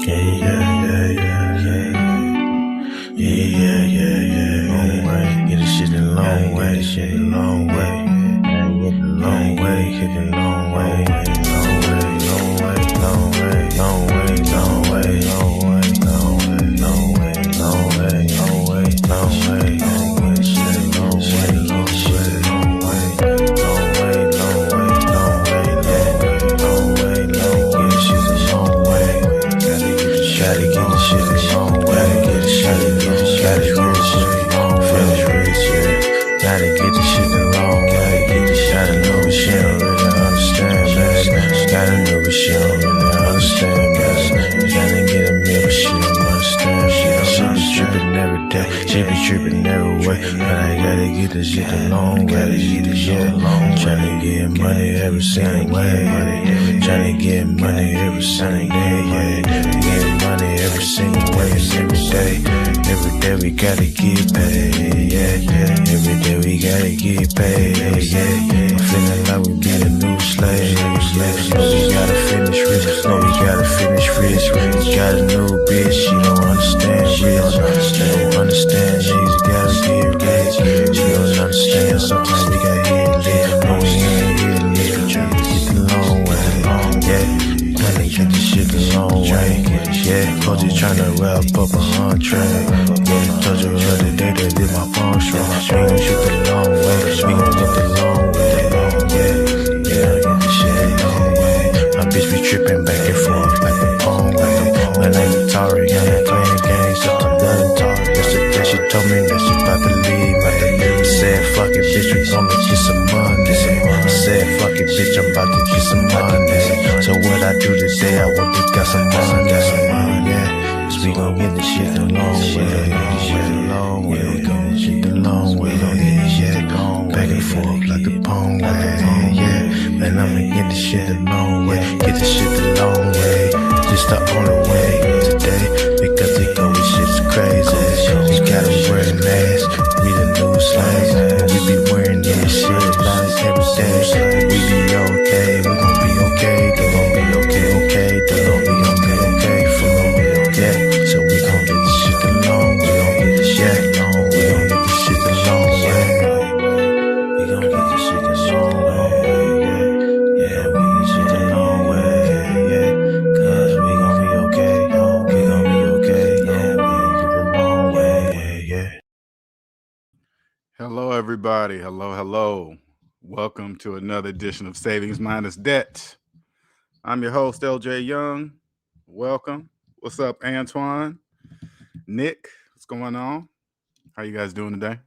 Long way, get this shit a long way, hit the long way, long way, hit the long way, long way, long way, long way, long way, long way, long way, long way, long way, long way, long way, long way, long way, shit, long way, long shit, long way, long way, long way, long way, long way, long way, shit a long way. Gotta get the shot, get the shit a long way, get the shot, get the shot, get the shit a long finish rich, yeah. Gotta get the shit a long way, get the shot, know but she don't really understand, man. Gotta know but she don't really understand, man. Gotta get a meal, but she don't understand, man. She be trippin' every day, she be trippin' every way, but I gotta get this shit a long way, yeah. Tryna get money every single way, tryna get money every single day, yeah. Get money every single way, every day. Every day we gotta get paid, yeah. Every day we gotta get paid, yeah. I'm feeling like we be the new slaves, yeah. No, we gotta finish rich, no, we gotta finish rich. Got a new bitch, she don't understand rich. She don't understand, niggas gotta get rich. She don't understand, sometimes we gotta hit lit. No, we ain't hit lit, we tryna get the long way, yeah. Tryna get this shit the long way, yeah. Coach is tryna wrap up a entree, yeah. Told you the other day that did my phone strong. We gon' shoot the long way, we gon' get the long way, yeah. Yeah, I get the shit the long way. My bitch be trippin' back and forth like a phone way. My name is Tari, I ain't playing games, so I'm done Tari. Yesterday she told me that she about to leave, man. Said fuck it, bitch, we gon' get some money. Said fuck it, bitch, I'm about to get some money. So what I do today, I want to get some money, yeah. Cause we gon' get this shit the long way, we gon' get the long way, yeah. Back and forth like the pong way, yeah. Man, I'ma get this shit the long way, get this shit the long way. Just the only way today, because they go with shit's crazy. We gotta wear a mask, we the new slaves, and we be wearing this shit like every day. We be okay, we gon' be okay, they gon' be okay, they gon' be okay for me, yeah. So we gon' get this shit the long way, we gon' get this shit the long way, we gon' get this shit the long way, yeah, we get shit the long way, yeah, cause we gon' be okay, we gon' be okay, yeah, we gon' get the long way, yeah. Hello, everybody. Hello. Welcome to another edition of Savings Minus Debt. I'm your host, LJ Young. Welcome. What's up, Antoine? Nick, what's going on? How you guys doing today?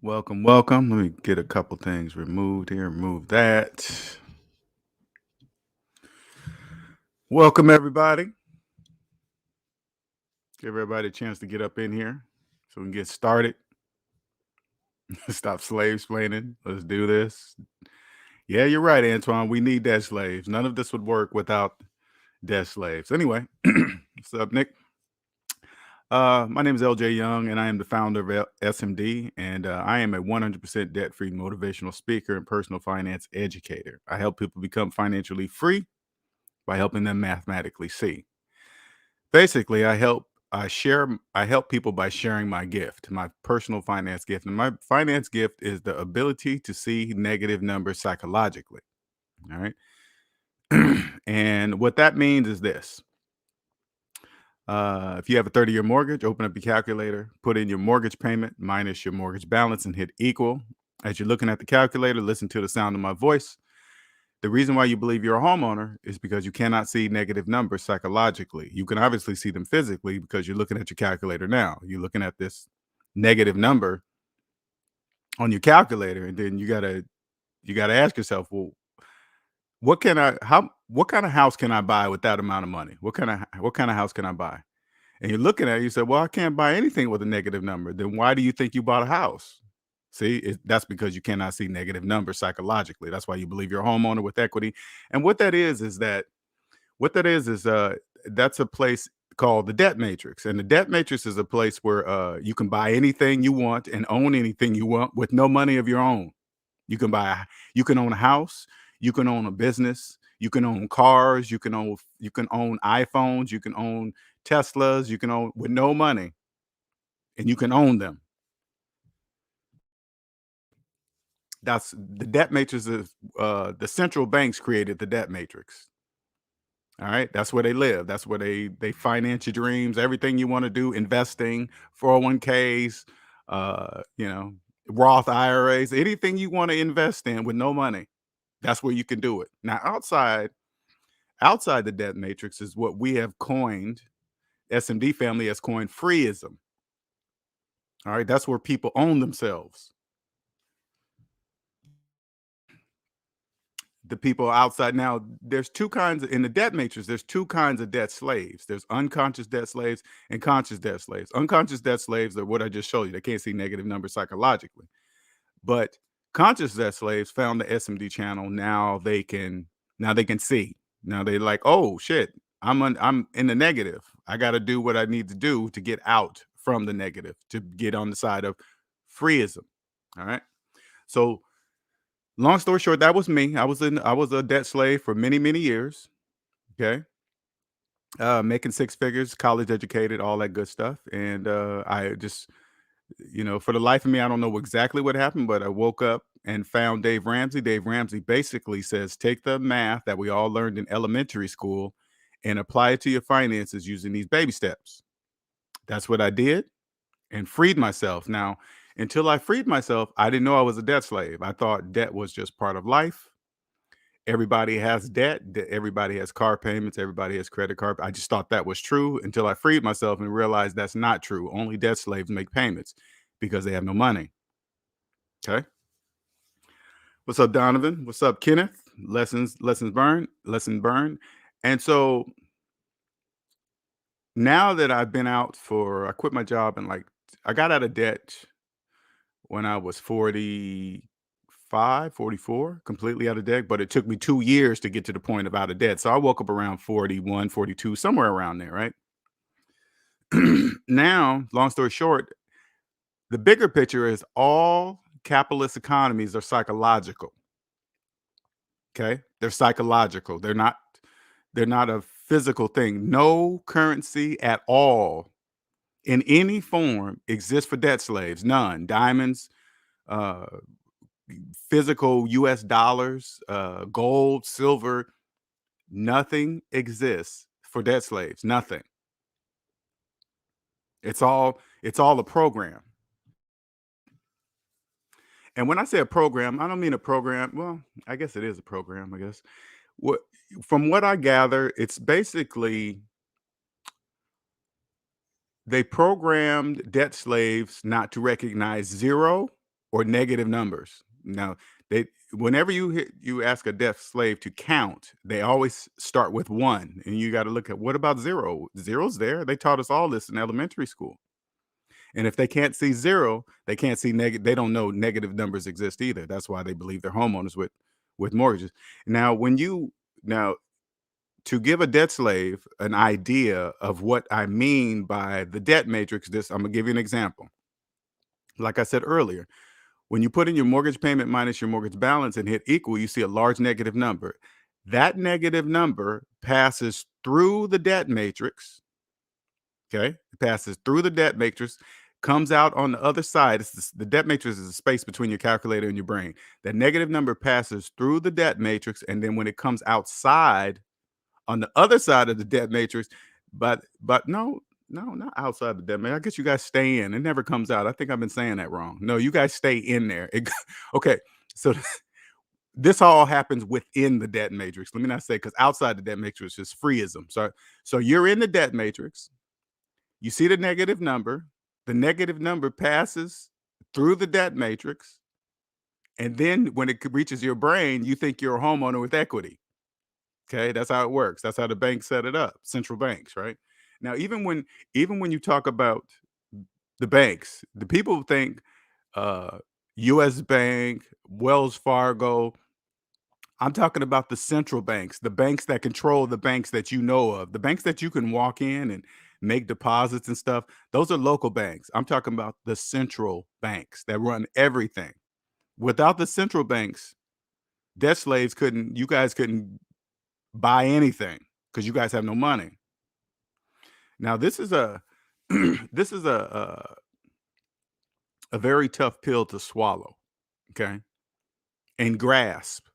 Welcome. Let me get a couple things removed here. Remove that. Welcome, everybody. Give everybody a chance to get up in here so we can get started. Stop slave-splaining. Let's do this. Yeah, you're right, Antoine. We need debt slaves. None of this would work without debt slaves. Anyway, what's up, Nick? My name is LJ Young, and I am the founder of SMD, and I am a 100% debt-free motivational speaker and personal finance educator. I help people become financially free by helping them mathematically see. Basically, I help people by sharing my gift, my personal finance gift. And my finance gift is the ability to see negative numbers psychologically. All right. And what that means is this. If you have a 30-year mortgage, open up your calculator, put in your mortgage payment minus your mortgage balance and hit equal. As you're looking at the calculator, listen to the sound of my voice. The reason why you believe you're a homeowner is because you cannot see negative numbers psychologically. You can obviously see them physically because you're looking at your calculator now. You're looking at this negative number on your calculator, and then you gotta ask yourself, well, what kind of house can I buy with that amount of money? What kind of house can I buy? And you're looking at it, you say, well, I can't buy anything with a negative number. Then why do you think you bought a house? See, that's because you cannot see negative numbers psychologically. That's why you believe you're a homeowner with equity. And what that is that's a place called the debt matrix. And the debt matrix is a place where you can buy anything you want and own anything you want with no money of your own. You can own a house, you can own a business, You can own cars, you can own iPhones, you can own Teslas, you can own with no money, and you can own them. That's the debt matrix is the central banks created the debt matrix. All right. That's where they live. That's where they finance your dreams, everything you want to do, investing, 401ks, you know, Roth IRAs, anything you want to invest in with no money. That's where you can do it. Now, outside the debt matrix is what we have coined, SMD family has coined freeism. All right. That's where people own themselves. The people outside. Now, there's two kinds in the debt matrix. There's two kinds of debt slaves. There's unconscious debt slaves and conscious debt slaves. Unconscious debt slaves are what I just showed you. They can't see negative numbers psychologically, but conscious debt slaves found the SMD channel. Now they can see. Now they're like, oh shit, I'm in the negative. I got to do what I need to do to get out from the negative, to get on the side of freeism. All right. So long story short, that was me. I was a debt slave for many, many years. Okay. Making six figures, college educated, all that good stuff. And I just, for the life of me, I don't know exactly what happened, but I woke up and found Dave Ramsey. Dave Ramsey basically says, take the math that we all learned in elementary school and apply it to your finances using these baby steps. That's what I did and freed myself. Now, until I freed myself, I didn't know I was a debt slave. I thought debt was just part of life. Everybody has debt. Everybody has car payments. Everybody has credit card. I just thought that was true until I freed myself and realized that's not true. Only debt slaves make payments because they have no money. Okay. What's up, Donovan? What's up, Kenneth? Lesson burn. And so now that I quit my job and I got out of debt when I was 45, 44, completely out of debt, but it took me 2 years to get to the point of out of debt. So I woke up around 41, 42, somewhere around there, right? Now, long story short, the bigger picture is all capitalist economies are psychological. Okay? They're psychological. They're not a physical thing. No currency at all in any form exists for debt slaves. None. Diamonds, uh, physical US dollars, gold, silver, nothing exists for debt slaves. Nothing. It's all a program. And when I say a program, I don't mean a program. Well, I guess it is a program, I guess. What From what I gather, it's basically they programmed debt slaves not to recognize zero or negative numbers. Now, they whenever you ask a debt slave to count, they always start with one, and you got to look at what about zero? Zero's there. They taught us all this in elementary school. And if they can't see zero, they can't see negative. They don't know negative numbers exist either. That's why they believe they're homeowners with mortgages. Now, now to give a debt slave an idea of what I mean by the debt matrix, I'm gonna give you an example. Like I said earlier, when you put in your mortgage payment minus your mortgage balance and hit equal, you see a large negative number. That negative number passes through the debt matrix. Okay, it passes through the debt matrix, comes out on the other side. The debt matrix is a space between your calculator and your brain. That negative number passes through the debt matrix, and then when it comes outside on the other side of the debt matrix, but no, not outside the debt matrix. I guess you guys stay in. It never comes out. I think I've been saying that wrong. No, you guys stay in there. Okay, so this all happens within the debt matrix. Let me not say because outside the debt matrix is freeism. So you're in the debt matrix. You see the negative number. The negative number passes through the debt matrix, and then when it reaches your brain, you think you're a homeowner with equity. Okay, that's how it works. That's how the bank set it up, central banks, right? Now, even when you talk about the banks, the people think uh US Bank, Wells Fargo, I'm talking about the central banks, the banks that control the banks that you know of, the banks that you can walk in and make deposits and stuff. Those are local banks. I'm talking about the central banks that run everything. Without the central banks, debt slaves couldn't, you guys couldn't buy anything because you guys have no money. Now, this is a this is a very tough pill to swallow, okay, and grasp,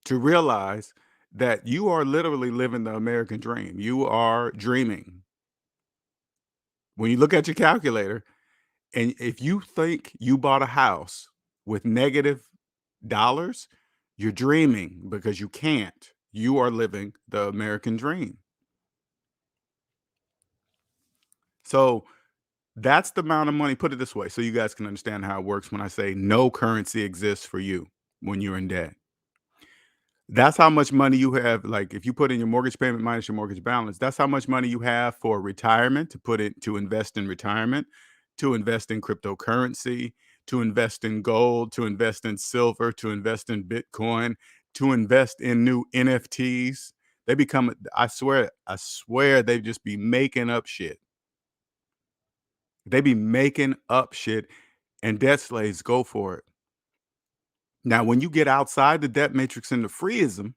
to realize that you are literally living the American dream. You are dreaming. When you look at your calculator, and if you think you bought a house with negative dollars, you're dreaming because you can't. You are living the American dream. So that's the amount of money. Put it this way so you guys can understand how it works when I say no currency exists for you when you're in debt. That's how much money you have. Like if you put in your mortgage payment minus your mortgage balance, that's how much money you have for retirement, to put it to invest in retirement, to invest in cryptocurrency, to invest in gold, to invest in silver, to invest in Bitcoin, to invest in new NFTs. They become, I swear they just be making up shit. They be making up shit, and debt slaves go for it. Now, when you get outside the debt matrix into freeism,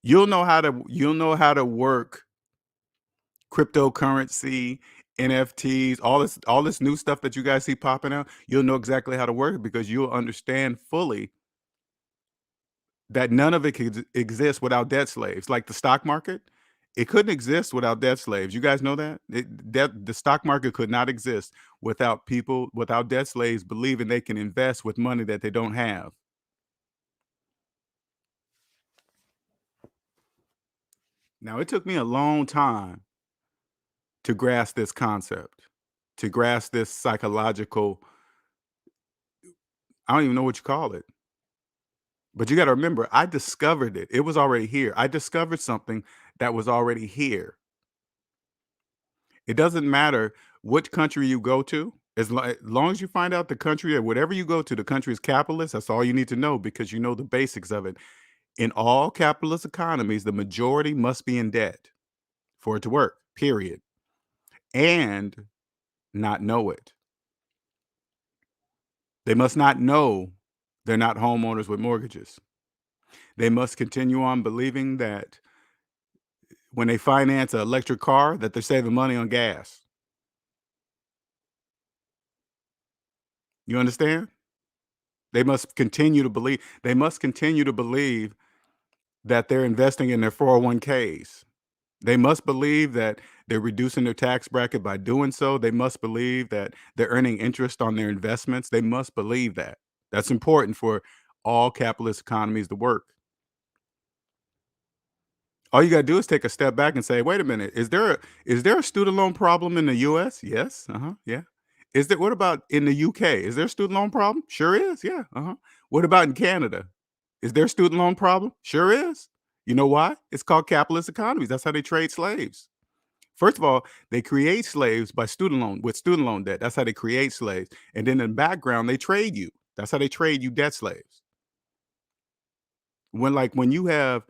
you'll know how to work cryptocurrency, NFTs, all this new stuff that you guys see popping out. You'll know exactly how to work it because you'll understand fully that none of it could exist without debt slaves. Like the stock market, it couldn't exist without debt slaves. You guys know that? The stock market could not exist without debt slaves believing they can invest with money that they don't have. Now, it took me a long time to grasp this concept, to grasp this psychological, I don't even know what you call it. But you got to remember, I discovered it. It was already here. I discovered something that was already here. It doesn't matter which country you go to. As long as you find out the country or whatever you go to, the country is capitalist. That's all you need to know because you know the basics of it. In all capitalist economies, the majority must be in debt for it to work, period, and not know it. They must not know they're not homeowners with mortgages. They must continue on believing that when they finance an electric car, that they're saving money on gas. You understand? They must continue to believe that they're investing in their 401ks. They must believe that they're reducing their tax bracket by doing so. They must believe that they're earning interest on their investments. They must believe that. That's important for all capitalist economies to work. All you gotta do is take a step back and say, "Wait a minute, is there a student loan problem in the US? Yes, yeah. What about in the UK? Is there a student loan problem? Sure is, yeah, What about in Canada? Is there a student loan problem? Sure is. You know why? It's called capitalist economies. That's how they trade slaves. First of all, they create slaves by student loan debt. That's how they create slaves. And then in the background, they trade you. That's how they trade you debt slaves. When you have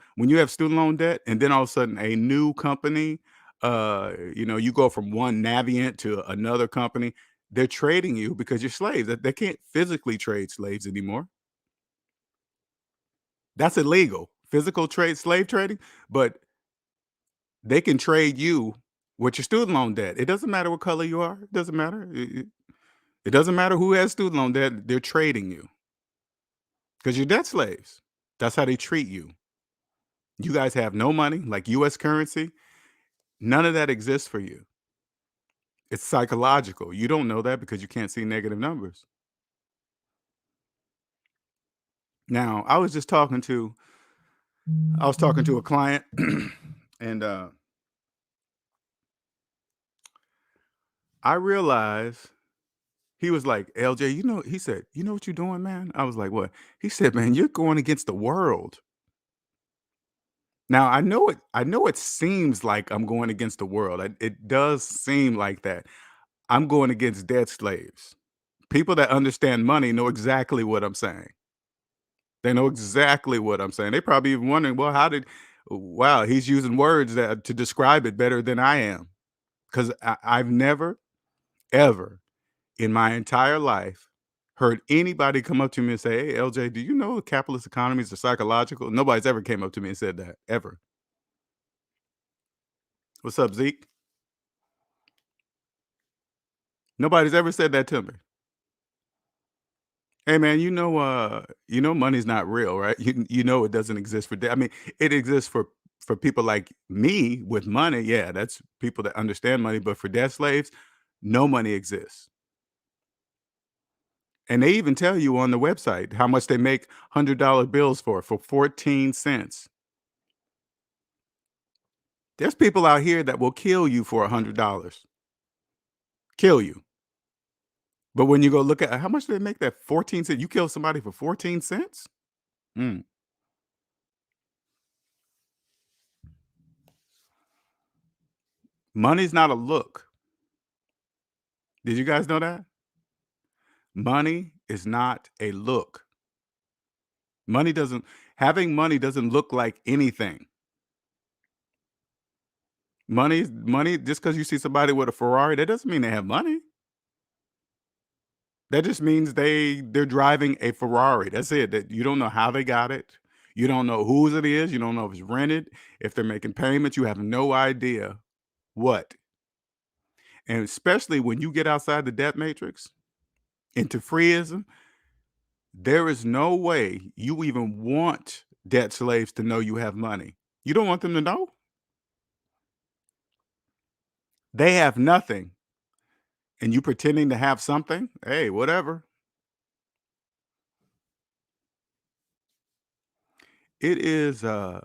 student loan debt and then all of a sudden a new company, you go from one Navient to another company, they're trading you because you're slaves. They can't physically trade slaves anymore. That's illegal. Physical trade, slave trading, but they can trade you with your student loan debt. It doesn't matter what color you are. It doesn't matter. It doesn't matter who has student loan debt. They're trading you because you're debt slaves. That's how they treat you. You guys have no money, like US currency. None of that exists for you. It's psychological. You don't know that because you can't see negative numbers. Now, I was talking to a client and I realized he was like, "LJ, he said, "You know what you're doing, man?" I was like, "What?" He said, "Man, you're going against the world." Now, I know it seems like I'm going against the world. It does seem like that. I'm going against debt slaves. People that understand money know exactly what I'm saying. They know exactly what I'm saying. They probably even wondering, well, wow, he's using words that to describe it better than I am. Because I've never, ever in my entire life heard anybody come up to me and say, "Hey, LJ, do you know the capitalist economies are psychological?" Nobody's ever came up to me and said that, ever. What's up, Zeke? Nobody's ever said that to me. Hey, man, money's not real, right? You know it doesn't exist for I mean, it exists for people like me with money. Yeah, that's people that understand money. But for debt slaves, no money exists. And they even tell you on the website how much they make $100 bills for 14 cents. There's people out here that will kill you for $100. Kill you. But when you go look at how much do they make that 14 cents? You kill somebody for 14 cents? Mm. Money's not a look. Did you guys know that? Money is not a look. Money doesn't Having money doesn't look like anything. Money, just because you see somebody with a Ferrari, that doesn't mean they have money. That just means they're driving a Ferrari. That's it. That you don't know how they got it. You don't know whose it is. You don't know if it's rented, if they're making payments. You have no idea what. And especially when you get outside the debt matrix into freeism, there is no way you even want debt slaves to know you have money. You don't want them to know. They have nothing, and you pretending to have something. Hey, whatever. It is and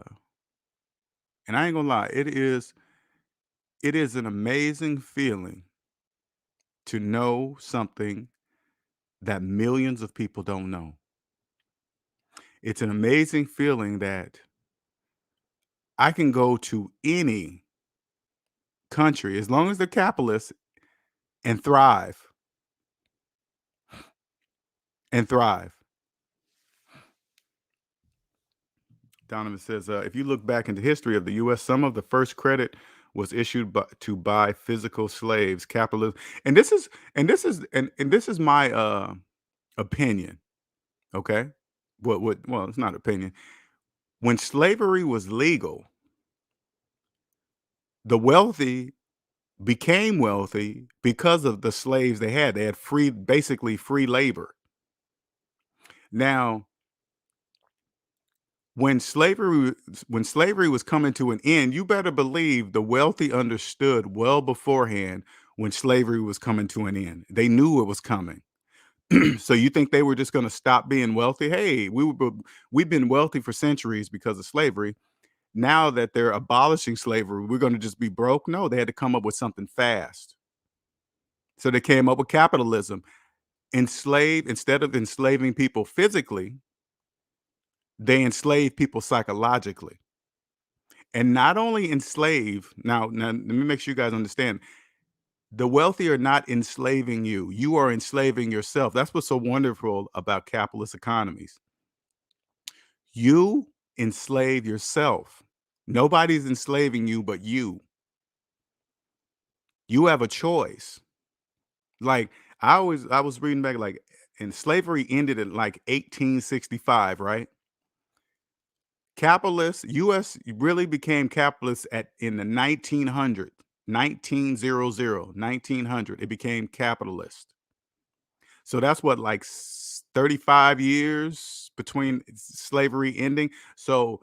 I ain't gonna lie, it is an amazing feeling to know something that millions of people don't know. It's an amazing feeling that I can go to any country as long as they're capitalist and thrive and thrive. Donovan says, if you look back into history of the U.S., some of the first credit was issued to buy physical slaves. Capitalism, and this is my opinion. Okay, well, it's not opinion. When slavery was legal, the wealthy became wealthy because of the slaves they had. They had basically free labor. Now, when slavery was coming to an end, you better believe the wealthy understood well beforehand when slavery was coming to an end. They knew it was coming. So you think they were just going to stop being wealthy? Hey, we've been wealthy for centuries because of slavery. Now that they're abolishing slavery, we're going to just be broke? No, they had to come up with something fast. So they came up with capitalism. Instead of enslaving people physically, they enslave people psychologically. And not only enslave, now let me make sure you guys understand. The wealthy are not enslaving you. You are enslaving yourself. That's what's so wonderful about capitalist economies. You enslave yourself. Nobody's enslaving you but you. You have a choice. Like I was reading back, like, and slavery ended in like 1865, right? US really became capitalist in the 1900, 1900. It became capitalist. So that's what, like 35 years between slavery ending. So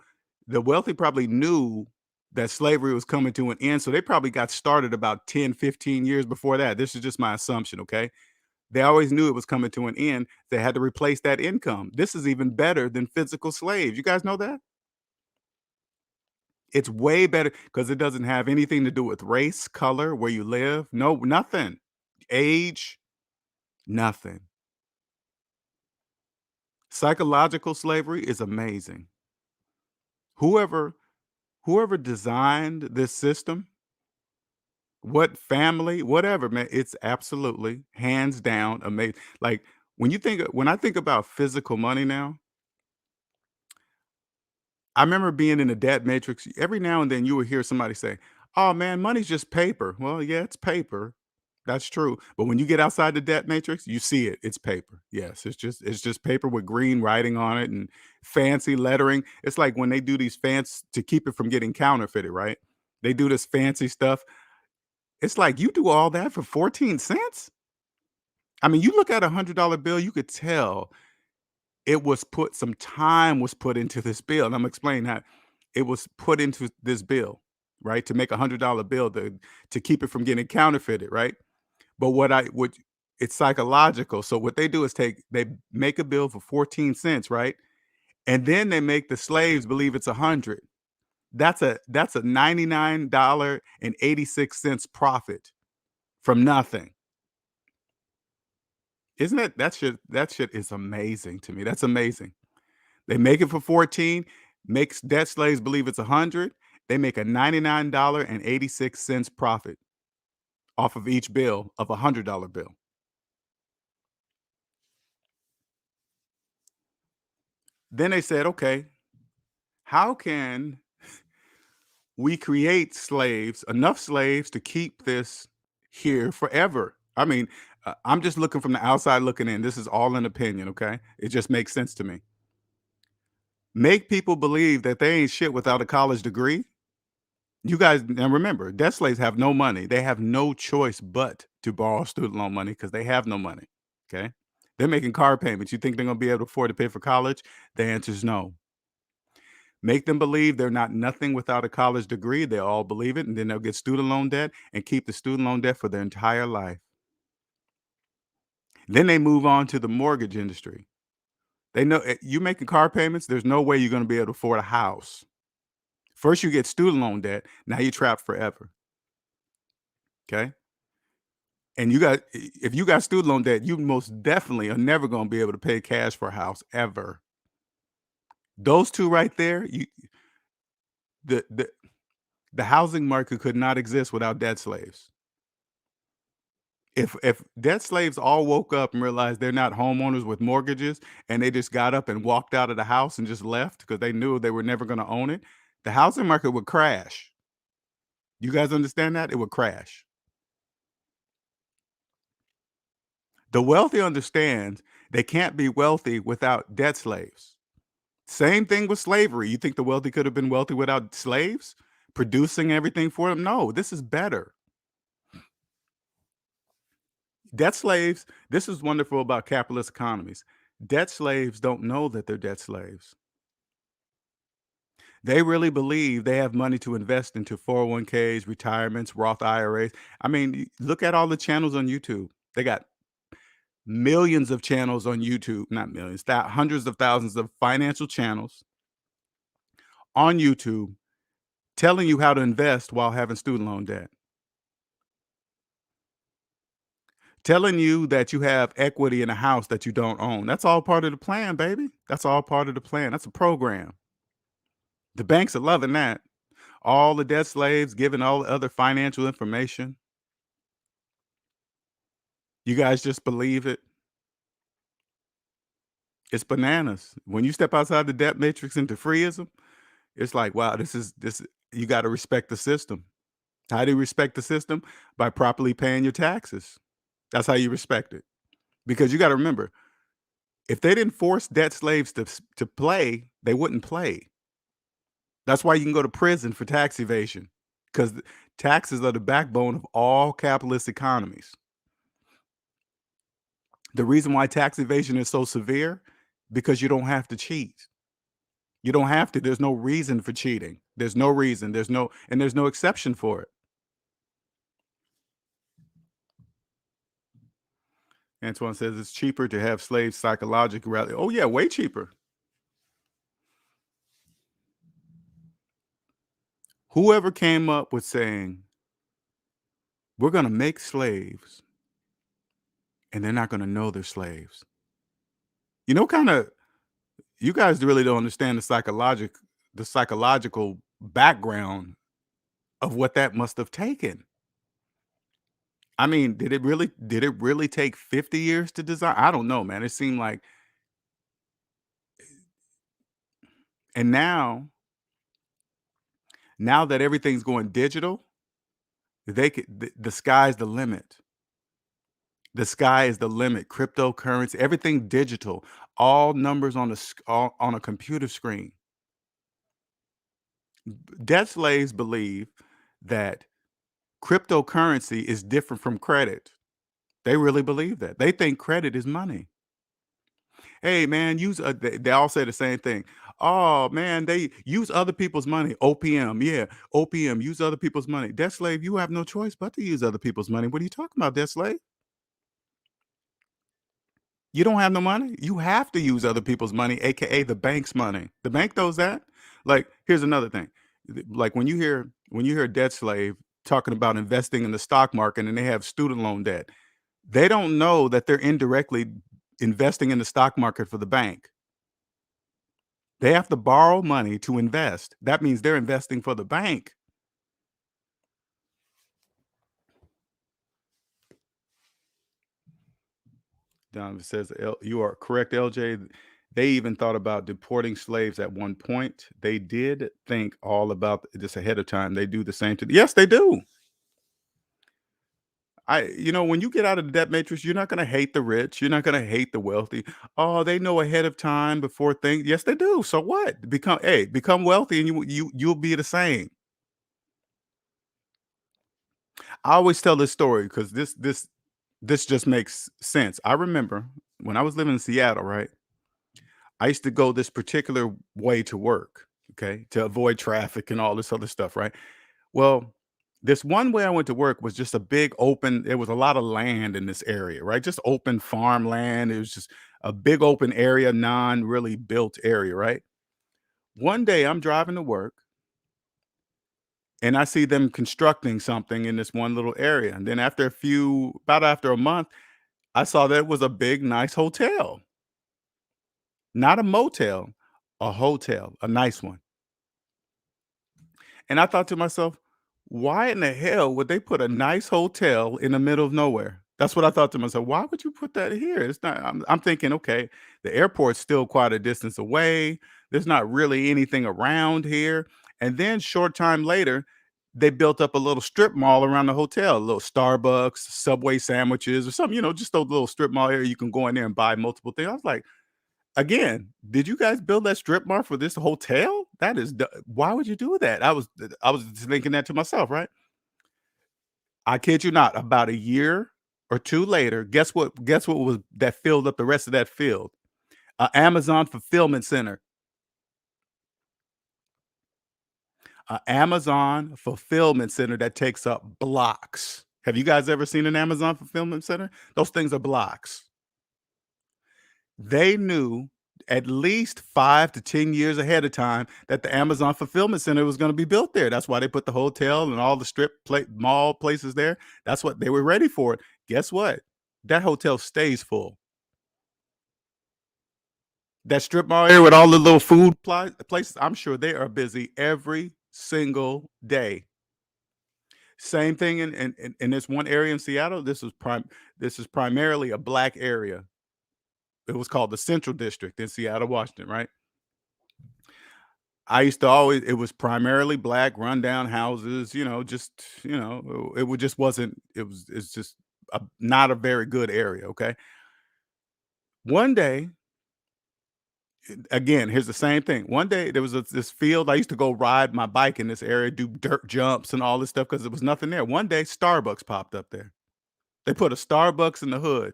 the wealthy probably knew that slavery was coming to an end. So they probably got started about 10, 15 years before that. This is just my assumption, okay? They always knew it was coming to an end. They had to replace that income. This is even better than physical slaves. You guys know that? It's way better because it doesn't have anything to do with race, color, where you live. No, nothing. Age, nothing. Psychological slavery is amazing. Whoever whoever designed this system, what family, whatever, man, it's absolutely hands down amazing. Like when I think about physical money now, I remember being in the debt matrix. Every now and then you would hear somebody say, "Oh man, money's just paper." Well, yeah, it's paper, That's true. But when you get outside the debt matrix, you see it. It's paper. Yes, it's just paper with green writing on it and fancy lettering. It's like when they do these fancy to keep it from getting counterfeited, right? They do this fancy stuff. It's like you do all that for 14 cents? I mean, you look at $100 bill, you could tell it was put some time was put into this bill. And I'm explaining how it was put into this bill, right? To make $100 bill to keep it from getting counterfeited, right? But what it's psychological. So what they do is they make a bill for 14 cents, right? And then they make the slaves believe it's 100. That's a $99.86 profit from nothing. Isn't that shit is amazing to me. That's amazing. They make it for 14, makes debt slaves believe it's 100. They make a $99.86 profit off of each bill of $100 bill. Then they said, okay, how can we create slaves, enough slaves to keep this here forever? I mean, I'm just looking from the outside looking in. This is all an opinion, okay? It just makes sense to me. Make people believe that they ain't shit without a college degree. You guys, now remember, debt slaves have no money. They have no choice but to borrow student loan money because they have no money. Okay. They're making car payments. You think they're going to be able to afford to pay for college? The answer is no. Make them believe they're not nothing without a college degree. They all believe it. And then they'll get student loan debt and keep the student loan debt for their entire life. Then they move on to the mortgage industry. They know you making car payments, there's no way you're going to be able to afford a house. First, you get student loan debt. Now you're trapped forever. Okay. And if you got student loan debt, you most definitely are never going to be able to pay cash for a house ever. Those two right there, the the the housing market could not exist without debt slaves. If debt slaves all woke up and realized they're not homeowners with mortgages and they just got up and walked out of the house and just left because they knew they were never going to own it, the housing market would crash. You guys understand that? It would crash. The wealthy understand they can't be wealthy without debt slaves. Same thing with slavery. You think the wealthy could have been wealthy without slaves producing everything for them? No, this is better. Debt slaves, this is wonderful about capitalist economies. Debt slaves don't know that they're debt slaves. They really believe they have money to invest into 401ks, retirements, Roth IRAs. I mean, look at all the channels on YouTube. They got millions of channels on YouTube, not millions, hundreds of thousands of financial channels on YouTube telling you how to invest while having student loan debt. Telling you that you have equity in a house that you don't own. That's all part of the plan, baby. That's all part of the plan. That's a program. The banks are loving that. All the debt slaves giving all the other financial information. You guys just believe it. It's bananas. When you step outside the debt matrix into freeism, it's like, wow, this you got to respect the system. How do you respect the system? By properly paying your taxes. That's how you respect it. Because you got to remember, if they didn't force debt slaves to play, they wouldn't play. That's why you can go to prison for tax evasion, because taxes are the backbone of all capitalist economies. The reason why tax evasion is so severe, because you don't have to cheat. You don't have to. There's no reason for cheating. There's no reason. There's no exception for it. Antoine says it's cheaper to have slaves psychologically rather. Oh yeah, way cheaper. Whoever came up with saying we're going to make slaves and they're not going to know they're slaves. You know, kind of, you guys really don't understand the psychological background of what that must have taken. I mean, did it really take 50 years to design? I don't know, man. It seemed like, and now that everything's going digital, the sky's the limit. The sky is the limit. Cryptocurrency, everything digital, all numbers on on a computer screen. Debt slaves believe that cryptocurrency is different from credit. They really believe that. They think credit is money. Hey man, they all say the same thing. Oh man, they use other people's money. OPM, yeah, OPM, use other people's money. Debt slave, you have no choice but to use other people's money. What are you talking about, debt slave? You don't have no money. You have to use other people's money, aka the bank's money. The bank knows that. Like, here's another thing. Like when you hear a debt slave talking about investing in the stock market and they have student loan debt, they don't know that they're indirectly investing in the stock market for the bank. They have to borrow money to invest. That means they're investing for the bank. Donovan says, "You are correct, LJ. They even thought about deporting slaves at one point. They did think all about this ahead of time. They do the same to." Yes, they do. When you get out of the debt matrix, you're not going to hate the rich. You're not going to hate the wealthy. Oh, they know ahead of time before things. Yes, they do. So what? Become wealthy, and you'll be the same. I always tell this story because this just makes sense. I remember when I was living in Seattle, right? I used to go this particular way to work, okay, to avoid traffic and all this other stuff, right? Well, this one way I went to work was just a big open, there was a lot of land in this area, right? Just open farmland. It was just a big open area, non really built area, right? One day I'm driving to work and I see them constructing something in this one little area. And then about after a month, I saw that it was a big, nice hotel, not a motel, a hotel, a nice one. And I thought to myself, why in the hell would they put a nice hotel in the middle of nowhere? That's what I thought to myself. Why would you put that here? It's not, I'm thinking, okay, the airport's still quite a distance away. There's not really anything around here. And then short time later, they built up a little strip mall around the hotel, a little Starbucks, Subway sandwiches, or something, just those little strip mall area you can go in there and buy multiple things. I was like, again, did you guys build that strip mall for this hotel? Why would you do that? I was just thinking that to myself, right? I kid you not, about a year or two later, guess what was that filled up the rest of that field? A Amazon fulfillment center. A Amazon fulfillment center that takes up blocks. Have you guys ever seen an Amazon fulfillment center? Those things are blocks. They knew at least 5 to 10 years ahead of time that the Amazon fulfillment center was gonna be built there. That's why they put the hotel and all the mall places there. That's what they were ready for it. Guess what? That hotel stays full. That strip mall area with all the little food places, I'm sure they are busy every single day. Same thing in this one area in Seattle. This is primarily a black area. It was called the Central District in Seattle, Washington, right? I used to always it was primarily black rundown houses, it would just wasn't it's just not a very good area, okay? One day, again, here's the same thing. One day there was this field. I used to go ride my bike in this area, do dirt jumps and all this stuff because there was nothing there. One day, Starbucks popped up there. They put a Starbucks in the hood.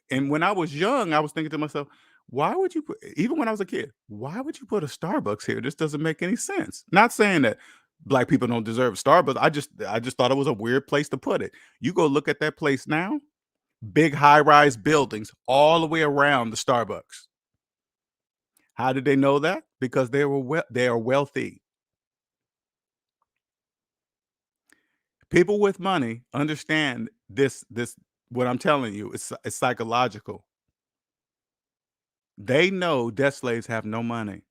And when I was young, I was thinking to myself, why would you put, even when I was a kid, why would you put a Starbucks here? This doesn't make any sense. Not saying that black people don't deserve Starbucks. I just thought it was a weird place to put it. You go look at that place now, big high-rise buildings all the way around the Starbucks. How did they know that? Because they are wealthy. People with money understand this what I'm telling you. It's psychological. They know debt slaves have no money.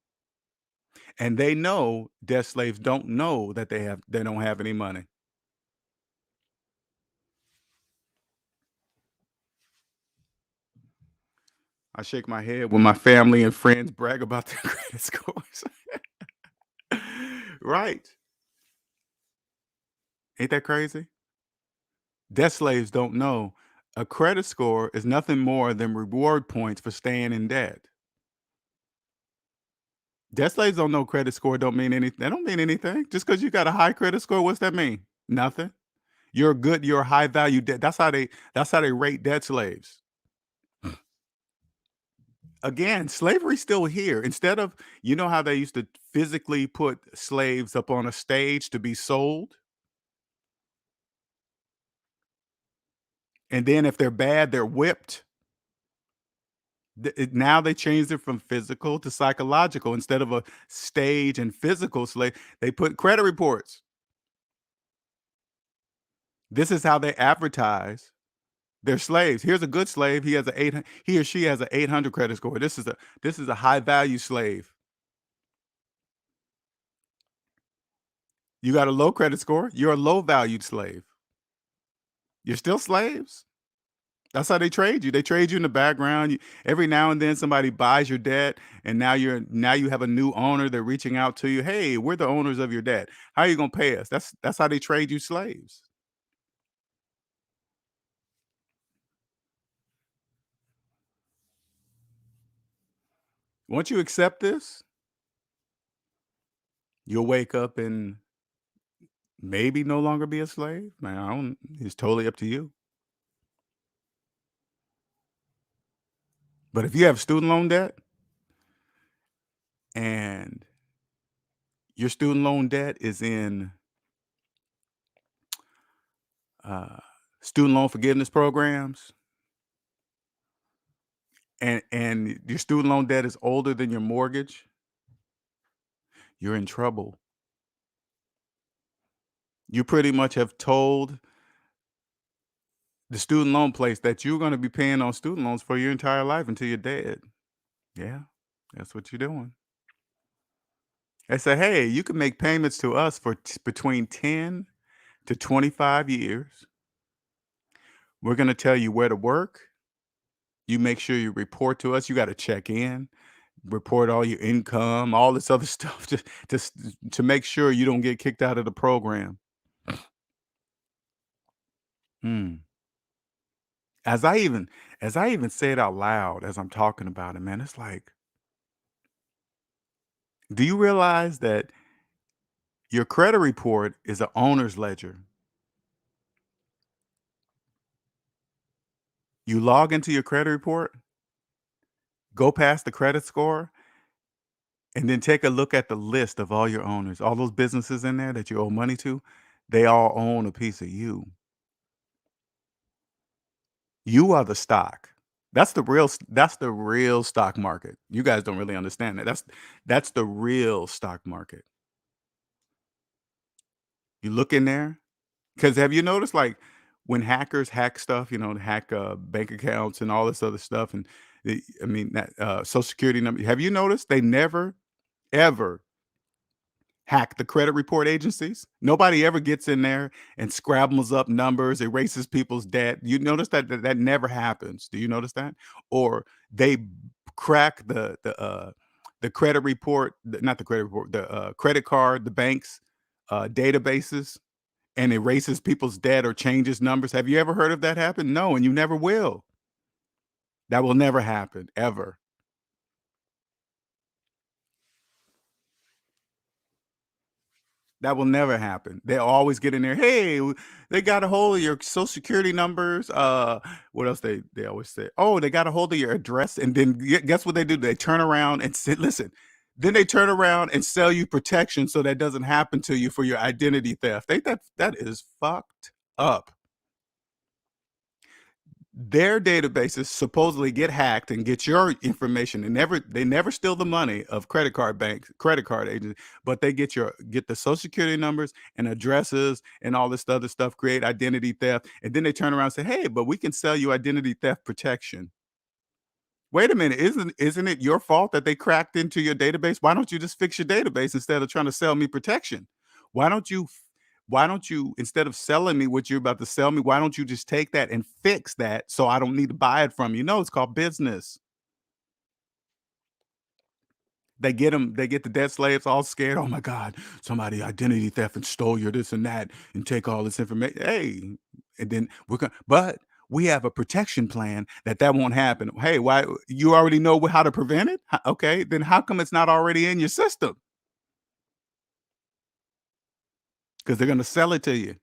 And they know debt slaves don't know that they don't have any money. I shake my head when my family and friends brag about their credit scores. Right. Ain't that crazy? Debt slaves don't know. A credit score is nothing more than reward points for staying in debt. Debt slaves don't know credit score don't mean anything. They don't mean anything. Just because you got a high credit score, what's that mean? Nothing. You're a high value debt. That's how they rate debt slaves. Again, slavery's still here. Instead of, you know how they used to physically put slaves up on a stage to be sold? And then if they're bad, they're whipped. Now they changed it from physical to psychological. Instead of a stage and physical slave, they put credit reports. This is how they advertise their slaves. Here's a good slave. He or she has an 800 credit score. This is a high value slave. You got a low credit score, you're a low valued slave. You're still slaves. That's how they trade you. They trade you in the background. Every now and then somebody buys your debt, and now you have a new owner. They're reaching out to you. Hey, we're the owners of your debt. How are you gonna pay us? That's how they trade you slaves. Once you accept this, you'll wake up and maybe no longer be a slave. Man, I don't. It's totally up to you. But if you have student loan debt and your student loan debt is in uh, student loan forgiveness programs, and your student loan debt is older than your mortgage, you're in trouble. You pretty much have told the student loan place that you're going to be paying on student loans for your entire life until you're dead. Yeah, that's what you're doing. They say, hey, you can make payments to us for between 10 to 25 years. We're going to tell you where to work. You make sure you report to us. You got to check in, report all your income, all this other stuff to make sure you don't get kicked out of the program. Hmm. As I even say it out loud as I'm talking about it, man, it's like, do you realize that your credit report is a owner's ledger? You log into your credit report, go past the credit score, and then take a look at the list of all your owners, all those businesses in there that you owe money to, they all own a piece of you. You are the stock. That's the real stock market. You guys don't really understand that. That's the real stock market. You look in there, because have you noticed, like, when hackers hack stuff, hack bank accounts and all this other stuff, and I mean that social security number. Have you noticed they never ever hack the credit report agencies? Nobody ever gets in there and scrambles up numbers, erases people's debt. You notice that never happens. Do you notice that? Or they crack the credit report, not the credit report, the credit card, the bank's databases, and erases people's debt or changes numbers. Have you ever heard of that happen? No, and you never will. That will never happen ever. That will never happen. They always get in there. Hey, they got a hold of your social security numbers. What else they always say? Oh, they got a hold of your address, and then guess what they do? They turn around and say, listen. Then they turn around and sell you protection so that doesn't happen to you for your identity theft. That is fucked up. Their databases supposedly get hacked and get your information, and they never steal the money of credit card agents, but they get the social security numbers and addresses and all this other stuff, create identity theft, and then they turn around and say, hey, but we can sell you identity theft protection. Wait a minute, isn't it your fault that they cracked into your database? Why don't you just fix your database instead of trying to sell me protection? Why don't you instead of selling me what you're about to sell me, why don't you just take that and fix that so I don't need to buy it from you? No, it's called business. They get the debt slaves all scared. Oh my God, somebody identity theft and stole your this and that and take all this information. Hey, and then but we have a protection plan that won't happen. Hey, why you already know how to prevent it? Okay, then how come it's not already in your system? Because they're going to sell it to you.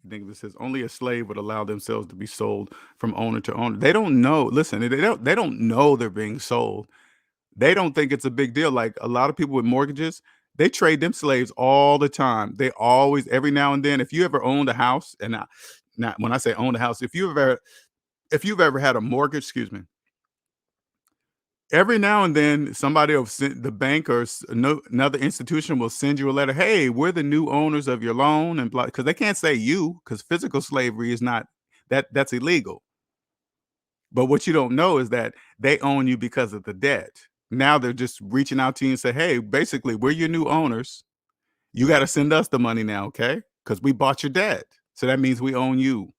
I think this says only a slave would allow themselves to be sold from owner to owner. They don't know. Listen, they don't know they're being sold. They don't think it's a big deal. Like a lot of people with mortgages, they trade them slaves all the time. They always, every now and then, if you ever owned a house, and not when I say owned a house, if you've ever had a mortgage, excuse me, every now and then somebody will send the bank or another institution will send you a letter. Hey, we're the new owners of your loan, and blah, because they can't say you, because physical slavery is not that's illegal. But what you don't know is that they own you because of the debt. Now they're just reaching out to you and say, hey, basically, we're your new owners. You got to send us the money now, okay? Because we bought your debt. So that means we own you.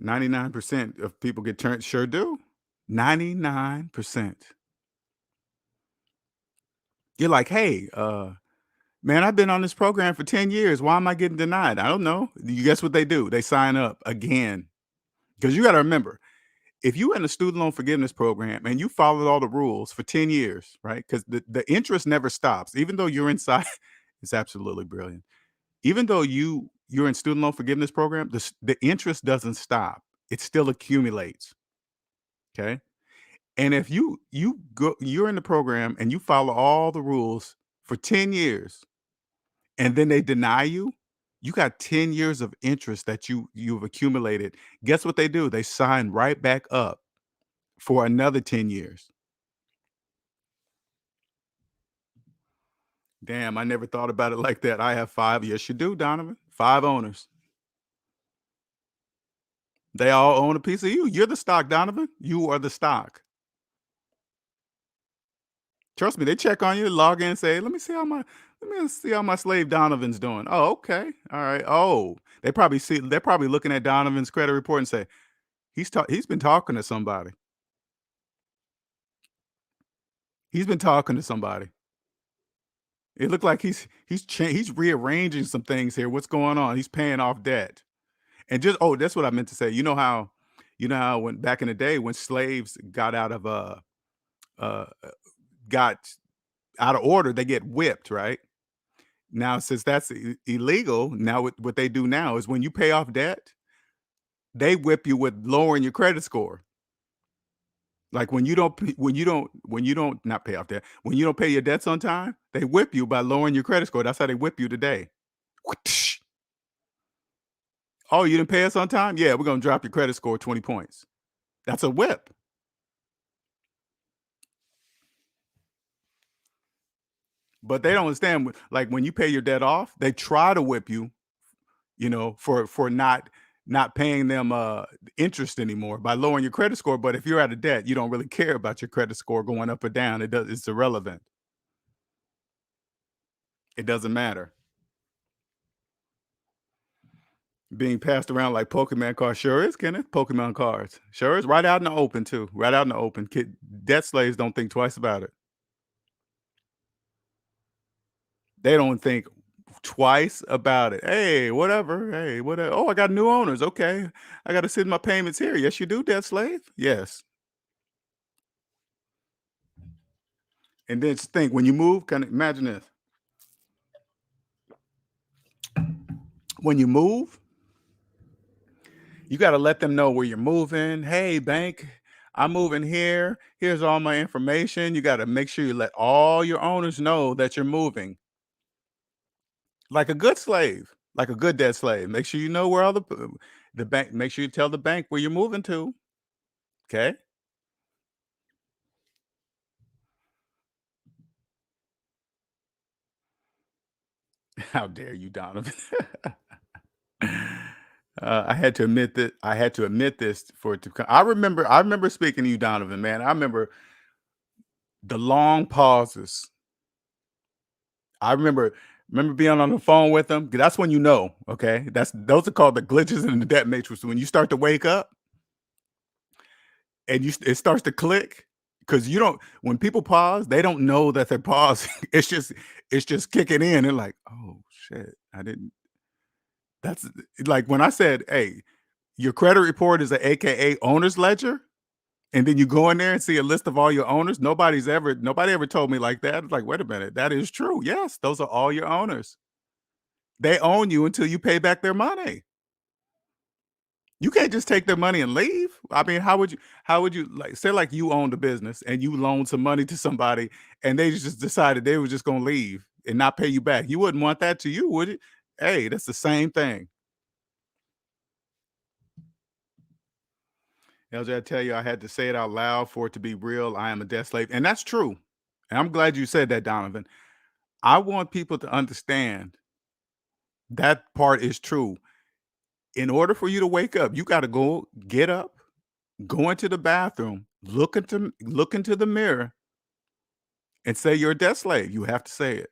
99% of people get turned, sure do. 99%. You're like, hey, man, I've been on this program for 10 years. Why am I getting denied? I don't know. You guess what they do? They sign up again. Because you got to remember, if you in a student loan forgiveness program and you followed all the rules for 10 years, right? Because the interest never stops, even though you're inside, it's absolutely brilliant. Even though you're in student loan forgiveness program, the interest doesn't stop. It still accumulates. Okay. And if you're in the program and you follow all the rules for 10 years and then they deny you, you got 10 years of interest that you've accumulated. Guess what they do? They sign right back up for another 10 years. Damn, I never thought about it like that. I have 5. Yes, you do, Donovan. 5 owners. They all own a piece of you. You're the stock, Donovan. You are the stock. Trust me, they check on you, log in and say, let me see how my slave Donovan's doing. Oh, okay. All right. Oh, they're probably looking at Donovan's credit report and say, he's been talking to somebody. He's been talking to somebody. It looked like he's rearranging some things here. What's going on? He's paying off debt. And just that's what I meant to say. You know how when back in the day when slaves got out of uh got out of order, they get whipped, right? Now, since that's illegal, now what they do now is when you pay off debt, they whip you with lowering your credit score. Like when you don't not pay off debt, when you don't pay your debts on time, they whip you by lowering your credit score. That's how they whip you today. Oh, you didn't pay us on time? Yeah, we're gonna drop your credit score 20 points. That's a whip. But they don't understand like when you pay your debt off, they try to whip you, for not paying them interest anymore by lowering your credit score. But if you're out of debt, you don't really care about your credit score going up or down. It's irrelevant. It doesn't matter. Being passed around like Pokemon cards. Sure is, Kenneth. Pokemon cards. Sure is. Right out in the open, too. Right out in the open. Debt slaves don't think twice about it. They don't think twice about it. Hey, whatever. Hey, whatever. Oh, I got new owners. Okay. I got to send my payments here. Yes, you do, debt slave. Yes. And then just think when you move, kind of imagine this. When you move, you got to let them know where you're moving. Hey, bank, I'm moving here. Here's all my information. You got to make sure you let all your owners know that you're moving. Like a good slave, like a good debt slave. Make sure you know where all the bank, make sure you tell the bank where you're moving to. Okay. How dare you, Donovan? I had to admit that I had to admit this for it to come. I remember speaking to you, Donovan, man. I remember the long pauses. I remember being on the phone with them. That's when you know, okay? Those are called the glitches in the debt matrix. When you start to wake up and it starts to click because you don't when people pause, they don't know that they're pausing. It's just kicking in. They're like, oh shit. I didn't. That's like when I said, "Hey, your credit report is a AKA owner's ledger," and then you go in there and see a list of all your owners. Nobody ever told me like that. It's like, wait a minute, that is true. Yes, those are all your owners. They own you until you pay back their money. You can't just take their money and leave. I mean, how would you like say like you owned a business and you loaned some money to somebody and they just decided they were just gonna leave and not pay you back. You wouldn't want that to you, would you? Hey, that's the same thing. LJ, I tell you, I had to say it out loud for it to be real. I am a debt slave. And that's true. And I'm glad you said that, Donovan. I want people to understand that part is true. In order for you to wake up, you got to go get up, go into the bathroom, look into the mirror and say you're a debt slave. You have to say it.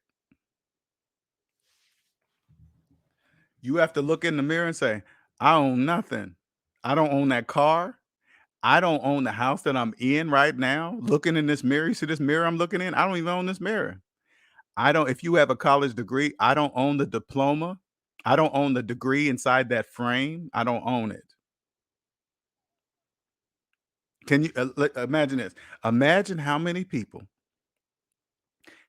You have to look in the mirror and say, I own nothing. I don't own that car. I don't own the house that I'm in right now. Looking in this mirror, you see this mirror I'm looking in? I don't even own this mirror. I don't, if you have a college degree, I don't own the diploma. I don't own the degree inside that frame. I don't own it. Can you imagine this? Imagine how many people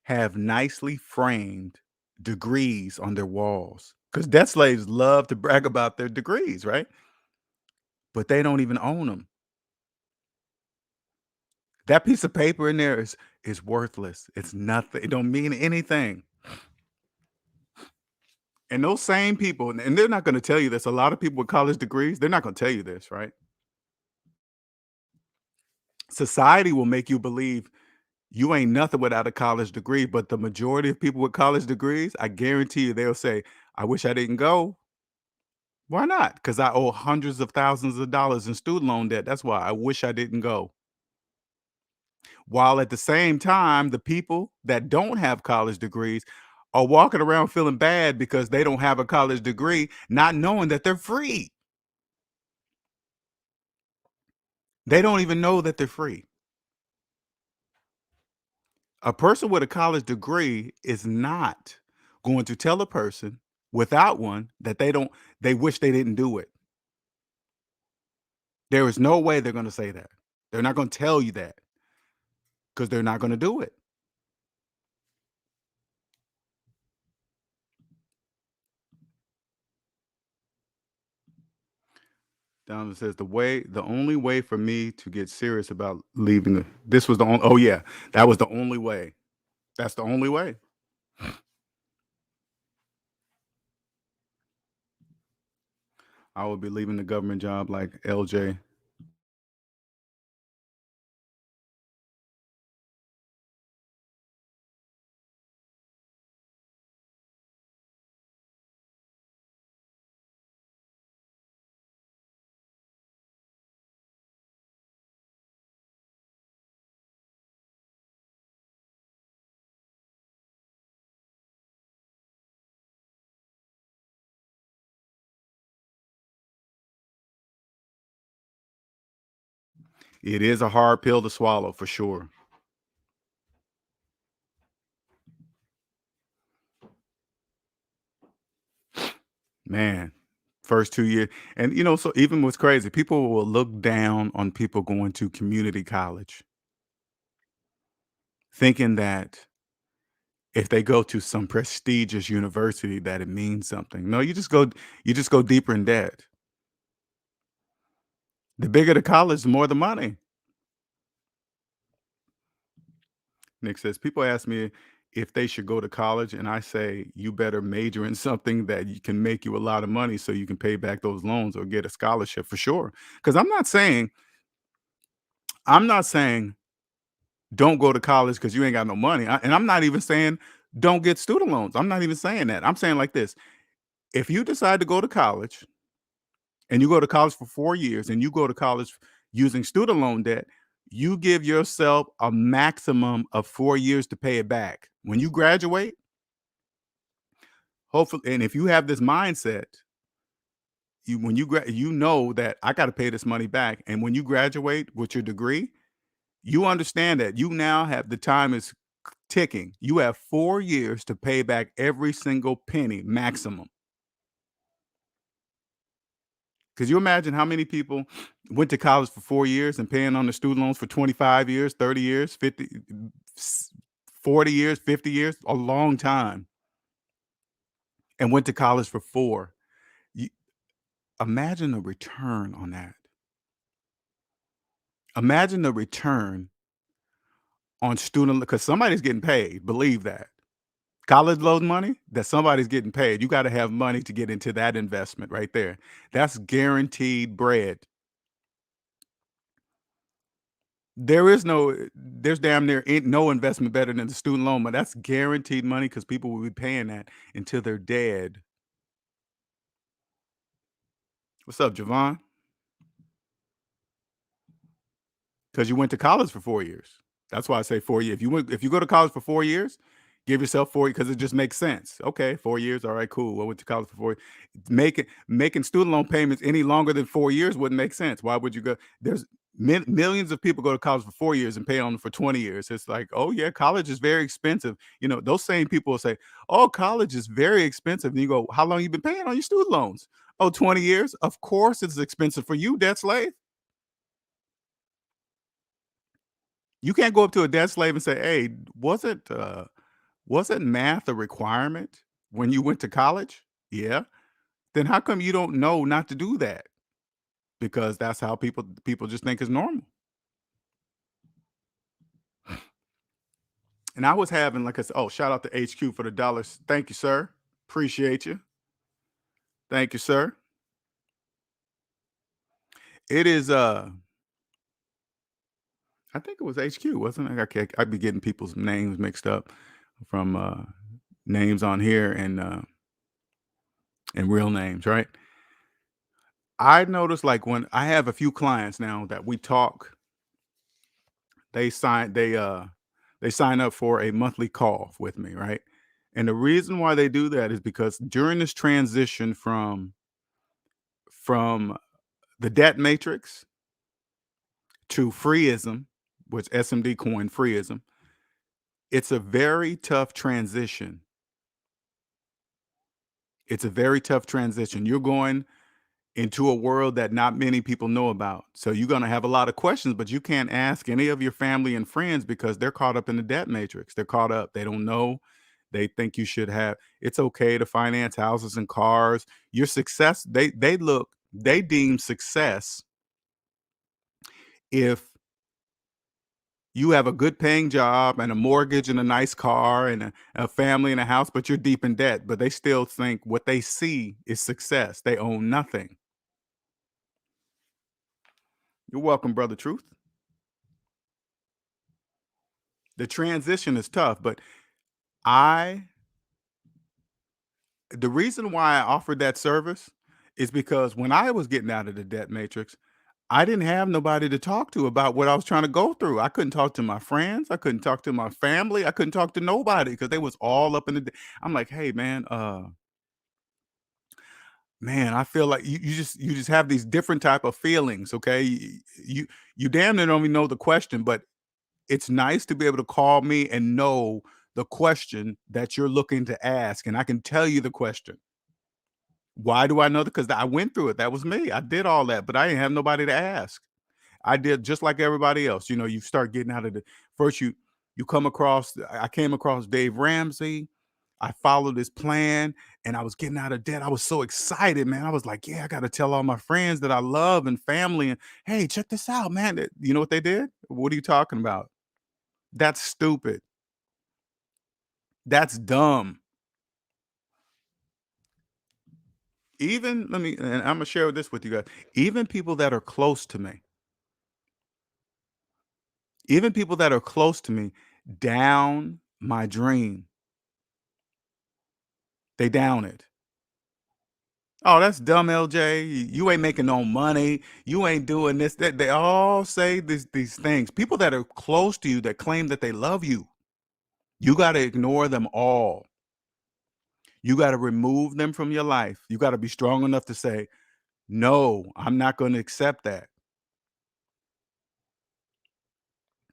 have nicely framed degrees on their walls. Because debt slaves love to brag about their degrees, right? But they don't even own them. That piece of paper in there is worthless. It's nothing. It don't mean anything. And those same people, and they're not going to tell you this. A lot of people with college degrees, they're not going to tell you this, right? Society will make you believe you ain't nothing without a college degree, but the majority of people with college degrees, I guarantee you they'll say, "I wish I didn't go." Why not? Because I owe hundreds of thousands of dollars in student loan debt. That's why I wish I didn't go. While at the same time, the people that don't have college degrees are walking around feeling bad because they don't have a college degree, not knowing that they're free. They don't even know that they're free. A person with a college degree is not going to tell a person without one that they wish they didn't do it. There is no way they're going to say that. They're not going to tell you that because they're not going to do it. Donovan says the only way for me to get serious about leaving this was the only, oh yeah, that was the only way. That's the only way. I would be leaving the government job like LJ. It is a hard pill to swallow for sure. Man, first 2 years. And so even what's crazy, people will look down on people going to community college, thinking that if they go to some prestigious university that it means something. No, you just go deeper in debt. The bigger the college, the more the money. Nick says, people ask me if they should go to college, and I say, you better major in something that you can make you a lot of money so you can pay back those loans or get a scholarship for sure. Because I'm not saying don't go to college because you ain't got no money. And I'm not even saying don't get student loans. I'm not even saying that. I'm saying like this. If you decide to go to college and you go to college for 4 years and you go to college using student loan debt, you give yourself a maximum of 4 years to pay it back. When you graduate, hopefully, and if you have this mindset, you know that I got to pay this money back. And when you graduate with your degree, you understand that you now have the time is ticking. You have 4 years to pay back every single penny maximum. Could you imagine how many people went to college for 4 years and paying on the student loans for 25 years, 30 years, 50, 40 years, 50 years, a long time, and went to college for 4? You imagine the return on that. Imagine the return on student, because somebody's getting paid, believe that. College loan money, that somebody's getting paid. You gotta have money to get into that investment right there. That's guaranteed bread. There's damn near no investment better than the student loan money. That's guaranteed money because people will be paying that until they're dead. What's up, Javon? Because you went to college for 4 years. That's why I say 4 years. If you go to college for 4 years, give yourself 4 because it just makes sense. Okay, 4 years, all right, cool. I went to college for 4. Making student loan payments any longer than 4 years wouldn't make sense. Why would you go? There's millions of people go to college for 4 years and pay on for 20 years. It's like, oh yeah, college is very expensive. Those same people will say, oh, college is very expensive. And you go, how long you been paying on your student loans? Oh, 20 years. Of course it's expensive for you, debt slave. You can't go up to a debt slave and say, "Hey, wasn't math a requirement when you went to college?" Yeah. Then how come you don't know not to do that? Because that's how people just think is normal. And I was having, like I said, oh, shout out to HQ for the dollars. Thank you, sir. Appreciate you. Thank you, sir. It is I think it was HQ, wasn't it? I'd be getting people's names mixed up from names on here and real names, right? I noticed, like, when I have a few clients now that we talk, they sign they sign up for a monthly call with me, right? And the reason why they do that is because during this transition from the debt matrix to freeism, which SMD coined freeism, it's a very tough transition. It's a very tough transition. You're going into a world that not many people know about. So you're going to have a lot of questions, but you can't ask any of your family and friends because they're caught up in the debt matrix. They're caught up. They don't know. They think you should have. It's okay to finance houses and cars. Your success. They deem success if you have a good paying job and a mortgage and a nice car and a family and a house, but you're deep in debt. But they still think what they see is success. They own nothing. You're welcome, Brother Truth. The transition is tough, but I the reason why I offered that service is because when I was getting out of the debt matrix, I didn't have nobody to talk to about what I was trying to go through. I couldn't talk to my friends, I couldn't talk to my family, I couldn't talk to nobody because they was all up in the I'm like, "Hey man, man, I feel like you just have these different type of feelings, okay? You damn near don't even know the question, but it's nice to be able to call me and know the question that you're looking to ask, and I can tell you the question. Why do I know that? Because I went through it. That was me. I did all that, but I didn't have nobody to ask. I did just like everybody else. You start getting out of the first you come across I came across Dave Ramsey. I followed his plan and I was getting out of debt. I was so excited, man. I was like, yeah, I got to tell all my friends that I love and family. And hey, check this out, man. You know what they did? What are you talking about? That's stupid. That's dumb. Even let me, and I'm gonna share this with you guys. Even people that are close to me, even people that are close to me, down my dream. They down it. Oh, that's dumb, LJ. You ain't making no money. You ain't doing this. That they all say these things. People that are close to you that claim that they love you, you got to ignore them all. You got to remove them from your life. You got to be strong enough to say, no, I'm not going to accept that.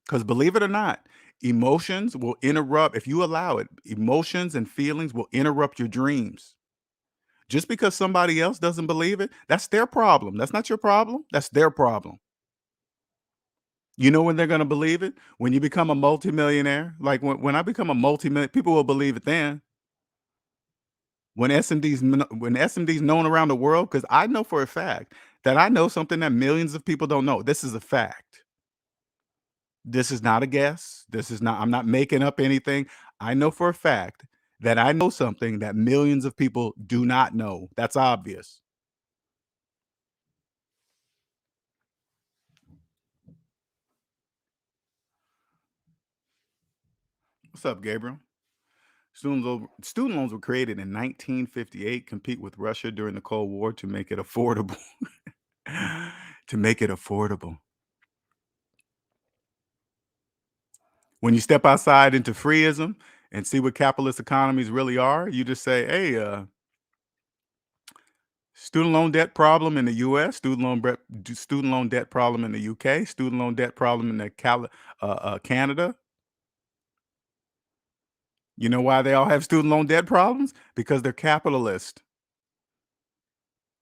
Because believe it or not, emotions will interrupt, if you allow it, emotions and feelings will interrupt your dreams. Just because somebody else doesn't believe it, that's their problem. That's not your problem. That's their problem. You know when they're going to believe it? When you become a multimillionaire. Like when I become a multimillionaire, people will believe it then. When SMD's known around the world, because I know for a fact that I know something that millions of people don't know. This is a fact. This is not a guess. This is not, I'm not making up anything. I know for a fact that I know something that millions of people do not know. That's obvious. What's up, Gabriel? Student loans were created in 1958, compete with Russia during the Cold War to make it affordable. To make it affordable. When you step outside into freeism and see what capitalist economies really are, you just say, hey, student loan debt problem in the US, student loan debt problem in the UK, student loan debt problem in Canada. You know why they all have student loan debt problems? Because they're capitalist.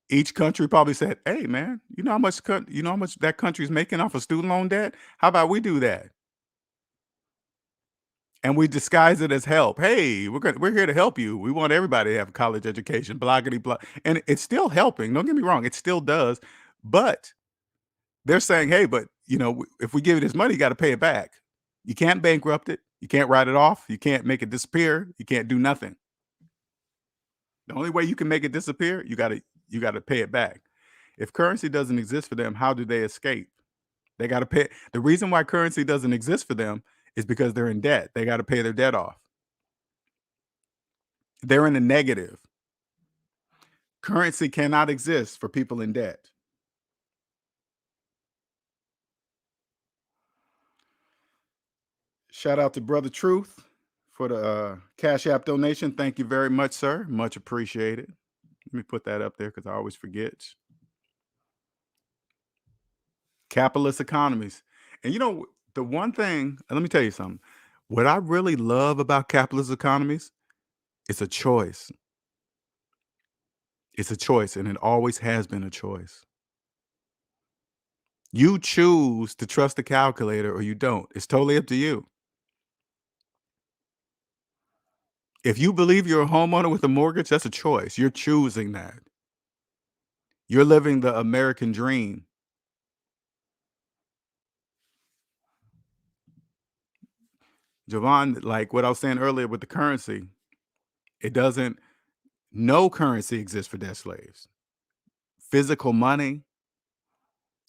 Each country probably said, "Hey, man, you know how much that country's making off of student loan debt? How about we do that?" And we disguise it as help. Hey, we're here to help you. We want everybody to have a college education, bloggity blah. And it's still helping. Don't get me wrong, it still does. But they're saying, hey, but if we give you this money, you got to pay it back. You can't bankrupt it. You can't write it off. You can't make it disappear. You can't do nothing. The only way you can make it disappear, you gotta pay it back. If currency doesn't exist for them, how do they escape? They got to pay. The reason why currency doesn't exist for them is because they're in debt. They got to pay their debt off. They're in the negative. Currency cannot exist for people in debt. Shout out to Brother Truth for the Cash App donation. Thank you very much, sir. Much appreciated. Let me put that up there because I always forget. Capitalist economies. And the one thing, and let me tell you something. What I really love about capitalist economies, it's a choice. It's a choice, and it always has been a choice. You choose to trust the calculator or you don't. It's totally up to you. If you believe you're a homeowner with a mortgage, that's a choice. You're choosing that. You're living the American dream. Javon, like what I was saying earlier with the currency, no currency exists for debt slaves. Physical money,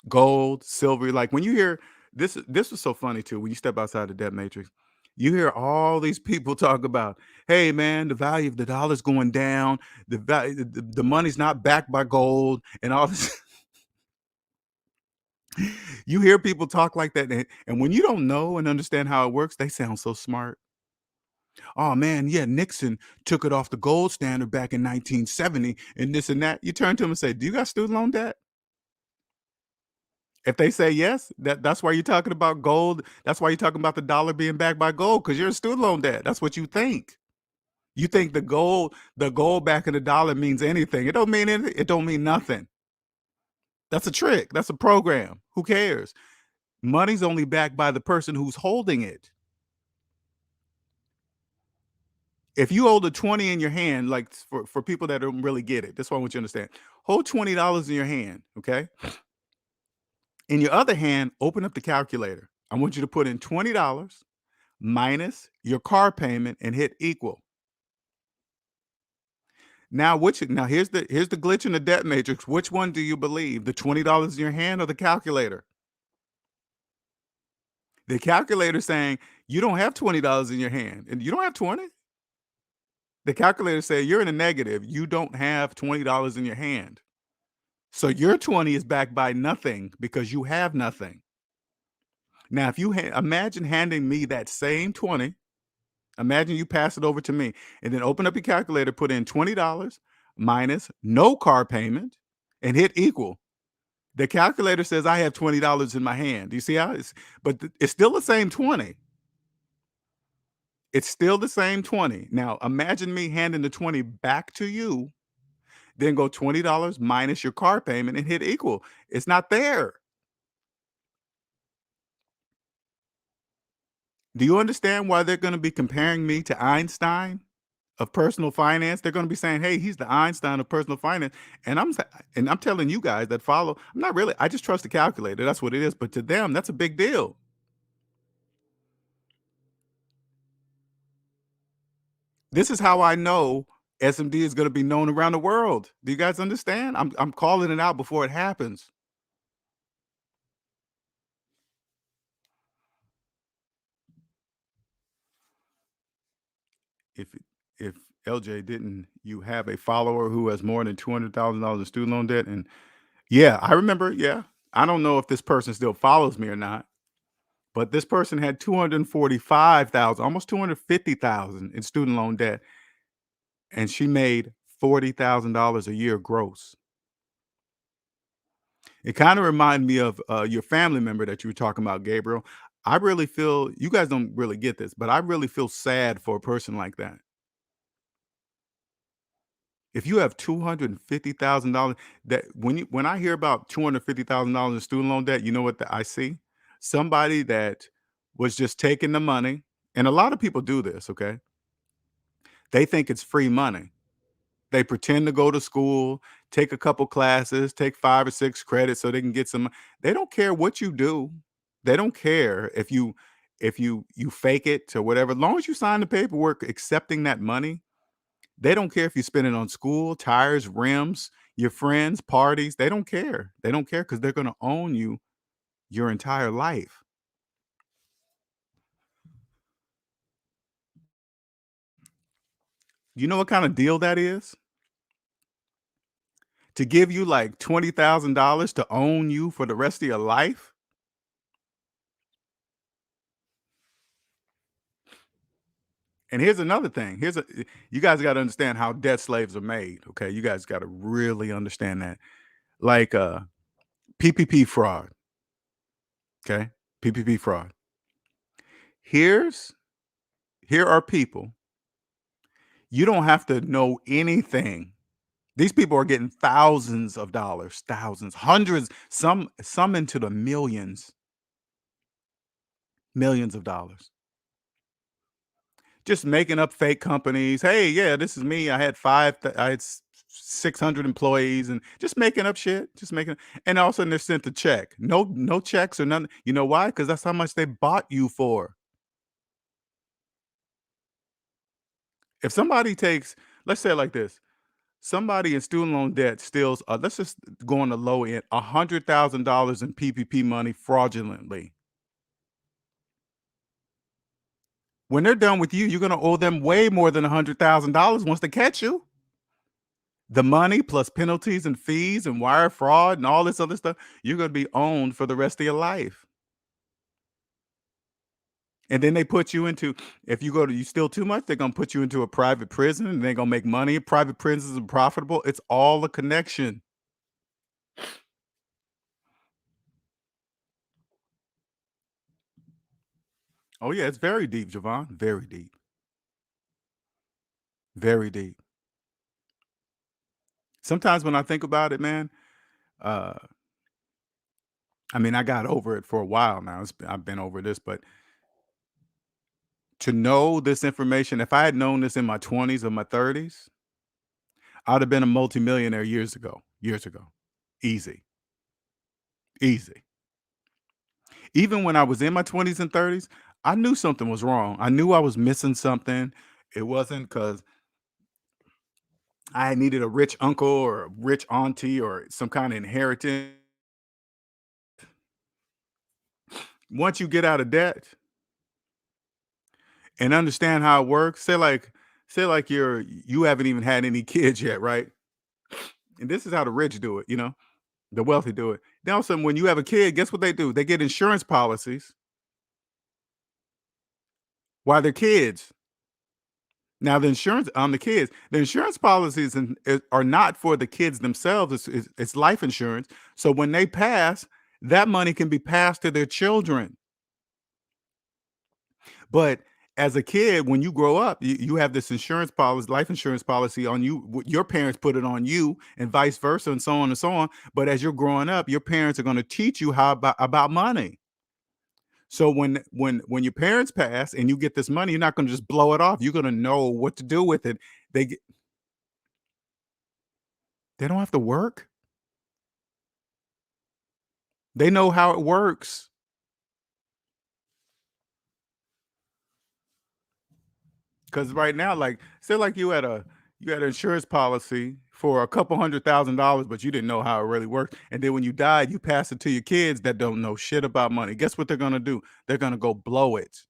gold, silver. Like when you hear this was so funny too. When you step outside the debt matrix, you hear all these people talk about, hey man, the value of the dollar's going down, the money's not backed by gold, and all this. You hear people talk like that, and when you don't know and understand how it works, they sound so smart. Oh man, yeah, Nixon took it off the gold standard back in 1970, and this and that. You turn to them and say, do you got student loan debt? If they say yes, that's why you're talking about gold. That's why you're talking about the dollar being backed by gold, because you're a student loan debt. That's what you think. You think the gold backing the dollar means anything. It don't mean anything. It don't mean nothing. That's a trick. That's a program. Who cares? Money's only backed by the person who's holding it. If you hold a 20 in your hand, like for people that don't really get it, that's what I want you to understand. Hold $20 in your hand, okay? In your other hand, open up the calculator. I want you to put in $20 minus your car payment and hit equal. Now, here's the glitch in the debt matrix. Which one do you believe? The $20 in your hand or the calculator? The calculator saying you don't have $20 in your hand and you don't have 20. The calculator say you're in a negative. You don't have $20 in your hand. So your 20 is backed by nothing because you have nothing. Now, if you imagine handing me that same 20, imagine you pass it over to me and then open up your calculator, put in $20 minus no car payment and hit equal. The calculator says I have $20 in my hand. Do you see how it's still the same 20. It's still the same 20. Now, imagine me handing the 20 back to you, then go $20 minus your car payment and hit equal. It's not there. Do you understand why they're gonna be comparing me to Einstein of personal finance? They're gonna be saying, "Hey, he's the Einstein of personal finance." And I'm telling you guys that follow, I'm not really, I just trust the calculator. That's what it is. But to them, that's a big deal. This is how I know SMD is gonna be known around the world. Do you guys understand? I'm calling it out before it happens. If if LJ, didn't you have a follower who has more than $200,000 in student loan debt? And yeah, I remember. Yeah, I don't know if this person still follows me or not, but this person had 245,000, almost 250,000 in student loan debt, and she made $40,000 a year gross. It kind of reminded me of your family member that you were talking about, Gabriel. I really feel you guys don't really get this, but I really feel sad for a person like that. If you have $250,000, that when I hear about $250,000 in student loan debt, you know what I see? Somebody that was just taking the money, and a lot of people do this, okay? They think it's free money. They pretend to go to school, take a couple classes, take 5 or 6 credits so they can get some. They don't care what you do. They don't care if you fake it to whatever. As long as you sign the paperwork accepting that money, they don't care if you spend it on school, tires, rims, your friends, parties. They don't care. They don't care because they're gonna own you your entire life. You know what kind of deal that is? To give you like $20,000 to own you for the rest of your life? And here's another thing. You guys gotta understand how debt slaves are made, okay? You guys gotta really understand that. Like, PPP fraud, okay? PPP fraud. Here's here are people, you don't have to know anything. These people are getting thousands of dollars, thousands, hundreds, some into the millions, millions of dollars. Just making up fake companies. Hey, yeah, this is me. I had 600 employees and just making up shit, just making, and all of a sudden they're sent a check. No checks or nothing. You know why? Because that's how much they bought you for. If somebody takes, let's say it like this, somebody in student loan debt steals, let's just go on the low end, $100,000 in PPP money fraudulently. When they're done with you, you're gonna owe them way more than $100,000 once they catch you. The money plus penalties and fees and wire fraud and all this other stuff, you're gonna be owned for the rest of your life. And then they put you into, if you steal too much, they're gonna put you into a private prison and they're gonna make money. Private prisons are profitable. It's all a connection. Oh yeah, it's very deep, Javon. Very deep. Very deep. Sometimes when I think about it, man, uh, I mean, I got over it for a while now. I've been over this, but to know this information, if I had known this in my 20s or my 30s, I'd have been a multimillionaire years ago. Years ago. Easy. Easy. Even when I was in my 20s and 30s, I knew something was wrong. I knew I was missing something. It wasn't because I needed a rich uncle or a rich auntie or some kind of inheritance. Once you get out of debt and understand how it works, say like you haven't even had any kids yet, right? And this is how the rich do it, the wealthy do it. Then all of a sudden, when you have a kid, guess what they do? They get insurance policies while they're kids. Now the insurance on the kids, the insurance policies are not for the kids themselves. It's life insurance. So when they pass, that money can be passed to their children. But as a kid, when you grow up, you have this insurance policy, life insurance policy on you. Your parents put it on you, and vice versa, and so on and so on. But as you're growing up, your parents are going to teach you how about money. So when your parents pass and you get this money, you're not going to just blow it off. You're going to know what to do with it. They they don't have to work. They know how it works. Because right now, like, say like you had an insurance policy for a couple $100,000, but you didn't know how it really worked. And then when you died, you pass it to your kids that don't know shit about money. Guess what they're gonna do? They're gonna go blow it.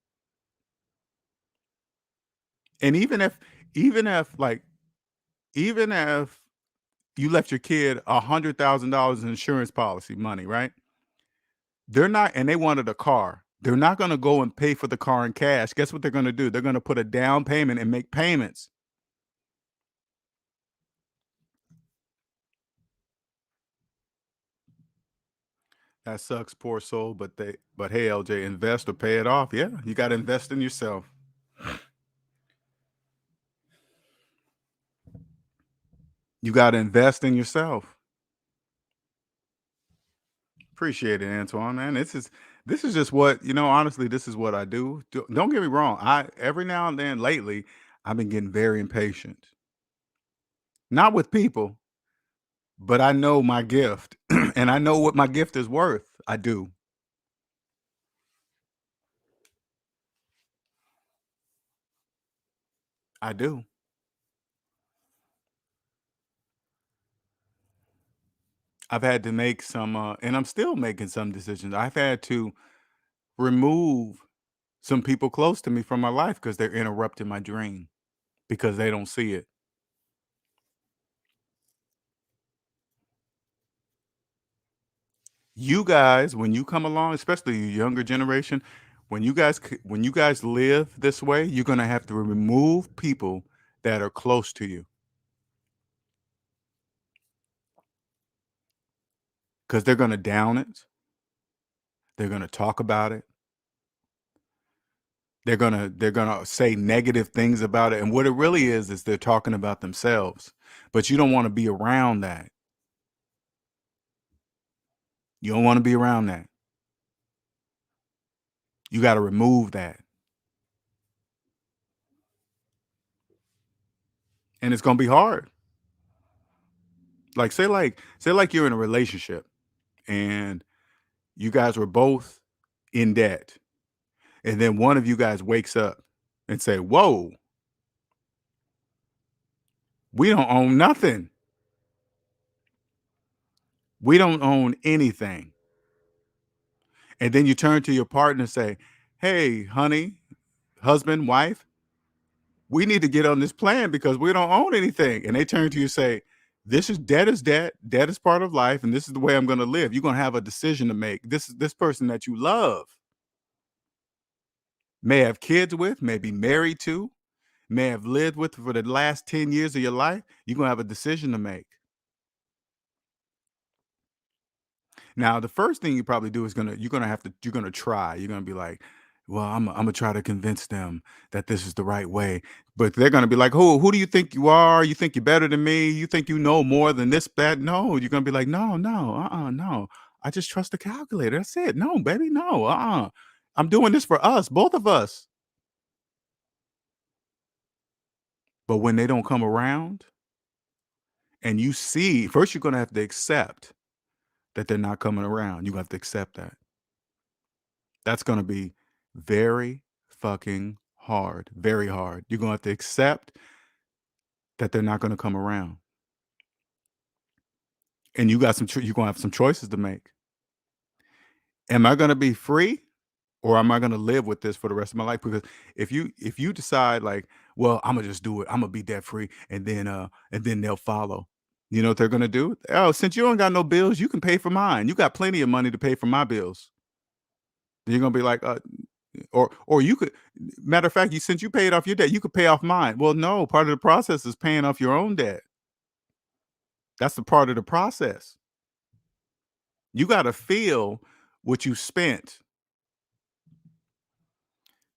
And even if like even if you left your kid $100,000 in insurance policy money, right? They're not, and they wanted a car. They're not gonna go and pay for the car in cash. Guess what they're gonna do? They're gonna put a down payment and make payments. That sucks, poor soul. But hey, LJ, invest or pay it off. Yeah, you got to invest in yourself. You got to invest in yourself. Appreciate it, Antoine. Man, this is just what honestly, this is what I do. Don't get me wrong. I every now and then lately, I've been getting very impatient. Not with people, but I know my gift, and I know what my gift is worth. I do. I do. I've had to make some, and I'm still making some decisions. I've had to remove some people close to me from my life because they're interrupting my dream because they don't see it. You guys, when you come along, especially the younger generation, when you guys live this way, you're gonna have to remove people that are close to you because they're gonna down it. They're gonna talk about it. They're gonna say negative things about it. And what it really is they're talking about themselves. But you don't want to be around that. You don't want to be around that. You got to remove that. And it's gonna be hard. Say like you're in a relationship and you guys were both in debt, and then one of you guys wakes up and say, "Whoa, we don't own nothing. We don't own anything." And then you turn to your partner and say, "Hey, honey, husband, wife, we need to get on this plan because we don't own anything." And they turn to you and say, "This is debt is debt. Debt is part of life, and this is the way I'm going to live." You're going to have a decision to make. This person that you love, may have kids with, may be married to, may have lived with for the last 10 years of your life. You're going to have a decision to make. Now, the first thing you probably do is you're gonna try. You're gonna be like, well, I'm gonna try to convince them that this is the right way. But they're gonna be like, who do you think you are? You think you're better than me? You think you know more than this, that? No, you're gonna be like, no, no, no. I just trust the calculator. That's it. No, baby, no, I'm doing this for us, both of us. But when they don't come around and you see, first you're gonna have to accept that they're not coming around. You have to accept that. That's gonna be very fucking hard, very hard. You're gonna have to accept that they're not gonna come around, and you're gonna have some choices to make. Am I gonna be free, or am I gonna live with this for the rest of my life? Because if you decide like, well, Imma just do it, Imma be debt free, and then they'll follow. You know what they're gonna do? Oh, since you don't got no bills, you can pay for mine. You got plenty of money to pay for my bills. You're gonna be like, Or you could, matter of fact, since you paid off your debt, you could pay off mine. Well, no, part of the process is paying off your own debt. That's the part of the process. You got to feel what you spent.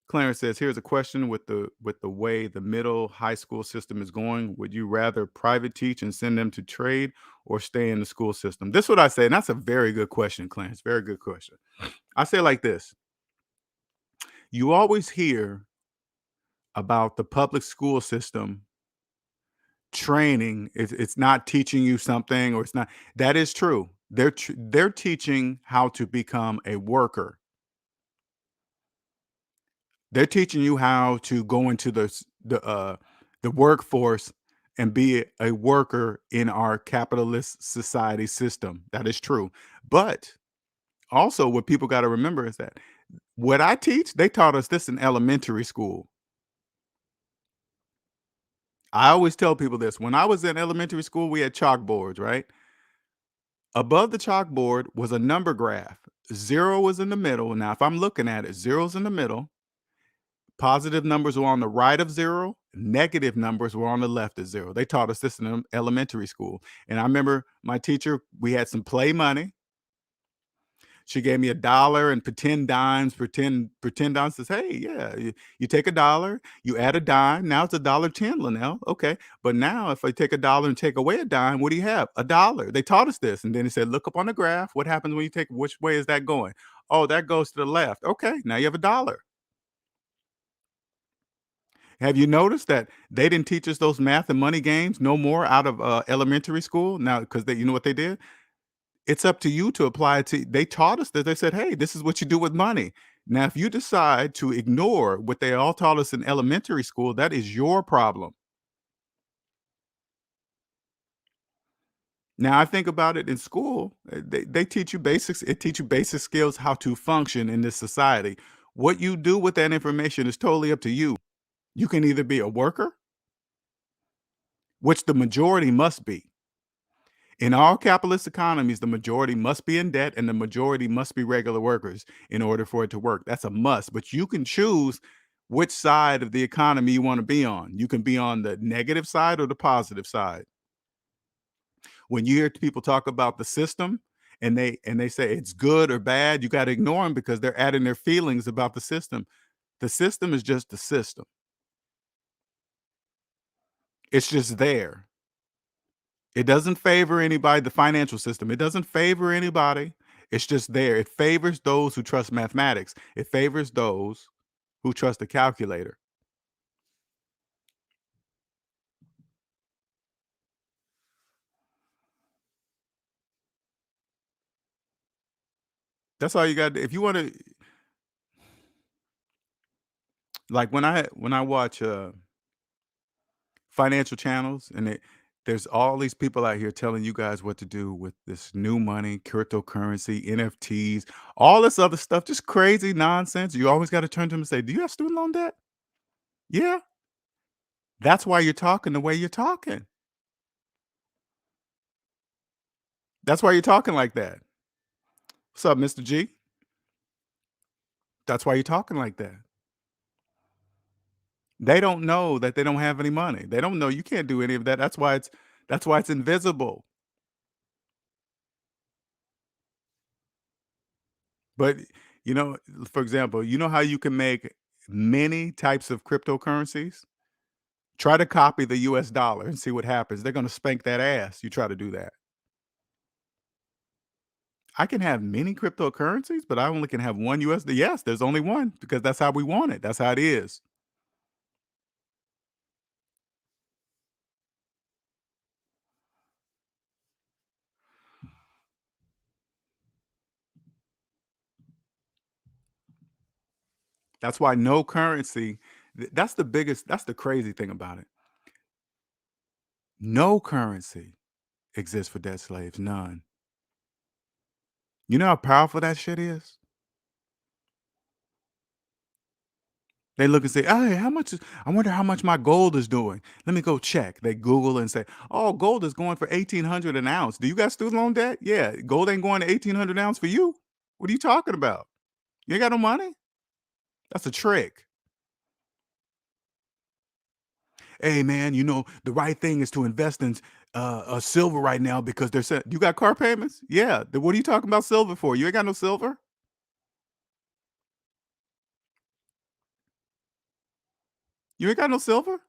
Clarence says, "Here's a question with the way the middle high school system is going. Would you rather private teach and send them to trade or stay in the school system?" This is what I say, and that's a very good question, Clarence. Very good question. I say it like this: you always hear about the public school system training. It's not teaching you something, or it's not. That is true. They're teaching how to become a worker. They're teaching you how to go into the workforce and be a worker in our capitalist society system. That is true. But also, what people got to remember is that what I teach, they taught us this in elementary school. I always tell people this. When I was in elementary school, we had chalkboards, right? Above the chalkboard was a number graph. Zero was in the middle. Now, if I'm looking at it, zero's in the middle. Positive numbers were on the right of zero. Negative numbers were on the left of zero. They taught us this in elementary school. And I remember my teacher, we had some play money. She gave me $1 and pretend dimes, pretend dimes. Says, "Hey, yeah, you take $1, you add a dime. Now it's $1.10, Linnell. Okay, but now if I take $1 and take away a dime, what do you have? $1." They taught us this, and then he said, "Look up on the graph. What happens when you take? Which way is that going? Oh, that goes to the left. Okay, now you have $1." Have you noticed that they didn't teach us those math and money games no more out of elementary school now? Because you know what they did? It's up to you to apply it to. They taught us that. They said, "Hey, this is what you do with money." Now, if you decide to ignore what they all taught us in elementary school, that is your problem. Now, I think about it in school. They teach you basics. It teach you basic skills how to function in this society. What you do with that information is totally up to you. You can either be a worker, which the majority must be. In all capitalist economies, the majority must be in debt and the majority must be regular workers in order for it to work. That's a must. But you can choose which side of the economy you want to be on. You can be on the negative side or the positive side. When you hear people talk about the system and they say it's good or bad, you got to ignore them because they're adding their feelings about the system. The system is just the system. It's just there. It doesn't favor anybody, the financial system. It doesn't favor anybody. It's just there. It favors those who trust mathematics. It favors those who trust the calculator. That's all you got. If you want to, like when I watch financial channels and there's all these people out here telling you guys what to do with this new money, cryptocurrency, NFTs, all this other stuff, just crazy nonsense. You always got to turn to them and say, "Do you have student loan debt?" Yeah. That's why you're talking the way you're talking. That's why you're talking like that. What's up, Mr. G? That's why you're talking like that. They don't know that they don't have any money. They don't know you can't do any of that. That's why it's invisible. But for example, you know how you can make many types of cryptocurrencies? Try to copy the US dollar and see what happens. They're gonna spank that ass. You try to do that. I can have many cryptocurrencies, but I only can have one USD. Yes, there's only one because that's how we want it. That's how it is. That's why no currency. That's the crazy thing about it. No currency exists for debt slaves. None. You know how powerful that shit is? They look and say, "Hey, I wonder how much my gold is doing. Let me go check." They Google and say, "Oh, gold is going for 1,800 an ounce. Do you got student loan debt? Yeah, gold ain't going to 1,800 an ounce for you. What are you talking about? You ain't got no money?" That's a trick. Hey man, the right thing is to invest in silver right now because they're saying you got car payments. Yeah, then what are you talking about silver for? You ain't got no silver. You ain't got no silver.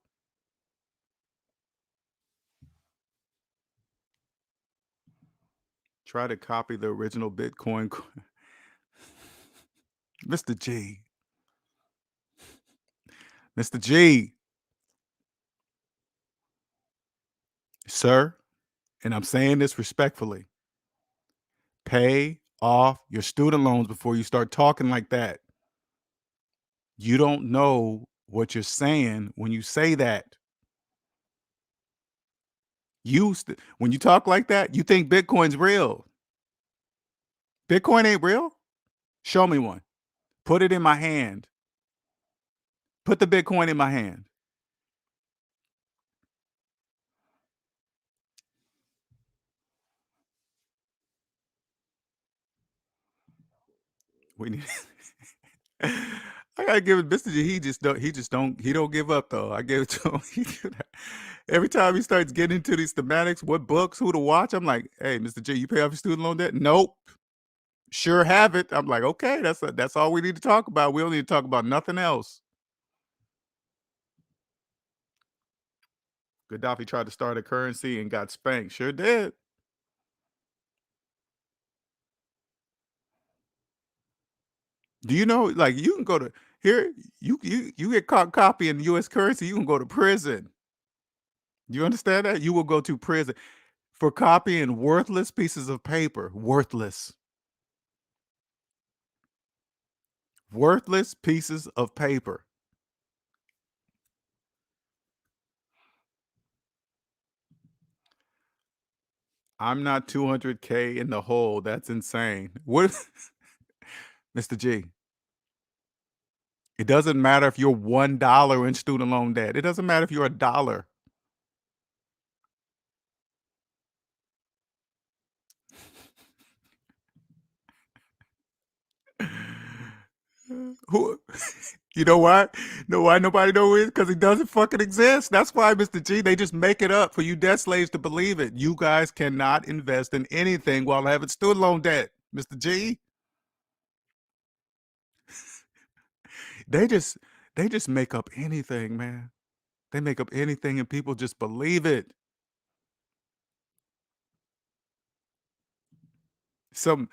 Try to copy the original Bitcoin, Mr. G, Mr. G, sir. And I'm saying this respectfully. Pay off your student loans before you start talking like that. You don't know what you're saying when you say that. When you talk like that, you think Bitcoin's real. Bitcoin ain't real. Show me one. Put it in my hand. Put the Bitcoin in my hand. We need. I gotta give it, Mr. G. He don't give up though. I give it to him. Every time he starts getting into these thematics, what books, who to watch, I'm like, hey, Mr. G, you pay off your student loan debt? Nope. Sure have it. I'm like, okay, that's all we need to talk about. We don't need to talk about nothing else. Gaddafi tried to start a currency and got spanked. Sure did. Do you know, like, you can go to here, you get caught copying US currency, you can go to prison. You understand that? You will go to prison for copying worthless pieces of paper. Worthless. Worthless pieces of paper. I'm not 200K in the hole. That's insane. What, Mr. G? It doesn't matter if you're $1 in student loan debt. It doesn't matter if you're $1. Who? You know why? Know why nobody knows it? Because it doesn't fucking exist. That's why, Mr. G, they just make it up for you debt slaves to believe it. You guys cannot invest in anything while having student loan debt, Mr. G. They just they just make up anything, man. They make up anything and people just believe it. Some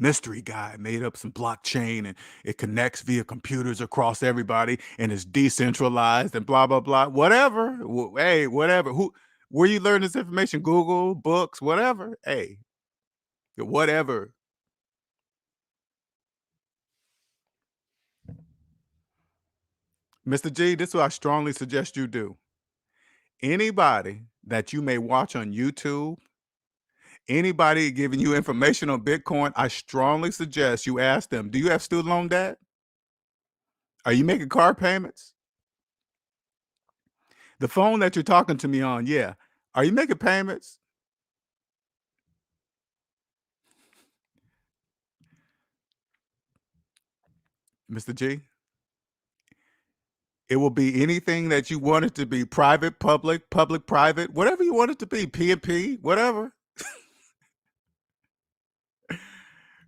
mystery guy made up some blockchain and it connects via computers across everybody and is decentralized and blah blah blah. Whatever. Hey, whatever. Where you learn this information? Google, books, whatever. Hey, whatever. Mr. G, this is what I strongly suggest you do. Anybody that you may watch on YouTube, anybody giving you information on Bitcoin, I strongly suggest you ask them, do you have student loan debt? Are you making car payments? The phone that you're talking to me on, yeah. Are you making payments? Mr. G? It will be anything that you want it to be, private, public, public, private, whatever you want it to be, P&P, whatever.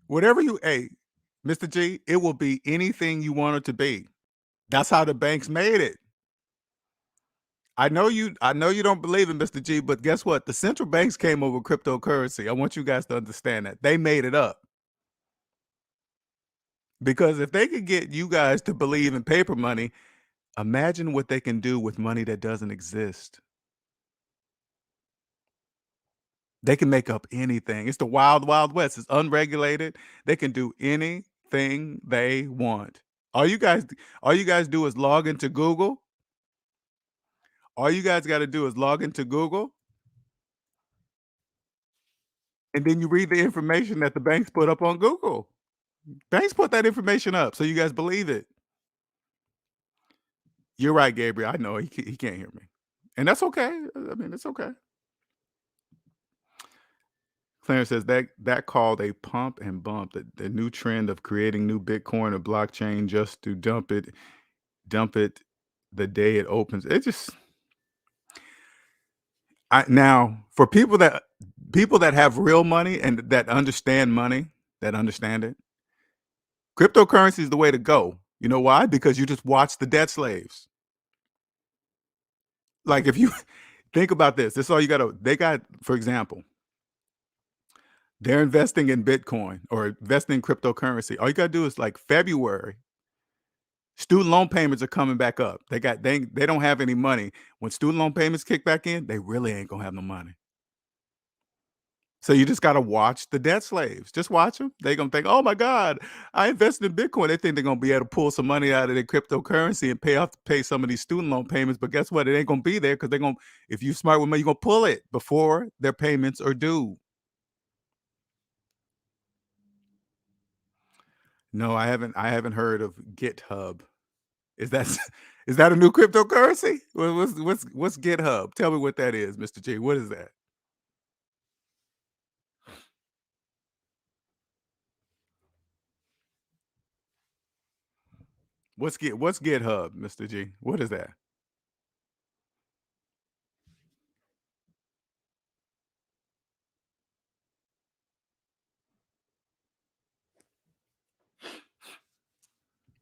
Whatever you, hey, Mr. G, it will be anything you want it to be. That's how the banks made it. I know you don't believe in Mr. G, but guess what? The central banks came over cryptocurrency. I want you guys to understand that. They made it up. Because if they could get you guys to believe in paper money, imagine what they can do with money that doesn't exist. They can make up anything. It's the wild, wild west. It's unregulated. They can do anything they want. All you guys, all you guys do is log into Google. All you guys got to do is log into Google, and then you read the information that the banks put up on Google. Banks put that information up, so you guys believe it. You're right, Gabriel. I know he can't hear me, and that's okay. I mean, it's okay. Clarence says that called a pump and bump, the new trend of creating new Bitcoin or blockchain just to dump it the day it opens. It just now for people that have real money and that understand money, that understand it, cryptocurrency is the way to go. You know why? Because you just watch the debt slaves. Like if you think about this, this is all you got to. They got, for example, they're investing in Bitcoin or investing in cryptocurrency. All you got to do is like February, student loan payments are coming back up. They don't have any money. When student loan payments kick back in, they really ain't gonna have no money. So you just gotta watch the debt slaves. Just watch them. They're gonna think, "Oh my God, I invested in Bitcoin." They think they're gonna be able to pull some money out of their cryptocurrency and pay some of these student loan payments. But guess what? It ain't gonna be there because they're gonna. If you smart with money, you're gonna pull it before their payments are due. No, I haven't heard of GitHub. Is that is that a new cryptocurrency? What's GitHub? Tell me what that is, Mr. G. What is that? What's GitHub, Mr. G? What is that?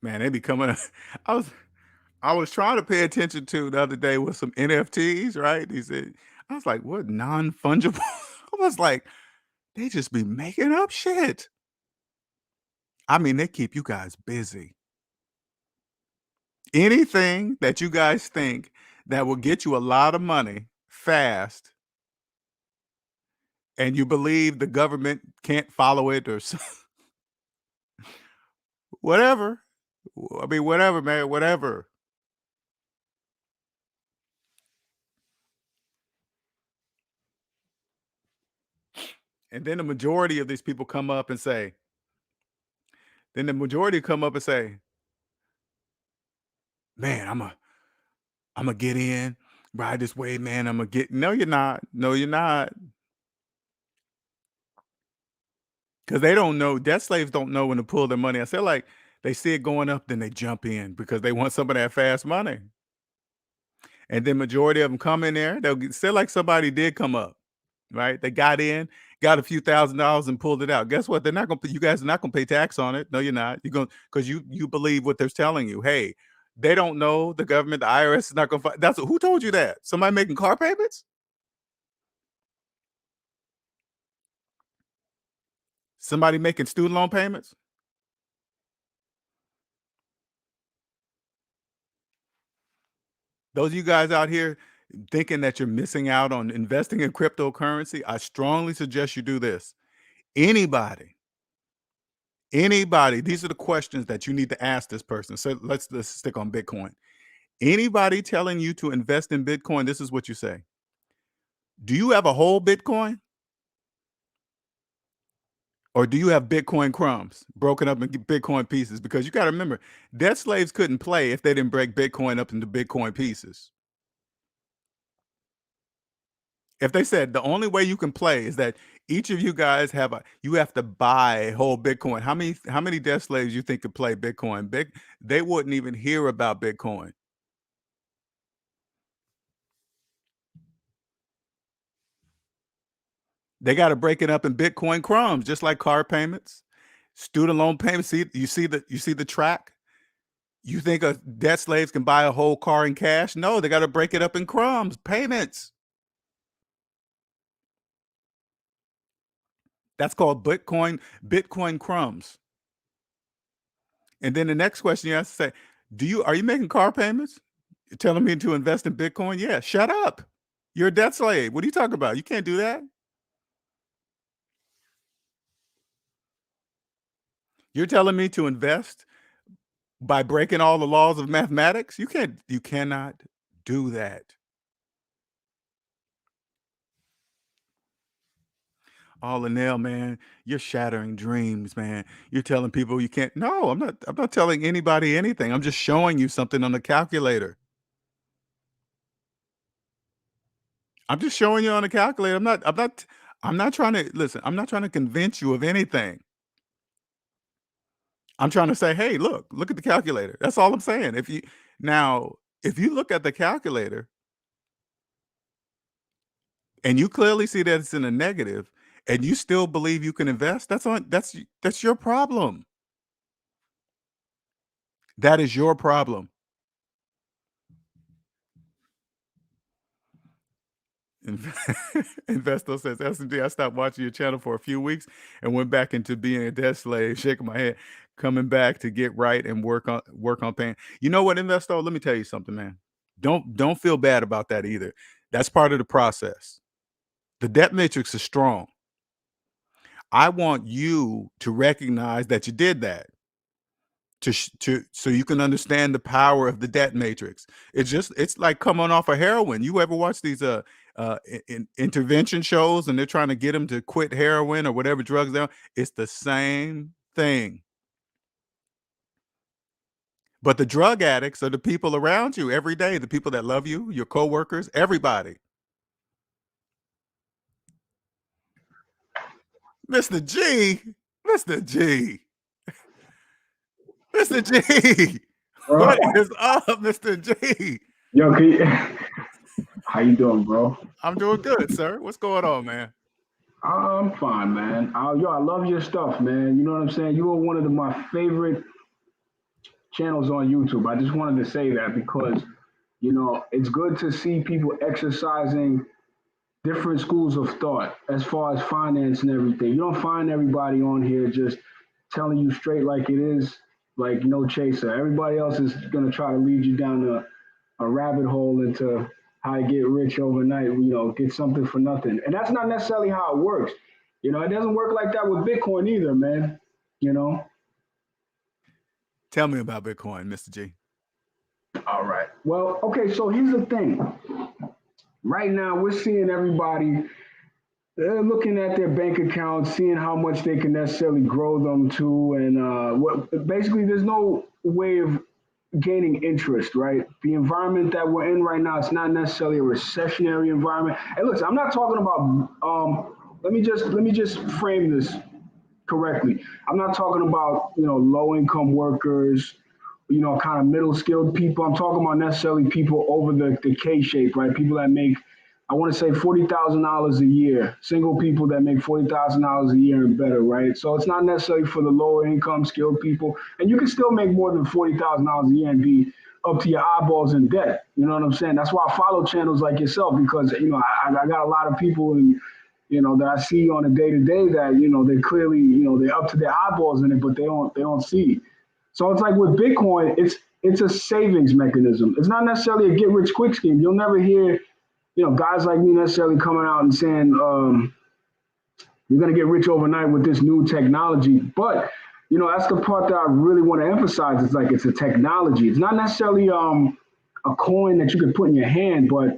Man, they be coming. I was I was trying to pay attention to the other day with some NFTs, right? He said, I was like, what non-fungible? I was like, they just be making up shit. I mean, they keep you guys busy. Anything that you guys think that will get you a lot of money fast, and you believe the government can't follow it or whatever. I mean, whatever, man, whatever. And then the majority of these people come up and say, then the majority come up and say, man, I'm gonna get in, ride this wave, man. I'm gonna get. No, you're not. No, you're not. Because they don't know. Debt slaves don't know when to pull their money. I said like they see it going up, then they jump in because they want some of that fast money. And then majority of them come in there. Say like somebody did come up, right? They got in, got a few $1,000s and pulled it out. Guess what? They're not gonna. You guys are not gonna pay tax on it. No, you're not. You're going because you believe what they're telling you. Hey, they don't know the government. The IRS is not gonna. That's who told you that. Somebody making car payments. Somebody making student loan payments? Those of you guys out here thinking that you're missing out on investing in cryptocurrency, I strongly suggest you do this. Anybody, anybody, these are the questions that you need to ask this person. So let's stick on Bitcoin. Anybody telling you to invest in Bitcoin, this is what you say. Do you have a whole Bitcoin? Or do you have Bitcoin crumbs broken up into Bitcoin pieces? Because you got to remember, debt slaves couldn't play if they didn't break Bitcoin up into Bitcoin pieces. If they said the only way you can play is that each of you guys you have to buy a whole Bitcoin. How many debt slaves you think could play Bitcoin? They wouldn't even hear about Bitcoin. They got to break it up in Bitcoin crumbs, just like car payments, student loan payments. You see the track. You think a debt slaves can buy a whole car in cash? No, they got to break it up in crumbs, payments. That's called Bitcoin crumbs. And then the next question you have to say, are you making car payments? You're telling me to invest in Bitcoin? Yeah, shut up. You're a debt slave. What are you talking about? You can't do that. You're telling me to invest by breaking all the laws of mathematics? You cannot do that. All the nail, man. You're shattering dreams, man. You're telling people you can't. No, I'm not telling anybody anything. I'm just showing you something on the calculator. I'm just showing you on the calculator. I'm not I'm not trying to convince you of anything. I'm trying to say, hey, look at the calculator. That's all I'm saying. If you look at the calculator and you clearly see that it's in a negative and you still believe you can invest, that's your problem. That is your problem. Investo says, S&D, I stopped watching your channel for a few weeks and went back into being a debt slave, shaking my head, coming back to get right and work on paying. You know what, Investo? Let me tell you something, man. Don't feel bad about that either. That's part of the process. The debt matrix is strong. I want you to recognize that you did that. So you can understand the power of the debt matrix. It's like coming off of heroin. You ever watch these intervention shows and they're trying to get them to quit heroin or whatever drugs they're on? It's the same thing. But the drug addicts are the people around you every day, the people that love you, your coworkers, everybody. Mr. G, Mr. G, Mr. G. Bro. What is up, Mr. G? Yo, how you doing, bro? I'm doing good, sir. What's going on, man? I'm fine, man. I love your stuff, man. You know what I'm saying? You are one of my favorite channels on YouTube. I just wanted to say that because, it's good to see people exercising different schools of thought as far as finance and everything. You don't find everybody on here just telling you straight like it is, like no chaser. Everybody else is going to try to lead you down a rabbit hole into how to get rich overnight, get something for nothing. And that's not necessarily how it works. It doesn't work like that with Bitcoin either, man. Tell me about Bitcoin, Mr. G. All right. Well, okay, so here's the thing. Right now, we're seeing everybody, they're looking at their bank accounts, seeing how much they can necessarily grow them to. And basically, there's no way of gaining interest, right? The environment that we're in right now, it's not necessarily a recessionary environment. And listen, I'm not talking about, let me just frame this correctly. I'm not talking about, low income workers, kind of middle skilled people. I'm talking about necessarily people over the K shape, right? People that make, I want to say $40,000 a year, single people that make $40,000 a year and better, right? So it's not necessarily for the lower income skilled people. And you can still make more than $40,000 a year and be up to your eyeballs in debt. You know what I'm saying? That's why I follow channels like yourself because, I got a lot of people that I see on a day-to-day that, they clearly, they're up to their eyeballs in it, but they don't see. So it's like with Bitcoin, it's a savings mechanism. It's not necessarily a get-rich-quick scheme. You'll never hear, guys like me necessarily coming out and saying, you're going to get rich overnight with this new technology. But, that's the part that I really want to emphasize. It's like it's a technology. It's not necessarily a coin that you can put in your hand, but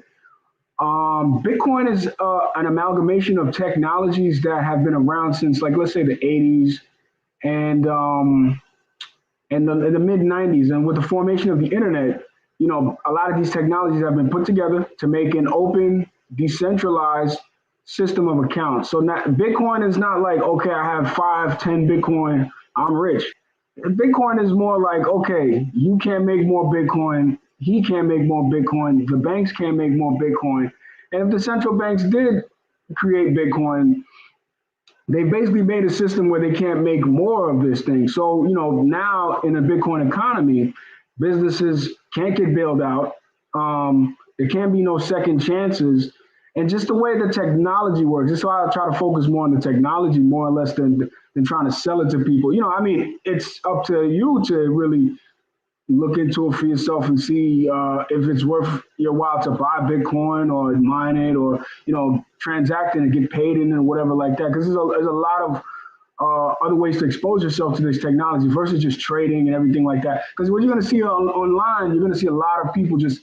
Bitcoin is an amalgamation of technologies that have been around since, like, let's say the 80s and the mid 90s. And with the formation of the internet, a lot of these technologies have been put together to make an open, decentralized system of accounts. So now Bitcoin is not like, okay, I have 5, 10 Bitcoin, I'm rich. Bitcoin is more like, okay, you can't make more Bitcoin, he can't make more Bitcoin, the banks can't make more Bitcoin. And if the central banks did create Bitcoin, they basically made a system where they can't make more of this thing. So, now in a Bitcoin economy, businesses can't get bailed out. There can't be no second chances. And just the way the technology works, that's why I try to focus more on the technology more or less than trying to sell it to people. It's up to you to really look into it for yourself and see if it's worth your while to buy Bitcoin or mine it or, transact it and get paid in it or whatever like that. Because there's a lot of other ways to expose yourself to this technology versus just trading and everything like that. Because what you're going to see online, you're going to see a lot of people just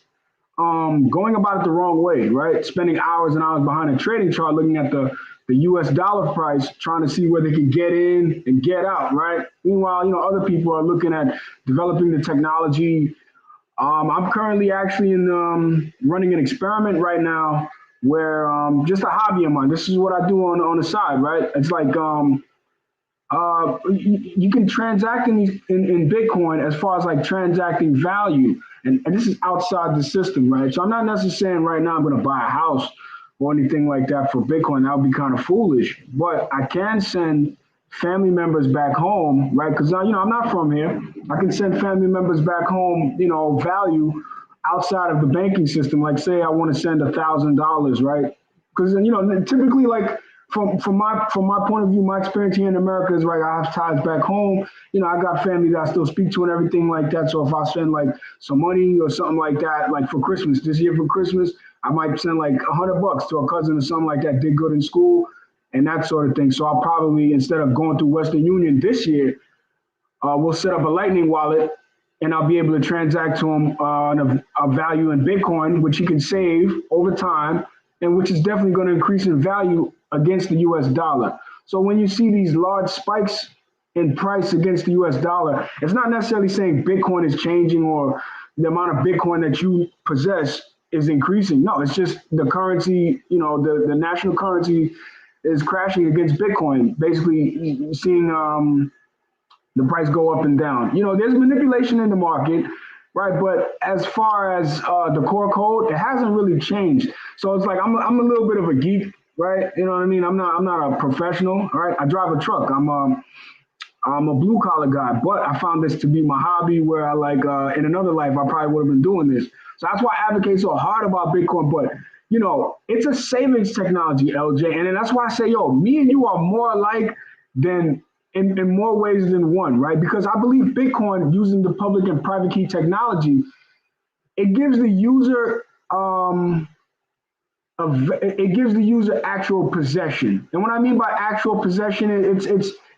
going about it the wrong way, right? Spending hours and hours behind a trading chart looking at the US dollar price, trying to see where they can get in and get out, right? Meanwhile, other people are looking at developing the technology. I'm currently actually running an experiment right now where just a hobby of mine. This is what I do on the side, right? It's like you can transact in Bitcoin as far as like transacting value, and this is outside the system, right? So I'm not necessarily saying right now I'm going to buy a house or anything like that for Bitcoin. That would be kind of foolish, but I can send family members back home, right? Because I'm not from here. I can send family members back home, value outside of the banking system. Like, say I want to send $1,000, right? Because typically, like from my point of view, my experience here in America is like I have ties back home. I got family that I still speak to and everything like that. So if I send like some money or something like that, like for Christmas this year, for Christmas, I might send like $100 to a cousin or something like that. Did good in school and that sort of thing. So I'll probably, instead of going through Western Union this year, we'll set up a Lightning wallet, and I'll be able to transact to him a value in Bitcoin, which he can save over time, and which is definitely going to increase in value against the US dollar. So when you see these large spikes in price against the US dollar, it's not necessarily saying Bitcoin is changing or the amount of Bitcoin that you possess is increasing. No, it's just the currency, the national currency is crashing against Bitcoin, basically seeing the price go up and down. There's manipulation in the market, right? But as far as the core code, it hasn't really changed. So it's like I'm a little bit of a geek, right? You know what I mean? I'm not a professional, right? I drive a truck. I'm a blue collar guy, but I found this to be my hobby where I like in another life I probably would have been doing this. So that's why I advocate so hard about Bitcoin. But it's a savings technology, LJ, and then that's why I say, me and you are more alike than in more ways than one, right? Because I believe Bitcoin, using the public and private key technology, it gives the user it gives the user actual possession. And what I mean by actual possession, it's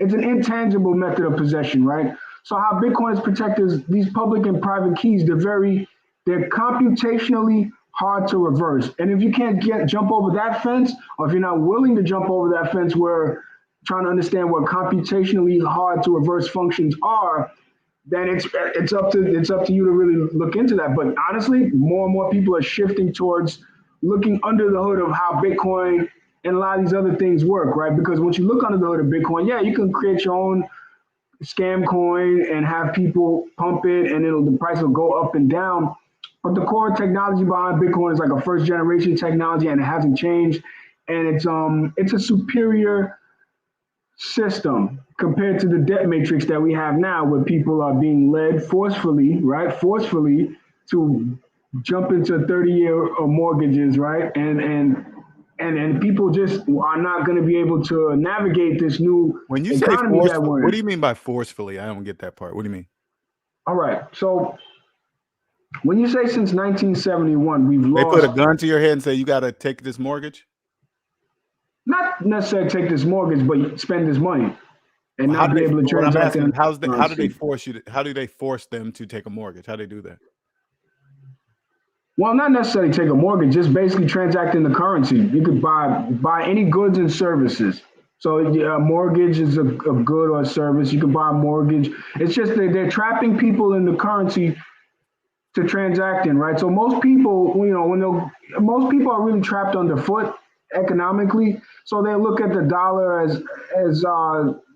an intangible method of possession, right? So how Bitcoin is protected is these public and private keys, they're computationally hard to reverse. And if you can't jump over that fence, or if you're not willing to jump over that fence, where trying to understand what computationally hard to reverse functions are, then it's up to you to really look into that. But honestly, more and more people are shifting towards looking under the hood of how Bitcoin and a lot of these other things work, right? Because once you look under the hood of Bitcoin, yeah, you can create your own scam coin and have people pump it, and the price will go up and down. But the core technology behind Bitcoin is like a first generation technology, and it hasn't changed. And it's a superior system compared to the debt matrix that we have now, where people are being led forcefully to jump into 30-year mortgages, right? And people just are not going to be able to navigate this new When you economy say that we're in. what do you mean by forcefully? I don't get that part. What do you mean? All right. So when you say since 1971, we've lost. They put a gun to your head and say you got to take this mortgage? Not necessarily take this mortgage, but spend this money and not be able to transact. How do they force you? How do they force them to take a mortgage? How do they do that? Well, not necessarily take a mortgage, just basically transact in the currency. You could buy any goods and services. So a mortgage is a good or a service. You can buy a mortgage. It's just that they're trapping people in the currency to transact in, right? So most people, most people are really trapped underfoot economically. So they look at the dollar as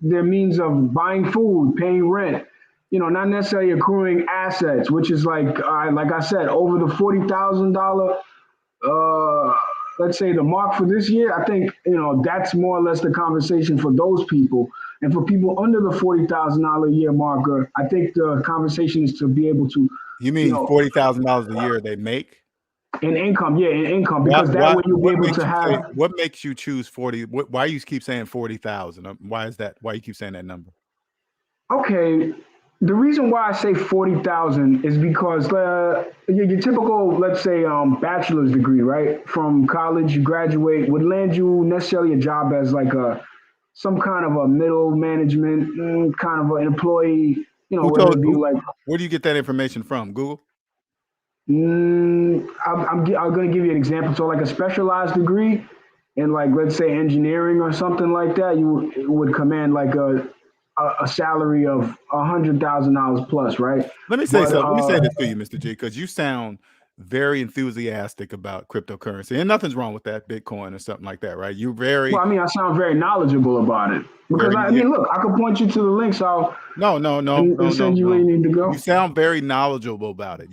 their means of buying food, paying rent, not necessarily accruing assets, which is like I said, over the $40,000, let's say the mark for this year. I think, that's more or less the conversation for those people. And for people under the $40,000 a year marker, I think the conversation is to be able to. You mean $40,000 a year they make? In income, yeah, in income, because that way you'll be able to have. What makes you choose 40? Why you keep saying 40,000? Why is that? Why you keep saying that number? Okay, the reason why I say 40,000 is because your typical, let's say, bachelor's degree, right, from college, you graduate, would land you necessarily a job as like some kind of a middle management, kind of an employee. Who told you? Like, where do you get that information from? Google? I'm going to give you an example. So like a specialized degree in, like, let's say engineering or something like that, you would command like a salary of $100,000 plus, right? Let me say something. Let me say this to you, Mr. G, because you sound very enthusiastic about cryptocurrency, and nothing's wrong with that, Bitcoin or something like that, right? You're very, Well, I mean, I sound very knowledgeable about it because I mean, look, I could point you to the links. No, and send you where you need to go. You sound very knowledgeable about it.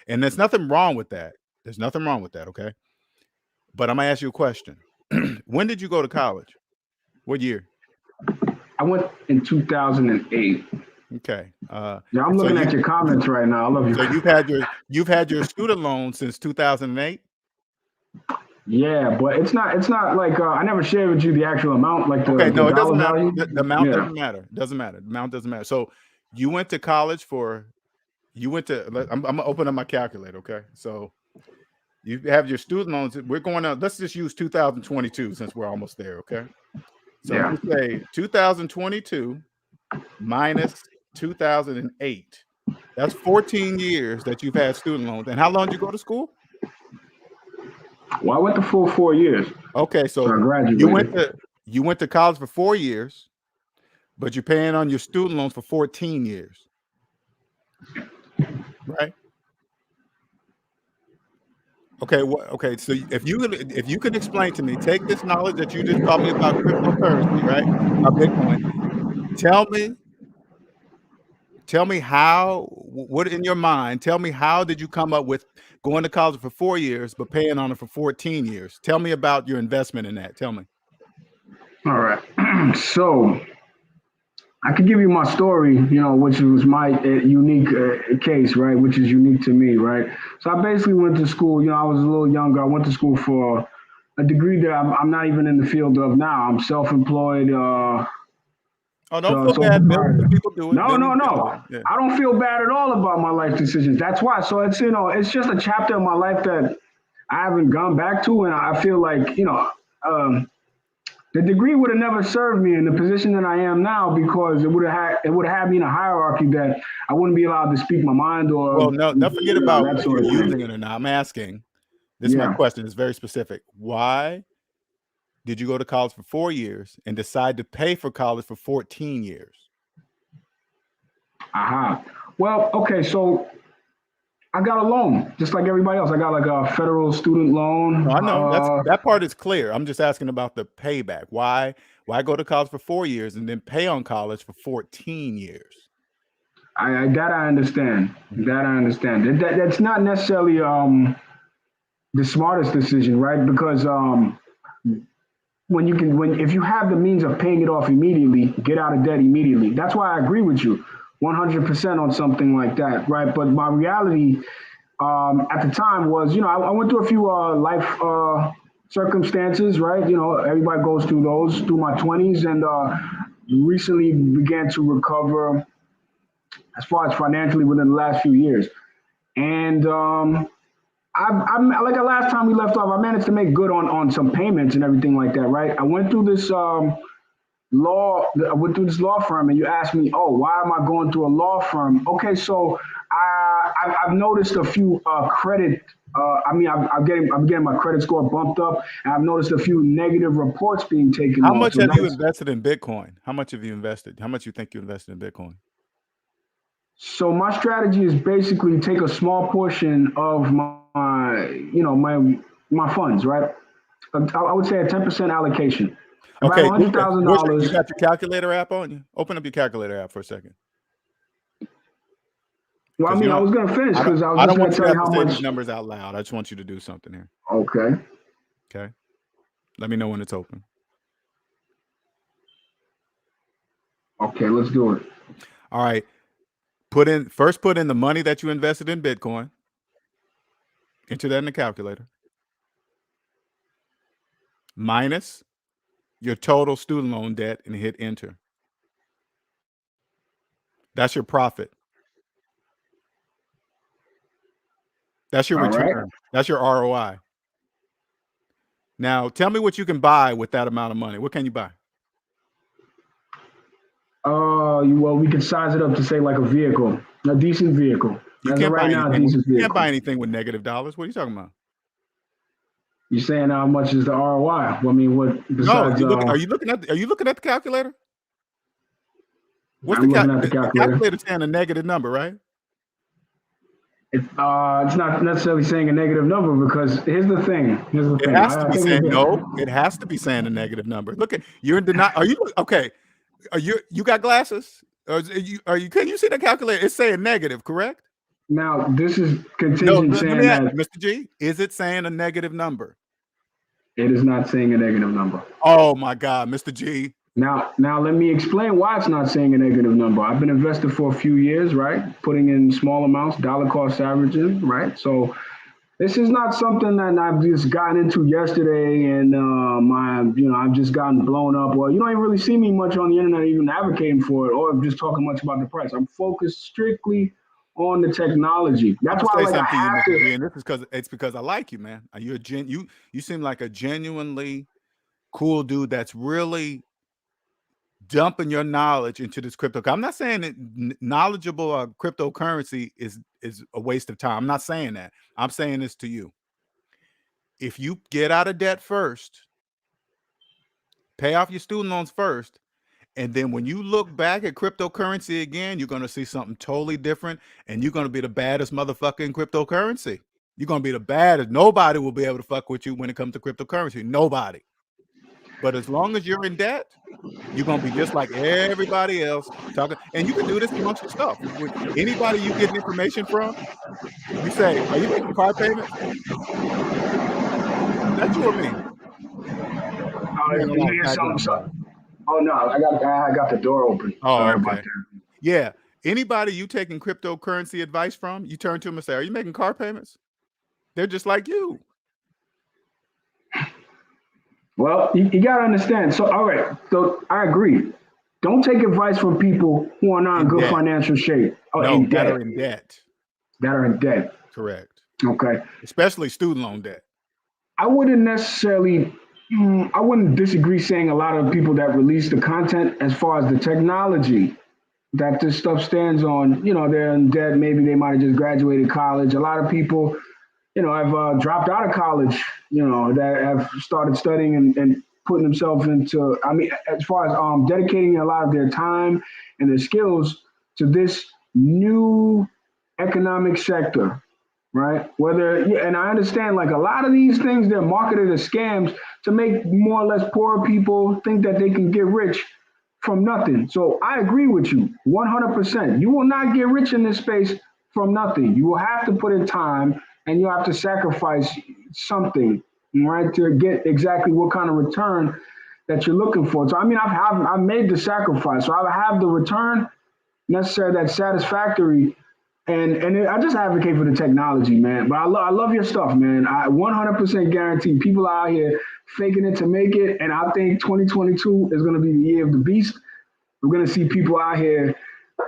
And there's nothing wrong with that. There's nothing wrong with that, okay? But I'm gonna ask you a question. When did you go to college? What year? I went in 2008. Okay. Yeah, I'm looking at your comments right now. I love you. So you've had your student loan since 2008? Yeah, but it's not like I never shared with you the actual amount, like the okay, no, it doesn't value. matter. The amount doesn't matter. It doesn't matter. The amount doesn't matter. So you went to college I'm gonna open up my calculator, okay? So you have your student loans. We're going to, let's just use 2022 since we're almost there, okay? So Yeah. we say 2022 minus 2008. That's 14 years that you've had student loans. And how long did you go to school? Well, I went the full 4 years. Okay, so I graduated. you went to college for 4 years, but you're paying on your student loans for 14 years. Right? Okay, okay, so if you could explain to me, take this knowledge that you just taught me about cryptocurrency, right? About Bitcoin. Tell me how, what in your mind, tell me how did you come up with going to college for 4 years but paying on it for 14 years? Tell me about your investment in that. Tell me. All right. So I could give you my story, which was my unique case, right? Which is unique to me, right? So I basically went to school. I was a little younger. I went to school for a degree that I'm not even in the field of now. I'm self-employed. Oh, don't feel bad. Millions of people do it. No. Yeah. I don't feel bad at all about my life decisions. That's why. So it's it's just a chapter of my life that I haven't gone back to, and I feel like the degree would have never served me in the position that I am now because it would have had me in a hierarchy that I wouldn't be allowed to speak my mind or. Well, no, don't forget about if you're using it or not. I'm asking. This is my question. It's very specific. Why did you go to college for 4 years and decide to pay for college for 14 years? Well, okay, so I got a loan, just like everybody else. I got like a federal student loan. No, I know that part is clear. I'm just asking about the payback. Why go to college for 4 years and then pay on college for 14 years? I understand. That's not necessarily the smartest decision, right? Because if you have the means of paying it off immediately, get out of debt immediately. That's why I agree with you 100% on something like that, right? But my reality at the time was, I went through a few life circumstances, right? Everybody goes through those through my 20s, and recently began to recover as far as financially within the last few years. And I'm like the last time we left off, I managed to make good on some payments and everything like that, right? I went through this law firm, and you asked me, why am I going through a law firm? Okay, so I've noticed a few credit. I'm getting my credit score bumped up, and I've noticed a few negative reports being taken. How much have you invested in Bitcoin? How much have you invested? How much you think you invested in Bitcoin? So my strategy is basically take a small portion of my funds, right? I would say a 10% allocation. Okay, $100,000. You got your calculator app on you? Open up your calculator app for a second. Well, I was going to finish because I was just going to tell you how much. These numbers out loud. I just want you to do something here. Okay. Let me know when it's open. Okay, let's do it. All right. Put in the money that you invested in Bitcoin. Enter that in the calculator. Minus your total student loan debt and hit enter. That's your profit. That's your return. Right. That's your ROI. Now, tell me what you can buy with that amount of money. What can you buy? Well, we can size it up to say like a vehicle, a decent vehicle. You can't buy anything with negative dollars. What are you talking about? You're saying how much is the ROI? I mean, what? Besides, are you looking at the calculator? I'm looking at the calculator. Calculator's saying a negative number, right? It's not necessarily saying a negative number because here's the thing. It has to be saying no. It has to be saying a negative number. Look at you're in denial. Are you okay? Are you got glasses? Are you? Can you see the calculator? It's saying negative, correct? Now this is contingent saying that Mr. G, is it saying a negative number? It is not saying a negative number. Oh my God, Mr. G. Now let me explain why it's not saying a negative number. I've been invested for a few years, right? Putting in small amounts, dollar cost averaging, right? So this is not something that I've just gotten into yesterday and I've just gotten blown up. Or you don't even really see me much on the internet even advocating for it or just talking much about the price. I'm focused strictly on the technology. That's why I have to. And this is because I like you, man. You're you seem like a genuinely cool dude that's really dumping your knowledge into this crypto. I'm not saying that knowledgeable cryptocurrency is a waste of time. I'm not saying that. I'm saying this to you. If you get out of debt first, pay off your student loans first, and then when you look back at cryptocurrency again, you're going to see something totally different, and you're going to be the baddest motherfucker in cryptocurrency. You're going to be the baddest. Nobody will be able to fuck with you when it comes to cryptocurrency. Nobody. But as long as you're in debt, you're going to be just like everybody else talking. And you can do this amongst yourself. Anybody you get information from, you say, are you making car payments? That's you or me? Oh, no, I got the door open. Oh, sorry about that. Yeah. Anybody you taking cryptocurrency advice from, you turn to them and say, are you making car payments? They're just like you. Well, you got to understand. So, all right. So I agree. Don't take advice from people who are not in good financial shape. That are in debt. That are in debt. Correct. Okay. Especially student loan debt. I wouldn't disagree saying a lot of people that release the content as far as the technology that this stuff stands on, they're in debt. Maybe they might have just graduated college. A lot of people, have dropped out of college, that have started studying and putting themselves into, as far as dedicating a lot of their time and their skills to this new economic sector, right? And I understand like a lot of these things, they're marketed as scams to make more or less poor people think that they can get rich from nothing. So I agree with you 100%. You will not get rich in this space from nothing. You will have to put in time and you have to sacrifice something, right, to get exactly what kind of return that you're looking for. So, I've made the sacrifice. So I have the return necessary that's satisfactory. And I just advocate for the technology, man. But I love your stuff, man. I 100% guarantee people out here faking it to make it. And I think 2022 is going to be the year of the beast. We're going to see people out here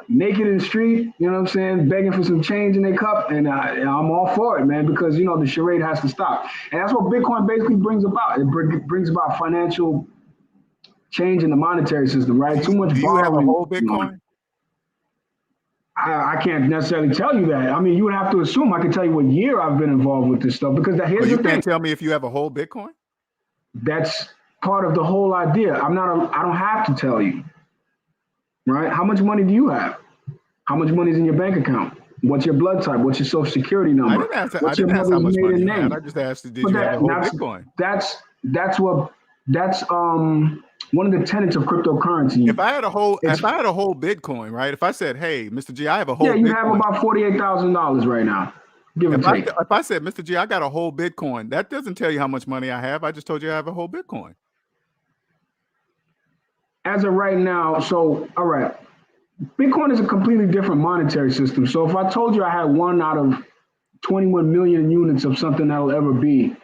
naked in the street, begging for some change in their cup. And I'm all for it, man, because, the charade has to stop. And that's what Bitcoin basically brings about. It brings about financial change in the monetary system, right? Too much borrowing. Do you have a whole Bitcoin? I can't necessarily tell you that. You would have to assume I can tell you what year I've been involved with this stuff because here's the thing. You can't tell me if you have a whole Bitcoin? That's part of the whole idea. I don't have to tell you, right? How much money do you have? How much money is in your bank account? What's your blood type? What's your social security number? I didn't ask how much money you had. I just asked, did you have a whole Bitcoin? That's one of the tenets of cryptocurrency. If I had a whole Bitcoin, right? If I said, "Hey, Mr. G, I have a whole Bitcoin." Yeah, you have about $48,000 right now. Give or take. If I said, "Mr. G, I got a whole Bitcoin," that doesn't tell you how much money I have. I just told you I have a whole Bitcoin. As of right now, so all right, Bitcoin is a completely different monetary system. So if I told you I had 1 out of 21 million units of something that'll ever be,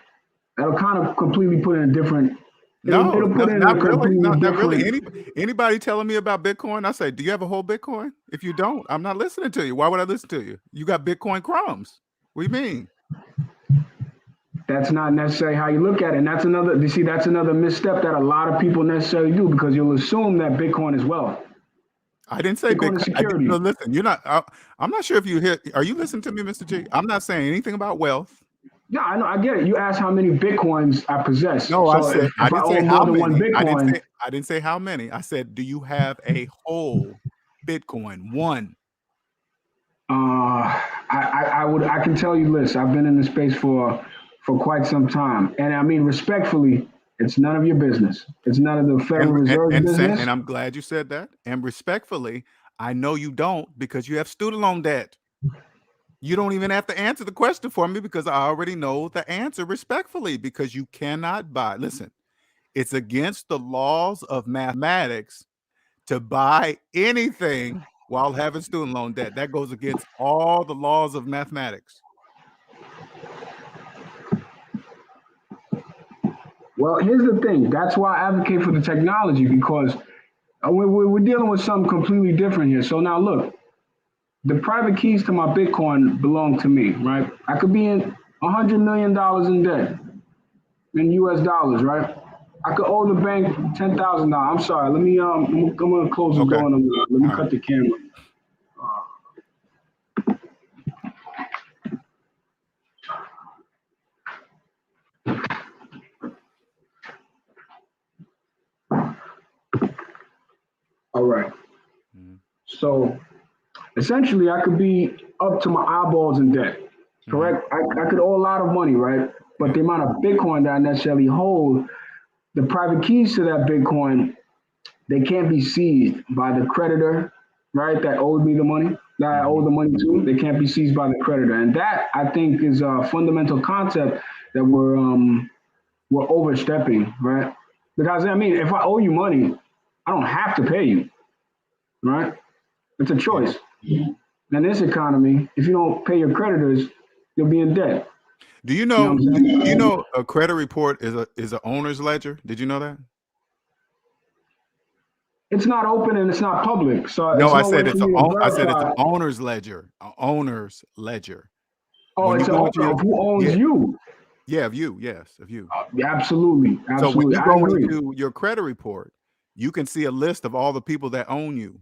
that'll kind of completely put in a different. Not really. Anybody telling me about Bitcoin, I say, do you have a whole Bitcoin? If you don't, I'm not listening to you. Why would I listen to you? You got Bitcoin crumbs. What do you mean? That's not necessarily how you look at it. And that's another misstep that a lot of people necessarily do because you'll assume that Bitcoin is wealth. I didn't say Bitcoin. Security. No, listen, you're not. I'm not sure if you hear. Are you listening to me, Mr. G? I'm not saying anything about wealth. No, I know. I get it. You asked how many Bitcoins I possess. No, I said I didn't say how many. I didn't say how many. I said, do you have a whole Bitcoin? One. I can tell you this. I've been in the space for quite some time, and I mean respectfully, it's none of your business. It's none of the Federal Reserve business. And I'm glad you said that. And respectfully, I know you don't because you have student loan debt. You don't even have to answer the question for me because I already know the answer respectfully because you cannot buy. Listen, it's against the laws of mathematics to buy anything while having student loan debt. That goes against all the laws of mathematics. Well, here's the thing. That's why I advocate for the technology because we're dealing with something completely different here. So now look, the private keys to my Bitcoin belong to me, right? I could be in $100 million in debt in US dollars, right? I could owe the bank $10,000. I'm sorry. Let me, I'm going to close the door and let me cut the camera. All right. So essentially, I could be up to my eyeballs in debt, correct? I could owe a lot of money, right? But the amount of Bitcoin that I necessarily hold, the private keys to that Bitcoin, they can't be seized by the creditor, right? That owed me the money, that I owe the money to. They can't be seized by the creditor. And that, I think, is a fundamental concept that we're overstepping, right? Because, I mean, if I owe you money, I don't have to pay you, right? It's a choice. In this economy, if you don't pay your creditors, you'll be in debt. Do you know? You know a credit report is a owner's ledger? Did you know that? It's not open and it's not public. So no, I said it's an owner's ledger. An owner's ledger. Oh, it's an owner of who owns you. Yeah, of you. Yes, of you. Absolutely. So when you go into your credit report, you can see a list of all the people that own you.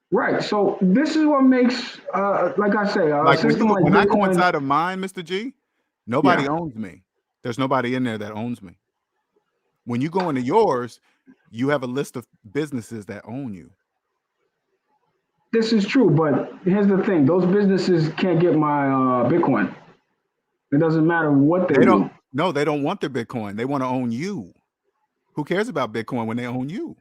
Right. So this is what makes, like I say, like when I go inside of mine, Mr. G, nobody owns me. There's nobody in there that owns me. When you go into yours, you have a list of businesses that own you. This is true, but here's the thing: those businesses can't get my Bitcoin. It doesn't matter what they do. No, they don't want their Bitcoin. They want to own you. Who cares about Bitcoin when they own you?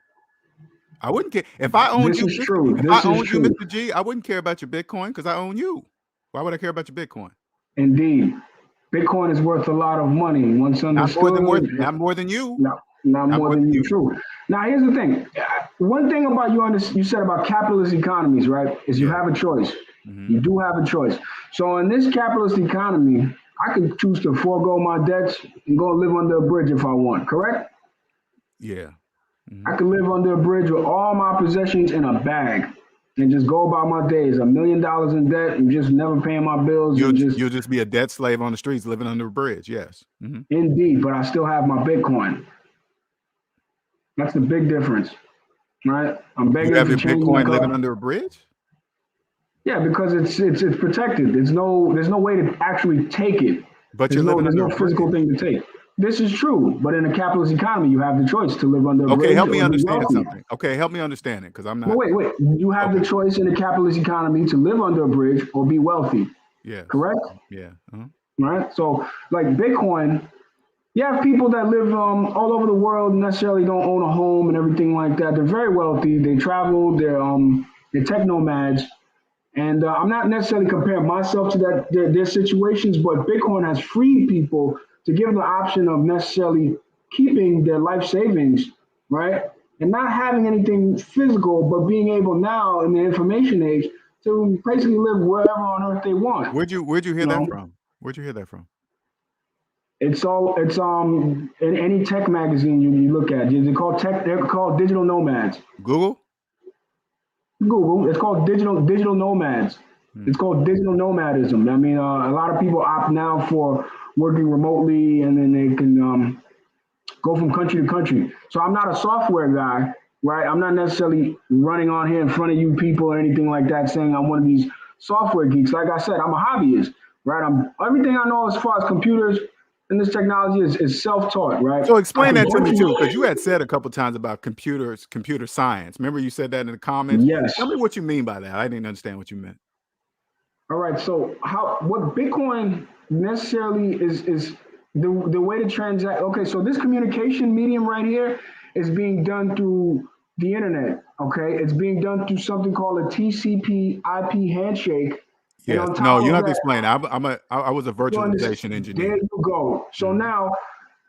I wouldn't care if I owned you. If I owned you, Mr. G, I wouldn't care about your Bitcoin because I own you. Why would I care about your Bitcoin? Indeed, Bitcoin is worth a lot of money. Once understood, not more than you. No, not more than you. True. Now, here's the thing. One thing about you said about capitalist economies, right? Is you have a choice. You do have a choice. So in this capitalist economy, I can choose to forego my debts and go live under a bridge if I want. Correct? Yeah. I could live under a bridge with all my possessions in a bag and just go about my days. $1 million in debt and just never paying my bills. You'll just be a debt slave on the streets living under a bridge. Yes. Indeed, but I still have my Bitcoin. That's the big difference, right? I'm begging you have your Bitcoin living under a bridge? Yeah, because it's protected. There's no way to actually take it. But there's no physical thing to take. This is true, but in a capitalist economy, you have the choice to live under a bridge. Okay, help me understand something. Okay, help me understand it because I'm not. Wait. You have the choice in a capitalist economy to live under a bridge or be wealthy. Yeah. Correct? Yeah. Right? So, like Bitcoin, you have people that live all over the world, necessarily don't own a home and everything like that. They're very wealthy. They travel. They're tech nomads. And I'm not necessarily comparing myself to their situations, but Bitcoin has freed people to give them the option of necessarily keeping their life savings, right? And not having anything physical, but being able now in the information age to basically live wherever on earth they want. Where'd you hear that from? Where'd you hear that from? It's in any tech magazine you look at. They're called digital nomads. Google. It's called digital nomads. It's called digital nomadism. I mean, a lot of people opt now for working remotely, and then they can go from country to country. So I'm not a software guy, right? I'm not necessarily running on here in front of you people or anything like that saying I'm one of these software geeks. Like I said, I'm a hobbyist, right? Everything I know as far as computers, and this technology is self-taught, right? So explain that to me too, because you had said a couple times about computer science. Remember you said that in the comments? Yes. Tell me what you mean by that. I didn't understand what you meant. All right. So what Bitcoin necessarily is the way to transact. Okay. So this communication medium right here is being done through the internet. Okay. It's being done through something called a TCP IP handshake. And Yes. on top No, you of don't have to that, explain. I was a virtualization engineer. there you go. So Mhm. now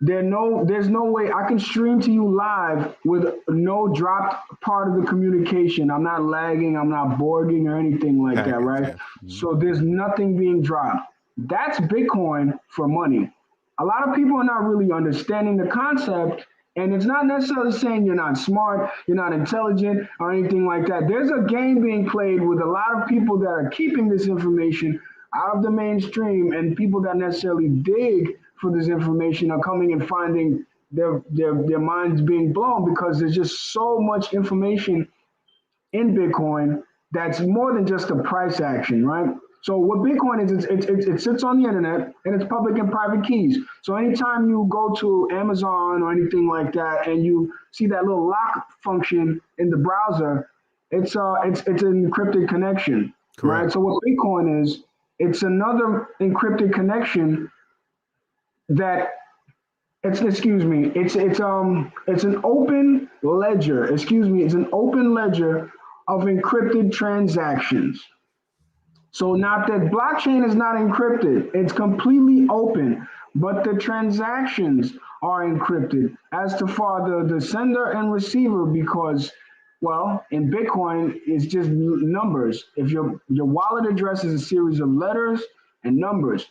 there's no way I can stream to you live with no dropped part of the communication. I'm not lagging, I'm not borging or anything like that, Packets, right? yeah. Mhm. So there's nothing being dropped. That's Bitcoin for money. A lot of people are not really understanding the concept, and it's not necessarily saying you're not smart, you're not intelligent, or anything like that. There's a game being played with a lot of people that are keeping this information out of the mainstream, and people that necessarily dig for this information are coming and finding their minds being blown because there's just so much information in Bitcoin that's more than just a price action, right? So what Bitcoin is, it sits on the internet and it's public and private keys. So anytime you go to Amazon or anything like that and you see that little lock function in the browser, it's an encrypted connection, right? Correct. So what Bitcoin is, it's another encrypted connection that it's an open ledger. It's an open ledger of encrypted transactions. So not that blockchain is not encrypted, it's completely open, but the transactions are encrypted as to far the sender and receiver because well, in Bitcoin, it's just numbers. If your wallet address is a series of letters and numbers.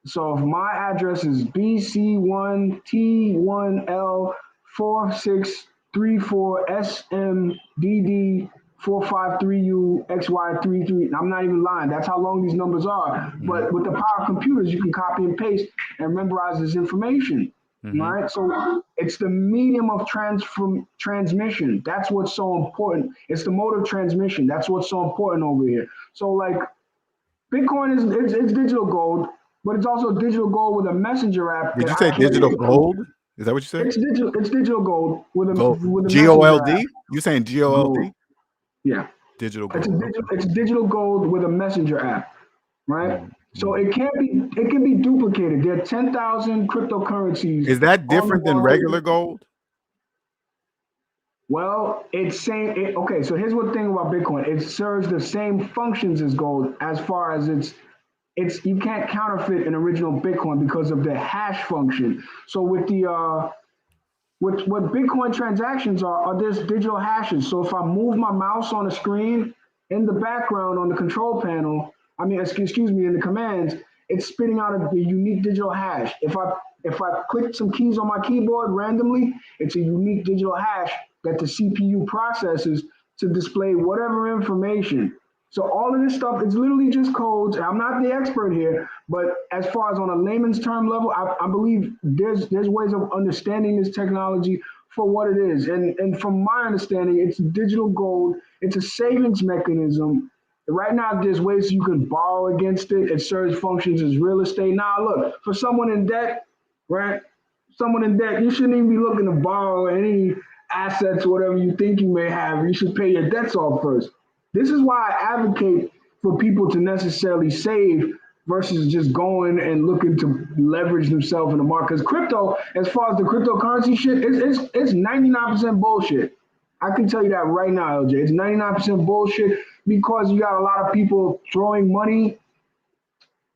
So if my address is BC1T1L4634SMDD453UXY33, I'm not even lying. That's how long these numbers are. But with the power of computers, you can copy and paste and memorize this information. Right, so it's the medium of transmission. That's what's so important. It's the mode of transmission. That's what's so important over here. So, like, Bitcoin it's digital gold, but it's also digital gold with a messenger app Did that you I say can't. digital gold? Is that what you said? It's digital. It's digital gold with a Gold. messenger app. GOLD? You saying Gold. GOLD? Yeah. Digital It's gold. Okay. it's digital gold with a messenger app, right? Mm-hmm. So it can be duplicated. There are 10,000 cryptocurrencies. Is that on the different than market. regular gold? Well, it's saying okay. So here's what thing about Bitcoin: it serves the same functions as gold, as far as it's you can't counterfeit an original Bitcoin because of the hash function. So with the with what Bitcoin transactions are this digital hashes. So if I move my mouse on a screen in the background on the control panel, I mean, excuse me, in the commands, it's spitting out a unique digital hash. If I click some keys on my keyboard randomly, it's a unique digital hash that the CPU processes to display whatever information. So all of this stuff is literally just codes. I'm not the expert here, but as far as on a layman's term level, I believe there's ways of understanding this technology for what it is. And from my understanding, it's digital gold. It's a savings mechanism. Right now, there's ways you can borrow against it. It serves functions as real estate. Now, look, for someone in debt, right? Someone in debt, you shouldn't even be looking to borrow any assets, whatever you think you may have. You should pay your debts off first. This is why I advocate for people to necessarily save versus just going and looking to leverage themselves in the market. Because crypto, as far as the cryptocurrency shit, it's 99% bullshit. I can tell you that right now, LJ. It's 99% bullshit because you got a lot of people throwing money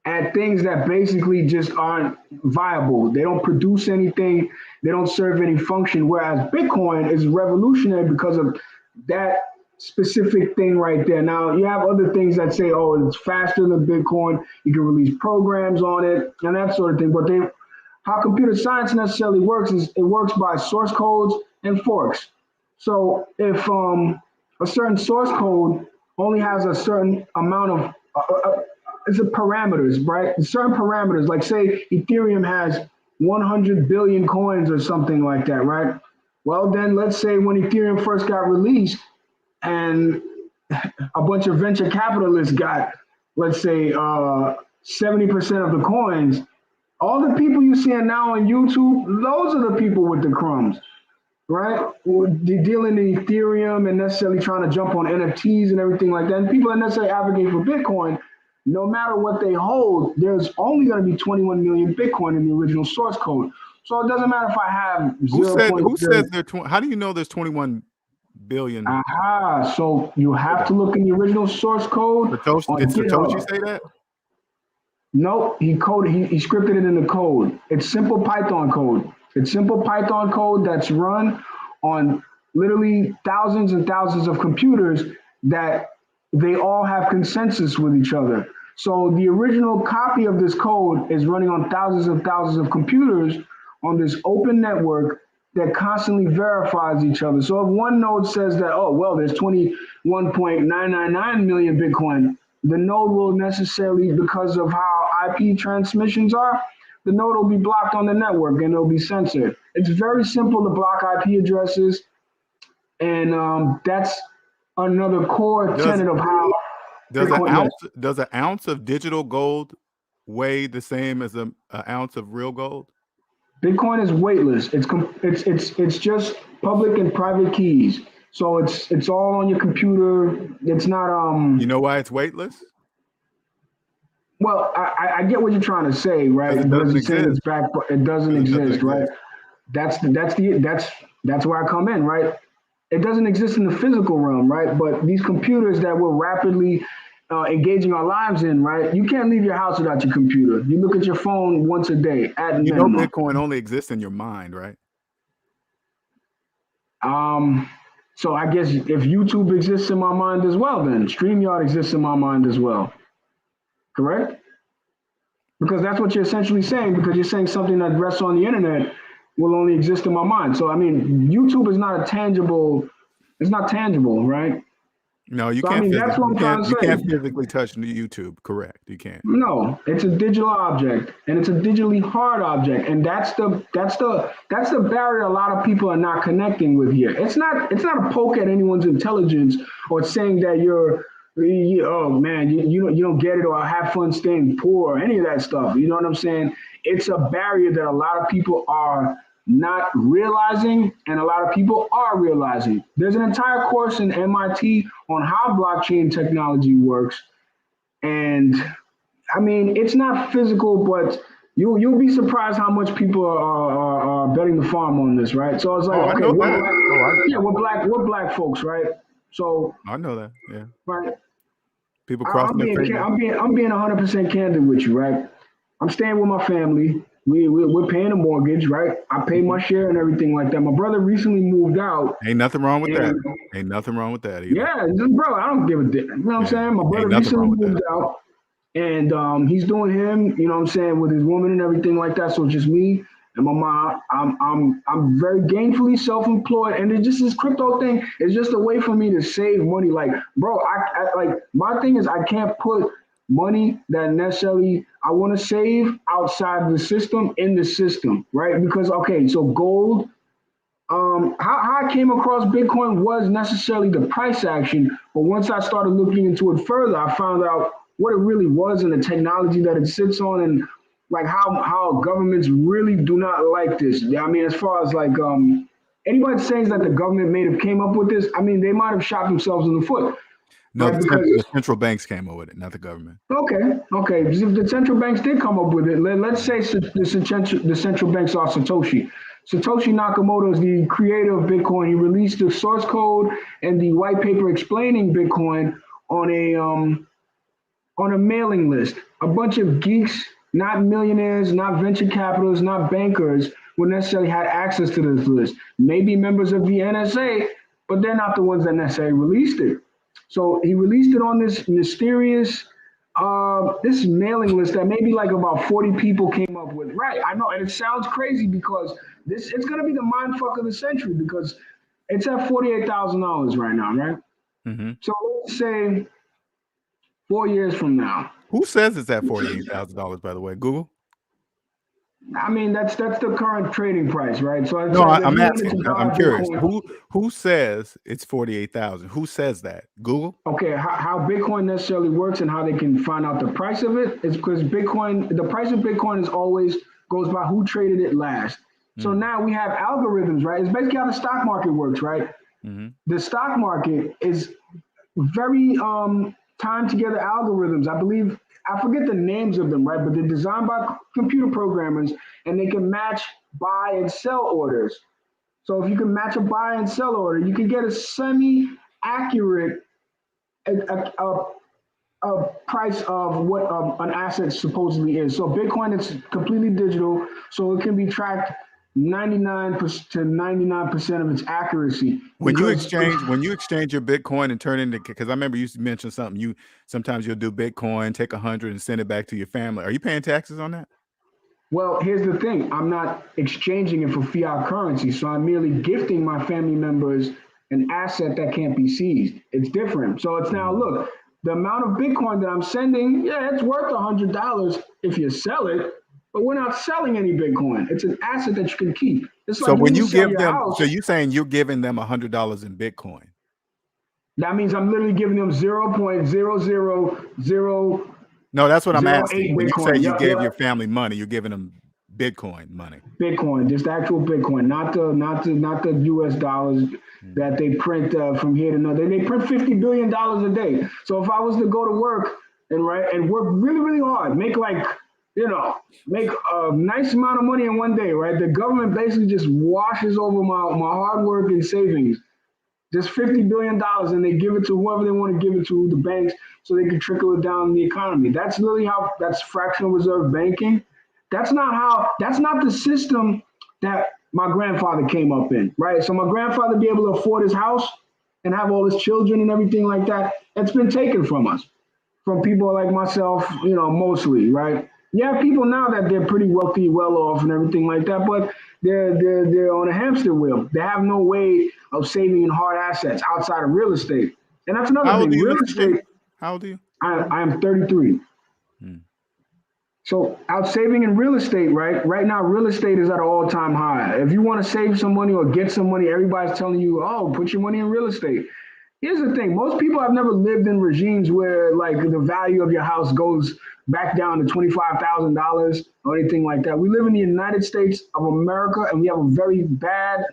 at things that basically just aren't viable. They don't produce anything. They don't serve any function. Whereas Bitcoin is revolutionary because of that specific thing right there. Now you have other things that say, oh, it's faster than Bitcoin. You can release programs on it and that sort of thing. But how computer science necessarily works is it works by source codes and forks. So if a certain source code only has a certain amount of it's a parameters, right? Certain parameters, like say Ethereum has 100 billion coins or something like that, right? Well, then let's say when Ethereum first got released and a bunch of venture capitalists got, let's say, 70% of the coins, All the people you seeing now on YouTube, those are the people with the crumbs, right? They're dealing in Ethereum and necessarily trying to jump on NFTs and everything like that. And people that necessarily advocate for Bitcoin, no matter what they hold, there's only going to be 21 million Bitcoin in the original source code. So it doesn't matter if I have Who 0.0. says there? How do you know there's 21 billion? Aha! So you have to look in the original source code Satoshi, on did GitHub. Satoshi say that? No, he scripted it in the code. It's simple Python code. It's simple Python code that's run on literally thousands and thousands of computers that they all have consensus with each other. So the original copy of this code is running on thousands and thousands of computers on this open network that constantly verifies each other. So if one node says that, oh, well, there's 21.999 million Bitcoin, the node will necessarily, because of how IP transmissions are, the node will be blocked on the network and it'll be censored. It's very simple to block IP addresses. And that's another core tenet of how does Bitcoin, an ounce of digital gold weigh the same as an ounce of real gold? Bitcoin is weightless. It's just public and private keys. So it's all on your computer. It's not You know why it's weightless? Well, I get what you're trying to say, right? It Because doesn't you're saying exist. it's back, but it doesn't exist, right? That's where I come in, right? It doesn't exist in the physical realm, right? But these computers that we're rapidly engaging our lives in, right? You can't leave your house without your computer. You look at your phone once a day at You know, minimum. Bitcoin only exists in your mind, right? So I guess if YouTube exists in my mind as well, then StreamYard exists in my mind as well. Correct? Because that's what you're essentially saying, because you're saying something that rests on the internet will only exist in my mind. So, I mean, YouTube is not it's not tangible, right? No, you So, can't. I mean, that's what I'm trying to say. You can't physically touch YouTube. Correct. You can't. No, it's a digital object, and it's a digitally hard object, and that's the barrier a lot of people are not connecting with here. It's not a poke at anyone's intelligence or saying that oh man, you don't get it, or have fun staying poor, or any of that stuff. You know what I'm saying? It's a barrier that a lot of people are not realizing, and a lot of people are realizing. There's an entire course in MIT on how blockchain technology works, and I mean, it's not physical, but you'll be surprised how much people are betting the farm on this, right? So it's like, I okay, know that. we're black folks, right? So I know that. Yeah. right. People crossing their fingers. I'm being 100% candid with you, right? I'm staying with my family. We're paying a mortgage, right? I pay my share and everything like that. My brother recently moved out. Ain't nothing wrong with that. Ain't nothing wrong with that either. Yeah, bro, I don't give a damn. You know what I'm saying? My brother recently moved out. And he's doing him, you know what I'm saying, with his woman and everything like that. So it's just me and my mom. I'm very gainfully self-employed, and it just this crypto thing is just a way for me to save money. Like, bro, I like my thing is I can't put money that necessarily I want to save outside the system in the system, right? Because okay, so gold. How I came across Bitcoin was necessarily the price action, but once I started looking into it further, I found out what it really was and the technology that it sits on, and like how governments really do not like this. I mean, as far as like anybody saying that the government may have came up with this, I mean, they might have shot themselves in the foot. No, right? the central banks came up with it, not the government. Okay. If the central banks did come up with it, let's say the central banks are Satoshi. Satoshi Nakamoto is the creator of Bitcoin. He released the source code and the white paper explaining Bitcoin on a mailing list. A bunch of geeks, not millionaires, not venture capitalists, not bankers, would necessarily have access to this list. Maybe members of the NSA, but they're not the ones that necessarily released it. So he released it on this mysterious this mailing list that maybe like about 40 people came up with. Right, I know, and it sounds crazy because it's gonna be the mind fuck of the century because it's at $48,000 right now, right? Mm-hmm. So let's say 4 years from now. Who says it's at $48,000? By the way, Google. I mean, that's the current trading price, right? So No, if I'm you wanted asking. to buy I'm curious. Bitcoin, Who says it's 48,000? Who says that? Google? okay, how Bitcoin necessarily works and how they can find out the price of it is because Bitcoin, the price of Bitcoin is always goes by who traded it last. So now we have algorithms, right? It's basically how the stock market works, right? Mm-hmm. The stock market is very time together algorithms. I believe I forget the names of them, right? But they're designed by computer programmers and they can match buy and sell orders. So if you can match a buy and sell order, you can get a semi-accurate a, a price of what an asset supposedly is. So Bitcoin is completely digital, so it can be tracked 99% to 99% of its accuracy. When you Because exchange your Bitcoin and turn it into, because I remember you mentioned something. Sometimes you'll do Bitcoin, take 100 and send it back to your family. Are you paying taxes on that? well, here's the thing: I'm not exchanging it for fiat currency, so I'm merely gifting my family members an asset that can't be seized. It's different. So it's now look, the amount of Bitcoin that I'm sending, yeah, it's worth $100 if you sell it, but we're not selling any Bitcoin. It's an asset that you can keep. It's So like when when you you sell give your them, house. so you're saying you're giving them $100 in Bitcoin. That means I'm literally giving them 0.00008 No, that's what I'm asking. When you say Bitcoin. you Yep, gave your yep. family money, you're giving them Bitcoin money. Bitcoin, just actual Bitcoin, not the U.S. dollars that they print from here to another. They print $50 billion a day. So if I was to go to work and work really really hard, make a nice amount of money in one day, right? The government basically just washes over my hard work and savings, just $50 billion, and they give it to whoever they want to give it to, the banks, so they can trickle it down in the economy. That's literally how that's fractional reserve banking. That's not the system that my grandfather came up in, right? So my grandfather be able to afford his house and have all his children and everything like that. That's been taken from us, from people like myself, mostly, right? You have people now that they're pretty wealthy, well off, and everything like that, but they're on a hamster wheel. They have no way of saving in hard assets outside of real estate, and that's another How old are thing. you, Real Mr. Jimmy? estate. How old are you? I am 33. Hmm. So out saving in real estate, right? Right now, real estate is at an all-time high. If you want to save some money or get some money, everybody's telling you, "Oh, put your money in real estate." Here's the thing: most people have never lived in regimes where like the value of your house goes back down to $25,000 or anything like that. We live in the United States of America, and we have a very bad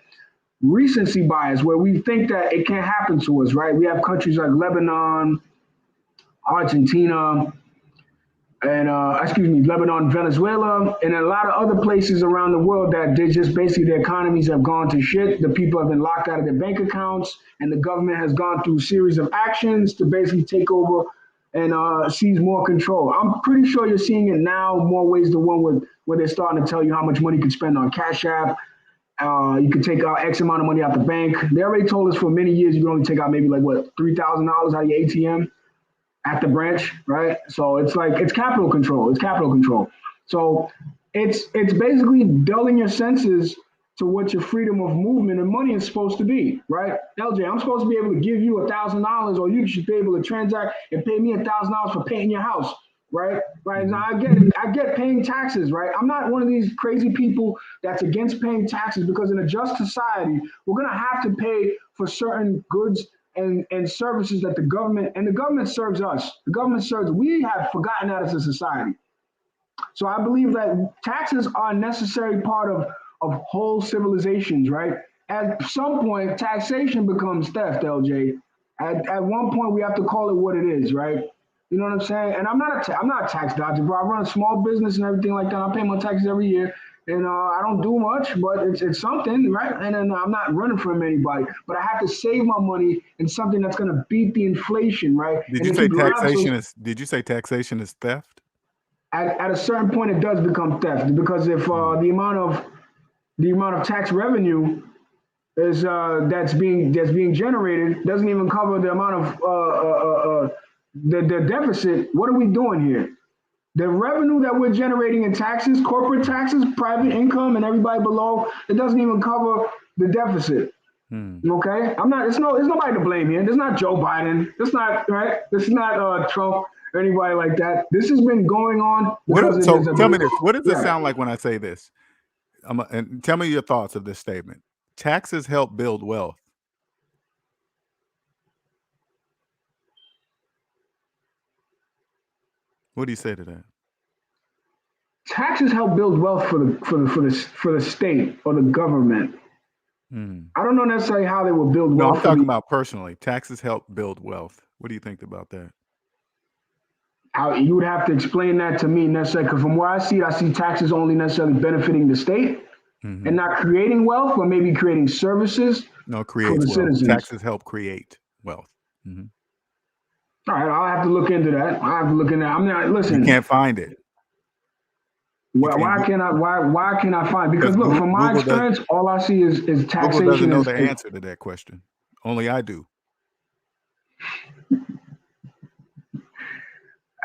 recency bias where we think that it can't happen to us. Right? We have countries like Lebanon, Argentina, and Lebanon, Venezuela, and a lot of other places around the world that they just basically their economies have gone to shit. The people have been locked out of their bank accounts, and the government has gone through a series of actions to basically take over and seize more control. I'm pretty sure you're seeing it now more ways than one where they're starting to tell you how much money you can spend on Cash App. You can take out X amount of money out the bank. They already told us for many years you can only take out maybe like what $3,000 out of your ATM at the branch, right? So it's like it's capital control. It's capital control. So it's basically dulling your senses to what your freedom of movement and money is supposed to be, right? LJ, I'm supposed to be able to give you $1,000, or you should be able to transact and pay me $1,000 for painting your house, right? Right. Now I get it. I get paying taxes, right? I'm not one of these crazy people that's against paying taxes, because in a just society, we're gonna have to pay for certain goods and services that the government serves us. The government serves, we have forgotten that as a society. So I believe that taxes are a necessary part of whole civilizations, right? At some point, taxation becomes theft, LJ. At one point, we have to call it what it is, right? You know what I'm saying? And I'm not a tax dodger, bro. I run a small business and everything like that. I pay my taxes every year, and I don't do much, but it's something, right? And then I'm not running from anybody, but I have to save my money in something that's going to beat the inflation, right? Did And you if say you grab some, taxation is? Did you say taxation is theft? at a certain point, it does become theft, because if the amount of tax revenue is that's being generated doesn't even cover the amount of the deficit. What are we doing here? The revenue that we're generating in taxes, corporate taxes, private income, and everybody below, it doesn't even cover the deficit. Okay, I'm not. It's nobody to blame here. It's not Joe Biden. It's not right. It's not Trump. anybody like that. This has been going on because So it is tell me this. What does it yeah. sound like when I say this? And tell me your thoughts of this statement. Taxes help build wealth. What do you say to that? Taxes help build wealth for the state or the government. I don't know necessarily how they will build No, wealth. I'm talking about personally. Taxes help build wealth. What do you think about that? How you would have to explain that to me necessarily, because from where I see taxes only necessarily benefiting the state and not creating wealth, but maybe creating services No, it for creates the wealth. citizens. Taxes help create wealth. All right, I'll have to look into that. I'll have to look into that. I'm not listen. You can't find it. Why can't I find? Because look, from my experience, all I see is taxation. Google doesn't know the answer to that question. Only I do.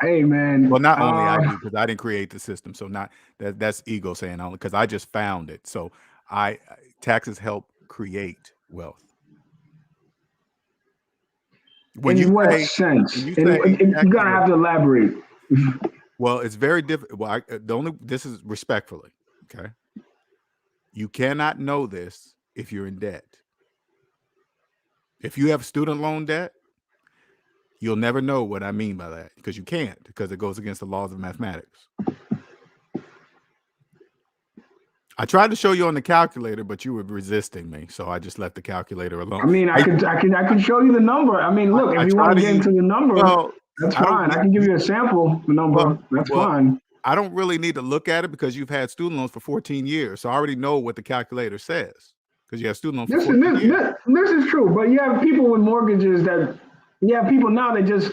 Hey man. Well, not only I do, because I didn't create the system. So not that's ego saying only because I just found it. So taxes help create wealth. When in you what say, sense? when you You're gonna have to elaborate. Well, it's very difficult. Well, this is respectfully, okay? You cannot know this if you're in debt. If you have student loan debt, you'll never know what I mean by that because you can't, because it goes against the laws of mathematics. I tried to show you on the calculator, but you were resisting me, so I just left the calculator alone. I mean, I could show you the number. I mean, look, if you want to get into the number, that's fine. I can give you a sample number. That's fine. I don't really need to look at it because you've had student loans for 14 years, so I already know what the calculator says because you have student loans for 14 years. This is true, but you have people with mortgages people now that just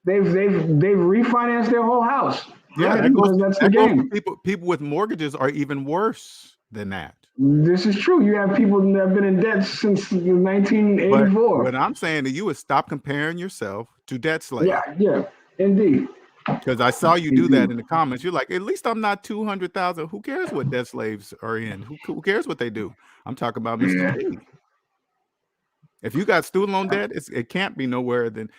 they've refinanced their whole house. Yeah, right? That's the game. People with mortgages are even worse than that. This is true. You have people that have been in debt since 1984. But what I'm saying to you is stop comparing yourself to debt slaves. Yeah, indeed. Because I saw you do that in the comments. You're like, at least I'm not 200,000. Who cares what debt slaves are in? Who cares what they do? I'm talking about Mr. T. If you got student loan debt, it can't be nowhere than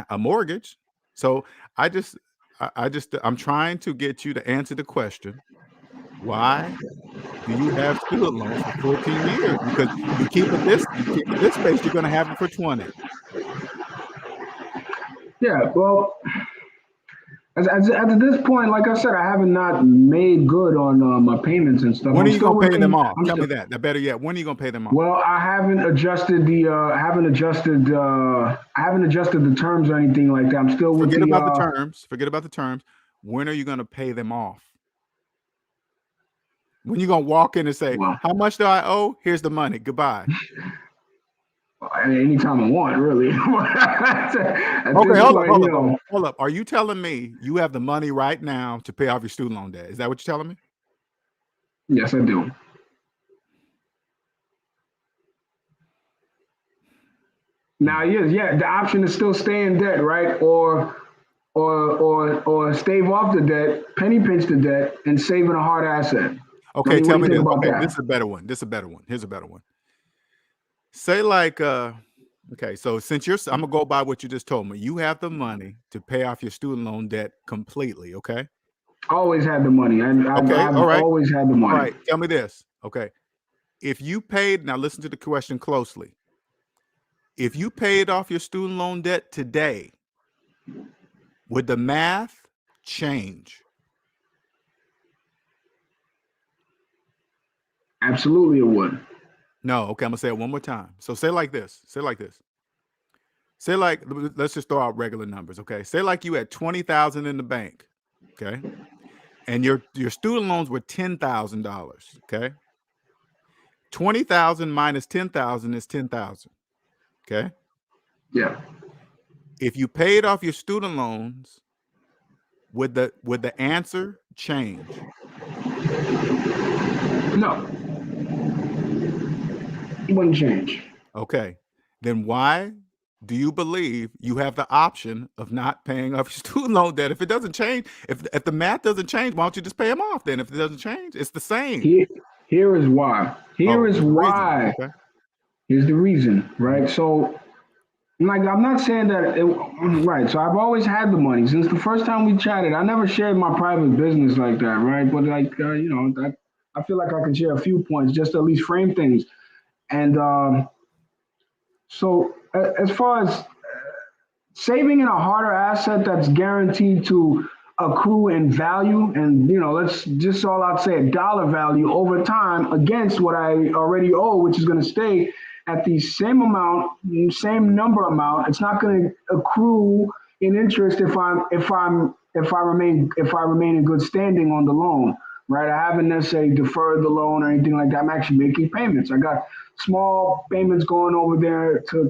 a mortgage. So I'm trying to get you to answer the question: why do you have student loans for 14 years? Because you keep it this space, you're going to have it for 20. Yeah, well, at this point, like I said, I haven't not made good on my payments and stuff. When are you going to pay them off? Tell me that. Better yet, when are you going to pay them off? Well, I haven't adjusted the terms or anything like that. I'm still with Forget about the terms. When are you going to pay them off? When you going to walk in and say, how much do I owe? Here's the money. Goodbye. Anytime I want, really. Okay, hold up. Are you telling me you have the money right now to pay off your student loan debt? Is that what you're telling me? Yes, I do. Now, yeah, the option is still stay in debt, right? Or stave off the debt, penny pinch the debt, and save in a hard asset. Okay, tell me this. Okay, this is a better one. Here's a better one. Say like, okay, so since I'm gonna go by what you just told me, you have the money to pay off your student loan debt completely, okay? Always had the money. I've always had the money. All right, tell me this, okay? If you paid, now listen to the question closely. If you paid off your student loan debt today, would the math change? Absolutely, it would. No, okay, I'm gonna say it one more time. So say like this. Say like, let's just throw out regular numbers, okay? Say like you had 20,000 in the bank, okay? And your student loans were $10,000, okay? 20,000 minus 10,000 is 10,000, okay? Yeah. If you paid off your student loans, would the answer change? No. It wouldn't change. Okay. Then why do you believe you have the option of not paying off your student loan debt? If it doesn't change, if the math doesn't change, why don't you just pay them off then? If it doesn't change, it's the same. Here is why. Here's the reason, right? So Like, I'm not saying that right. So I've always had the money since the first time we chatted. I never shared my private business like that, right? But like, I feel like I can share a few points just to at least frame things. And so, as far as saving in a harder asset that's guaranteed to accrue in value, and let's just all out say a dollar value over time against what I already owe, which is going to stay at the same amount, same number amount. It's not going to accrue in interest if I remain in good standing on the loan, right? I haven't necessarily deferred the loan or anything like that. I'm actually making payments. I got small payments going over there to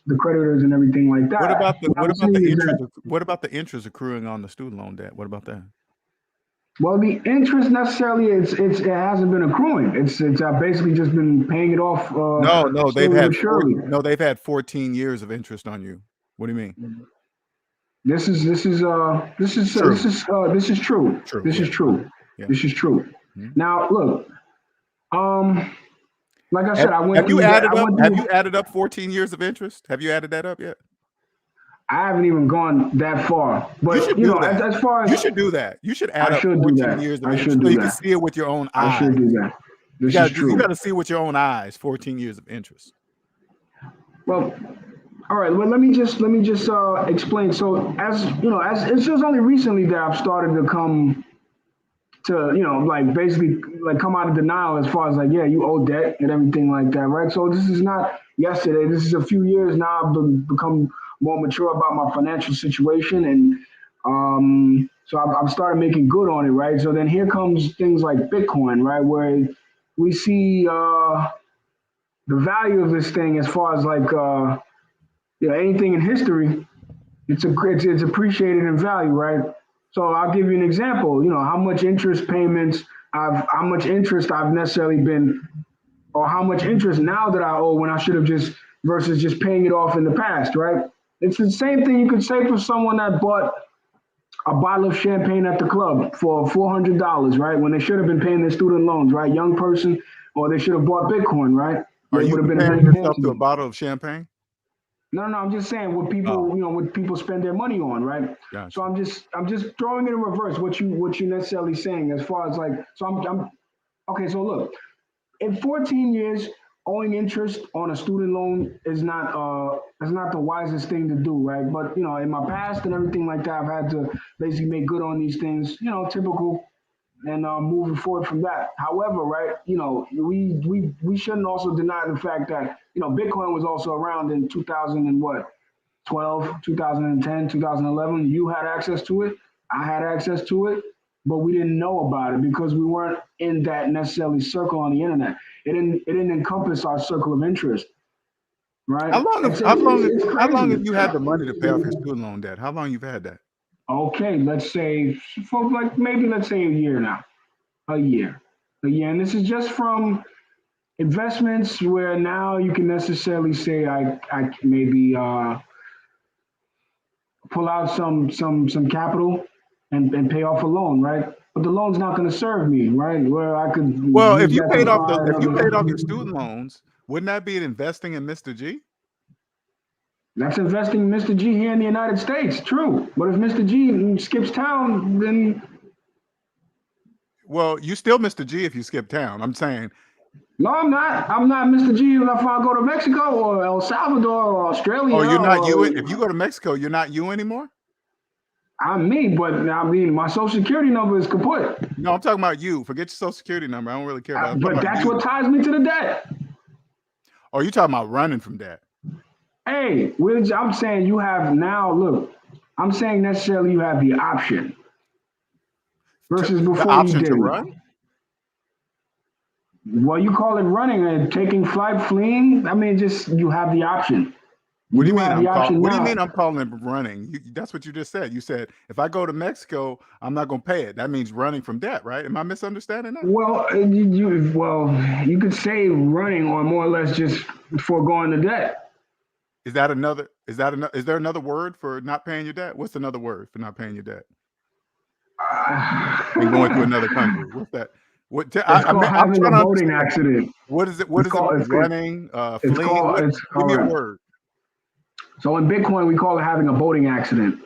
the creditors and everything like that. What about the interest? That, What about the interest accruing on the student loan debt? What about that? well, the interest necessarily it hasn't been accruing. It's basically just been paying it off. No, they've had surely. they've had 14 years of interest on you. What do you mean? This is true. This is true. True. This Yeah. is true. Yeah. This is true. Mhm. Now, look. Like I said, Have you added up 14 years of interest? Have you added that up yet? I haven't even gone that far, but You should do that. as far as You should do that. You should add I up should do 14 that. years of I interest should so do you can that. see it with your own I eyes. should do that. This is true. You got to see with your own eyes 14 years of interest. Well, all right. Well, let me just explain. So, as it's just only recently that I've started to come to, like basically like come out of denial as far as like, yeah, you owe debt and everything like that, right? So this is not yesterday. This is a few years now. I've become more mature about my financial situation, and so I've started making good on it, right? So then here comes things like Bitcoin, right, where we see the value of this thing as far as like anything in history, it's appreciated in value, right? So I'll give you an example. How much interest I've necessarily been, or how much interest now that I owe when I should have just versus just paying it off in the past, right? It's the same thing you could say for someone that bought a bottle of champagne at the club for $400, right? When they should have been paying their student loans, right? Young person, or they should have bought Bitcoin, right? Are It you would have been comparing yourself to a bottle of champagne? No, I'm just saying what people, what people spend their money on, right? Gotcha. So I'm just throwing it in reverse what you necessarily saying as far as like, so I'm okay. So look, in 14 years, owing interest on a student loan is not the wisest thing to do, right? But in my past and everything like that, I've had to basically make good on these things, typical, and moving forward from that. However, right, we shouldn't also deny the fact that Bitcoin was also around in 2000 and what 12, 2010, 2011. You had access to it. I had access to it, but we didn't know about it because we weren't in that necessarily circle on the internet. It didn't encompass our circle of interest, right? How long have you had the money to pay off your student loan debt? How long you've had that? Okay, let's say for like maybe let's say a year now, a year, and this is just from investments where now you can necessarily say I maybe pull out some capital and pay off a loan, right? But the loan's not going to serve me, right? Where I could if you paid off your student loans, wouldn't that be investing in Mr. G? That's investing in Mr. G here in the United States, true. But if Mr. G skips town, then well, you still Mr. G if you skip town. I'm saying. No, I'm not. I'm not Mr. G if I go to Mexico or El Salvador or Australia. Oh, you're not you. If you go to Mexico, you're not you anymore? I'm me, but I mean, my social security number is kaput. No, I'm talking about you. Forget your social security number. I don't really care about it. But that's what ties me to the debt. Oh, you talking about running from debt? Hey, I'm saying you have now, look, I'm saying necessarily you have the option versus before the option you didn't. to run? Well, you call it running and taking flight, fleeing. I mean, just you have the option. What do you mean? What do you mean I'm calling it running? That's what you just said. You said if I go to Mexico, I'm not going to pay it. That means running from debt, right? Am I misunderstanding that? Well, you could say running or more or less just foregoing the debt. Is there another word for not paying your debt? What's another word for not paying your debt? And going to another country. What's that? I'm trying a boating accident. What is it? What is it? Running, fleeing? Give me a word. So in Bitcoin, we call it having a boating accident.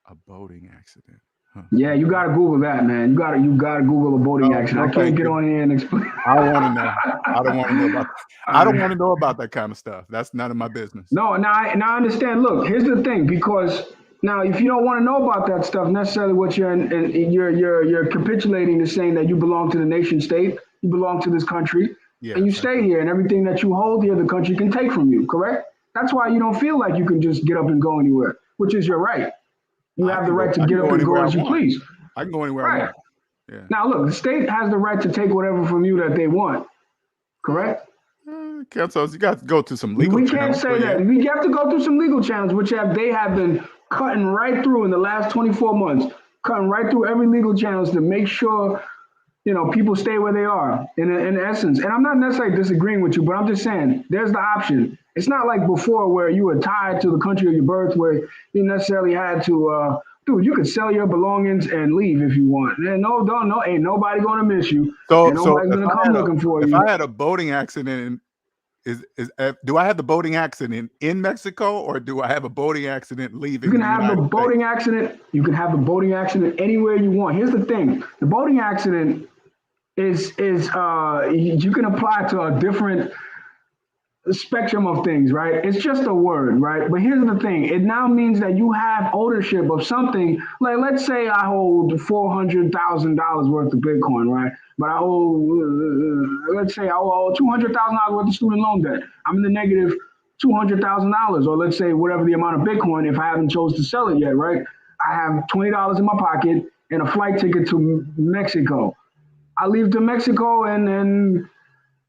A boating accident. Huh. Yeah, you gotta Google that, man. You gotta Google a boating accident. I can't get on here and explain. I don't want to know. I don't want to know about. I don't want to know about that kind of stuff. That's none of my business. No, now I understand. Look, here's the thing, because now if you don't want to know about that stuff, necessarily what you're capitulating to saying that you belong to the nation state, you belong to this country, and you stay here, and everything that you hold here, the country can take from you. Correct? That's why you don't feel like you can just get up and go anywhere, which is your right. You have the right to get up and go as you please. I can go anywhere I want. Yeah. Now, look, the state has the right to take whatever from you that they want. Correct? So you got to go through some legal channels. We can't say that. We have to go through some legal channels, which they have been cutting right through in the last 24 months, cutting right through every legal channels to make sure, people stay where they are in essence. And I'm not necessarily disagreeing with you, but I'm just saying there's the option. It's not like before where you were tied to the country of your birth, where you necessarily had to, dude, you could sell your belongings and leave if you want. And no, ain't nobody going to miss you. So nobody's going to come looking for you. If I had a boating accident, do I have the boating accident in Mexico, or do I have a boating accident leaving? You can have the boating accident. You can have the boating accident anywhere you want. Here's the thing: the boating accident is you can apply to a different spectrum of things, right? It's just a word, right? But here's the thing: it now means that you have ownership of something. Like, let's say I hold $400,000 worth of Bitcoin, right? But I owe, let's say I owe $200,000 worth of student loan debt. I'm in the negative $200,000, or let's say whatever the amount of Bitcoin if I haven't chose to sell it yet, right? I have $20 in my pocket and a flight ticket to Mexico. I leave to Mexico and then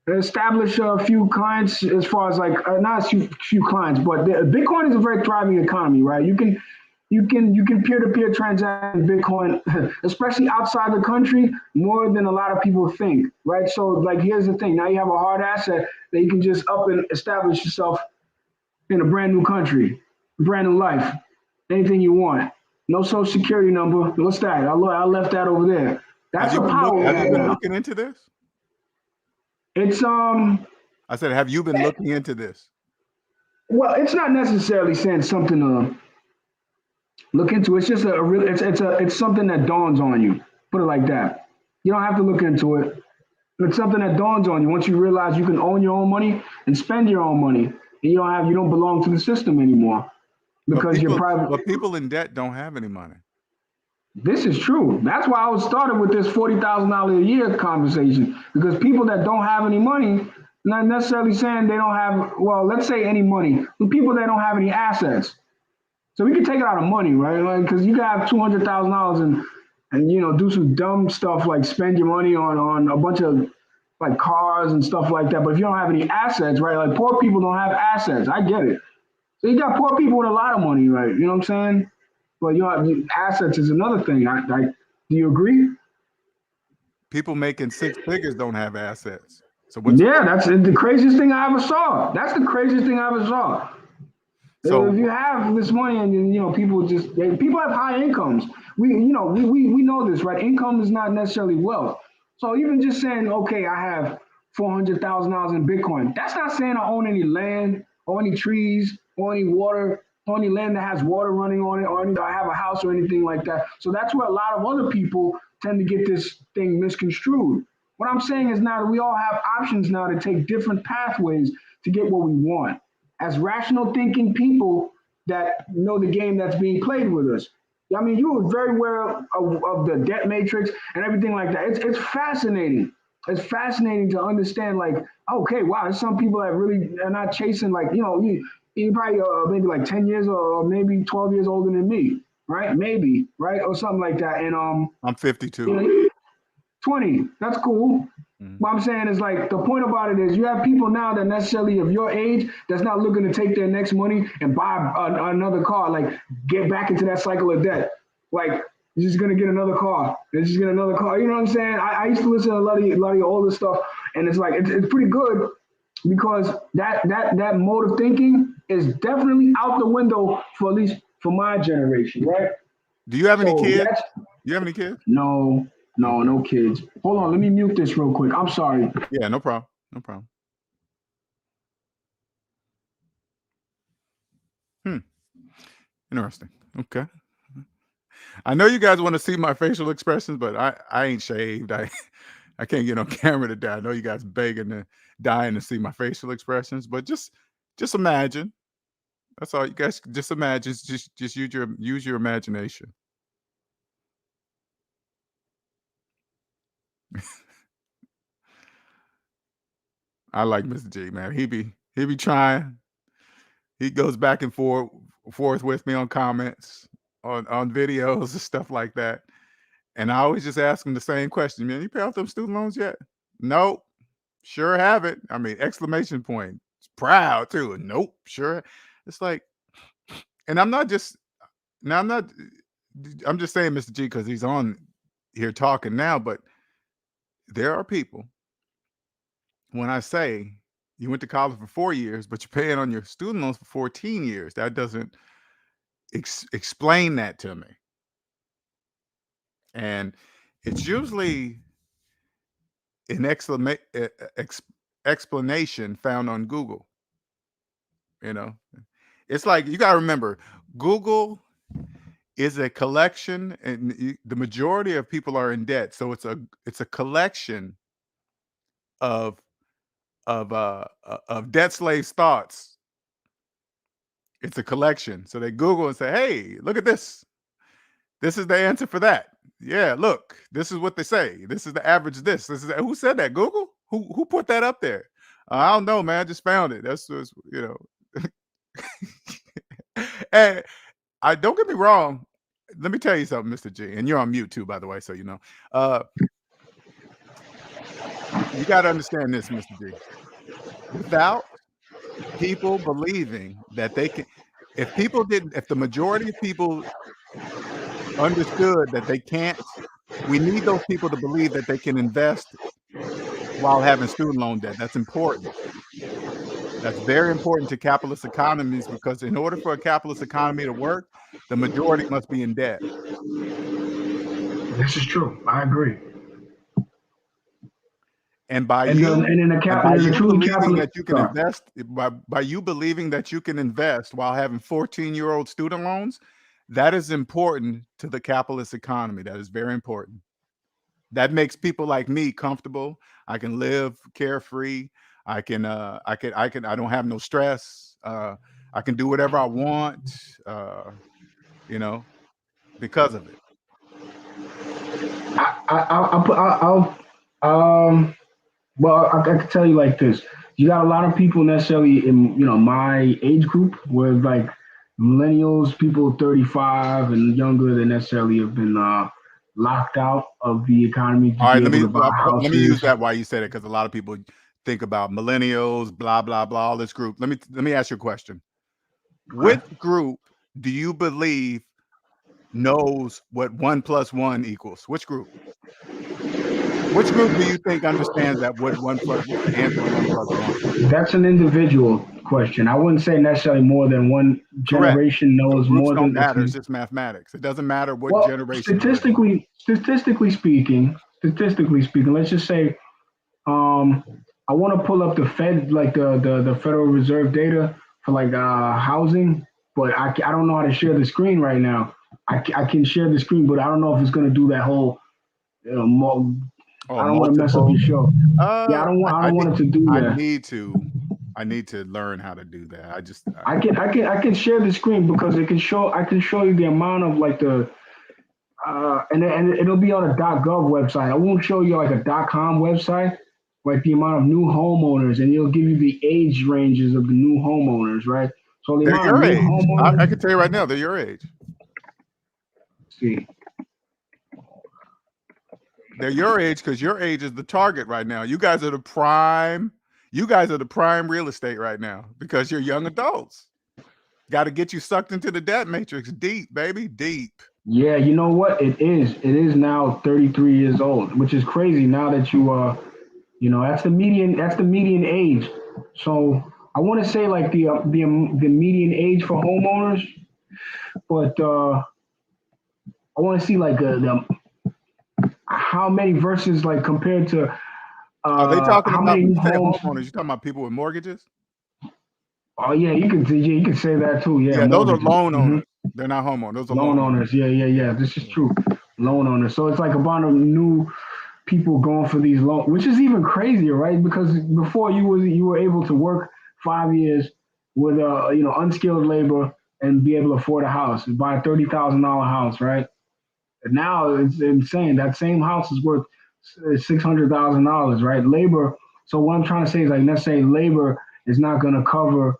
establish a few clients, as far as like not a few clients, but Bitcoin is a very thriving economy, right? You can peer-to-peer transact Bitcoin, especially outside the country, more than a lot of people think, right? So like, here's the thing: now you have a hard asset that you can just up and establish yourself in a brand new country, brand new life, anything you want. No social security number. What's that? I left that over there. That's the power. Have you been looking into this? It's I said, have you been looking into this? Well, it's not necessarily saying something to look into. It's just it's something that dawns on you. Put it like that. You don't have to look into it. It's something that dawns on you once you realize you can own your own money and spend your own money, and you don't belong to the system anymore because you're private. But people in debt don't have any money. This is true. That's why I was started with this $40,000 a year conversation, because people that don't have any money, not necessarily saying they don't have, well, let's say any money, but people that don't have any assets. So we can take it out of money, right? Like, because you can have $200,000 and do some dumb stuff like spend your money on a bunch of like cars and stuff like that. But if you don't have any assets, right? Like, poor people don't have assets. I get it. So you got poor people with a lot of money, right? You know what I'm saying? But assets is another thing. Do you agree? People making six figures don't have assets. So that's the craziest thing I ever saw. That's the craziest thing I ever saw. So if you have this money and people have high incomes. We know this, right? Income is not necessarily wealth. So even just saying, okay, I have $400,000 in Bitcoin, that's not saying I own any land or any trees or any water, or any land that has water running on it, or I have a house or anything like that. So that's where a lot of other people tend to get this thing misconstrued. What I'm saying is now that we all have options now to take different pathways to get what we want. As rational thinking people that know the game that's being played with us. I mean, you were very aware of the debt matrix and everything like that. It's fascinating. It's fascinating to understand, like, okay, wow, there's some people that really are not chasing, like, you probably maybe like 10 years or maybe 12 years older than me, right? Maybe, right? Or something like that. And I'm 52. 20, that's cool. Mm-hmm. What I'm saying is, like, the point about it is you have people now that necessarily of your age that's not looking to take their next money and buy another car, like get back into that cycle of debt. Like, you're just gonna get another car. They're just get another car. You know what I'm saying? I used to listen to a lot of your older stuff, and it's like it's pretty good because that mode of thinking is definitely out the window for at least for my generation, right? Do you have any kids? Do you have any kids? No kids. Hold on, let me mute this real quick. I'm sorry. Yeah, no problem. No problem. Interesting. Okay. I know you guys want to see my facial expressions, but I ain't shaved. I can't get on camera today. I know you guys dying to see my facial expressions, but just imagine. That's all you guys just imagine. Just use your imagination. I like Mr. G, man. He be trying. He goes back and forth with me on comments, on videos and stuff like that. And I always just ask him the same question. Man, you pay off them student loans yet? Nope. Sure haven't. I mean, exclamation point. Proud too. Nope. Sure. It's like, and I'm just saying Mr. G because he's on here talking now, but there are people, when I say you went to college for 4 years, but you're paying on your student loans for 14 years, that doesn't explain that to me. And it's usually an explanation found on Google. You know, it's like, you got to remember, Google is a collection, and the majority of people are in debt. So it's a collection of debt slaves' thoughts. It's a collection. So they Google and say, hey, look at this. This is the answer for that. Yeah, look, this is what they say. This is the average. This is who said that? Google? Who put that up there? I don't know, man. I just found it. That's just, you know. And I don't get me wrong. Let me tell you something, Mr. G, and you're on mute too, by the way, so you know. You got to understand this, Mr. G. Without people believing that they can, if the majority of people understood that they can't, we need those people to believe that they can invest while having student loan debt. That's important. That's very important to capitalist economies, because in order for a capitalist economy to work, the majority must be in debt. This is true. I agree. And by you believing that you can invest, by you believing that you can invest while having 14-year-old student loans, that is important to the capitalist economy. That is very important. That makes people like me comfortable. I can live carefree. I don't have no stress. I can do whatever I want, you know, because of it. Well, I can tell you like this. You got a lot of people necessarily in, you know, my age group, where like millennials, people 35 and younger, that necessarily have been locked out of the economy. All right, let me use that while you said it, because a lot of people think about millennials, blah, blah, blah, all this group. Let me ask you a question. Which group do you believe knows what 1 + 1 equals? Which group? Which group do you think understands that what's the answer to 1 + 1? That's an individual question. I wouldn't say necessarily more than one generation knows more than. Matter. It's just mathematics. It doesn't matter what generation. Statistically speaking, let's just say, I want to pull up the Fed, like the Federal Reserve data for like housing, but I don't know how to share the screen right now. I can share the screen, but I don't know if it's going to do that whole, you know, I don't want to mess up your show. Yeah, I don't want it to do that. I need to learn how to do that. I can share the screen, because I can show you the amount of like the and it'll be on a .gov website. I won't show you like a .com website, like the amount of new homeowners, and it'll give you the age ranges of the new homeowners, right? So the amount of new homeowners, I can tell you right now, they're your age. Let's see. They're your age, because your age is the target right now. You guys are the prime. You guys are the prime real estate right now, because you're young adults. Got to get you sucked into the debt matrix deep, baby, deep. Yeah, you know what? It is now 33 years old, which is crazy. Now that you know, that's the median age. So I want to say like the median age for homeowners, but I want to see like the how many versus like compared to. Are they talking about homeowners? You talking about people with mortgages? Oh yeah, you can say that too. Yeah, those are loan owners. They're not homeowners. Those are Loan owners. Yeah. This is true. Loan owners. So it's like a bunch of new people going for these loans, which is even crazier, right? Because before you were able to work 5 years with unskilled labor and be able to afford a house, buy a $30,000 house, right? And now it's insane. That same house is worth $600,000, right? Labor. So what I'm trying to say is, like, let's say labor is not going to cover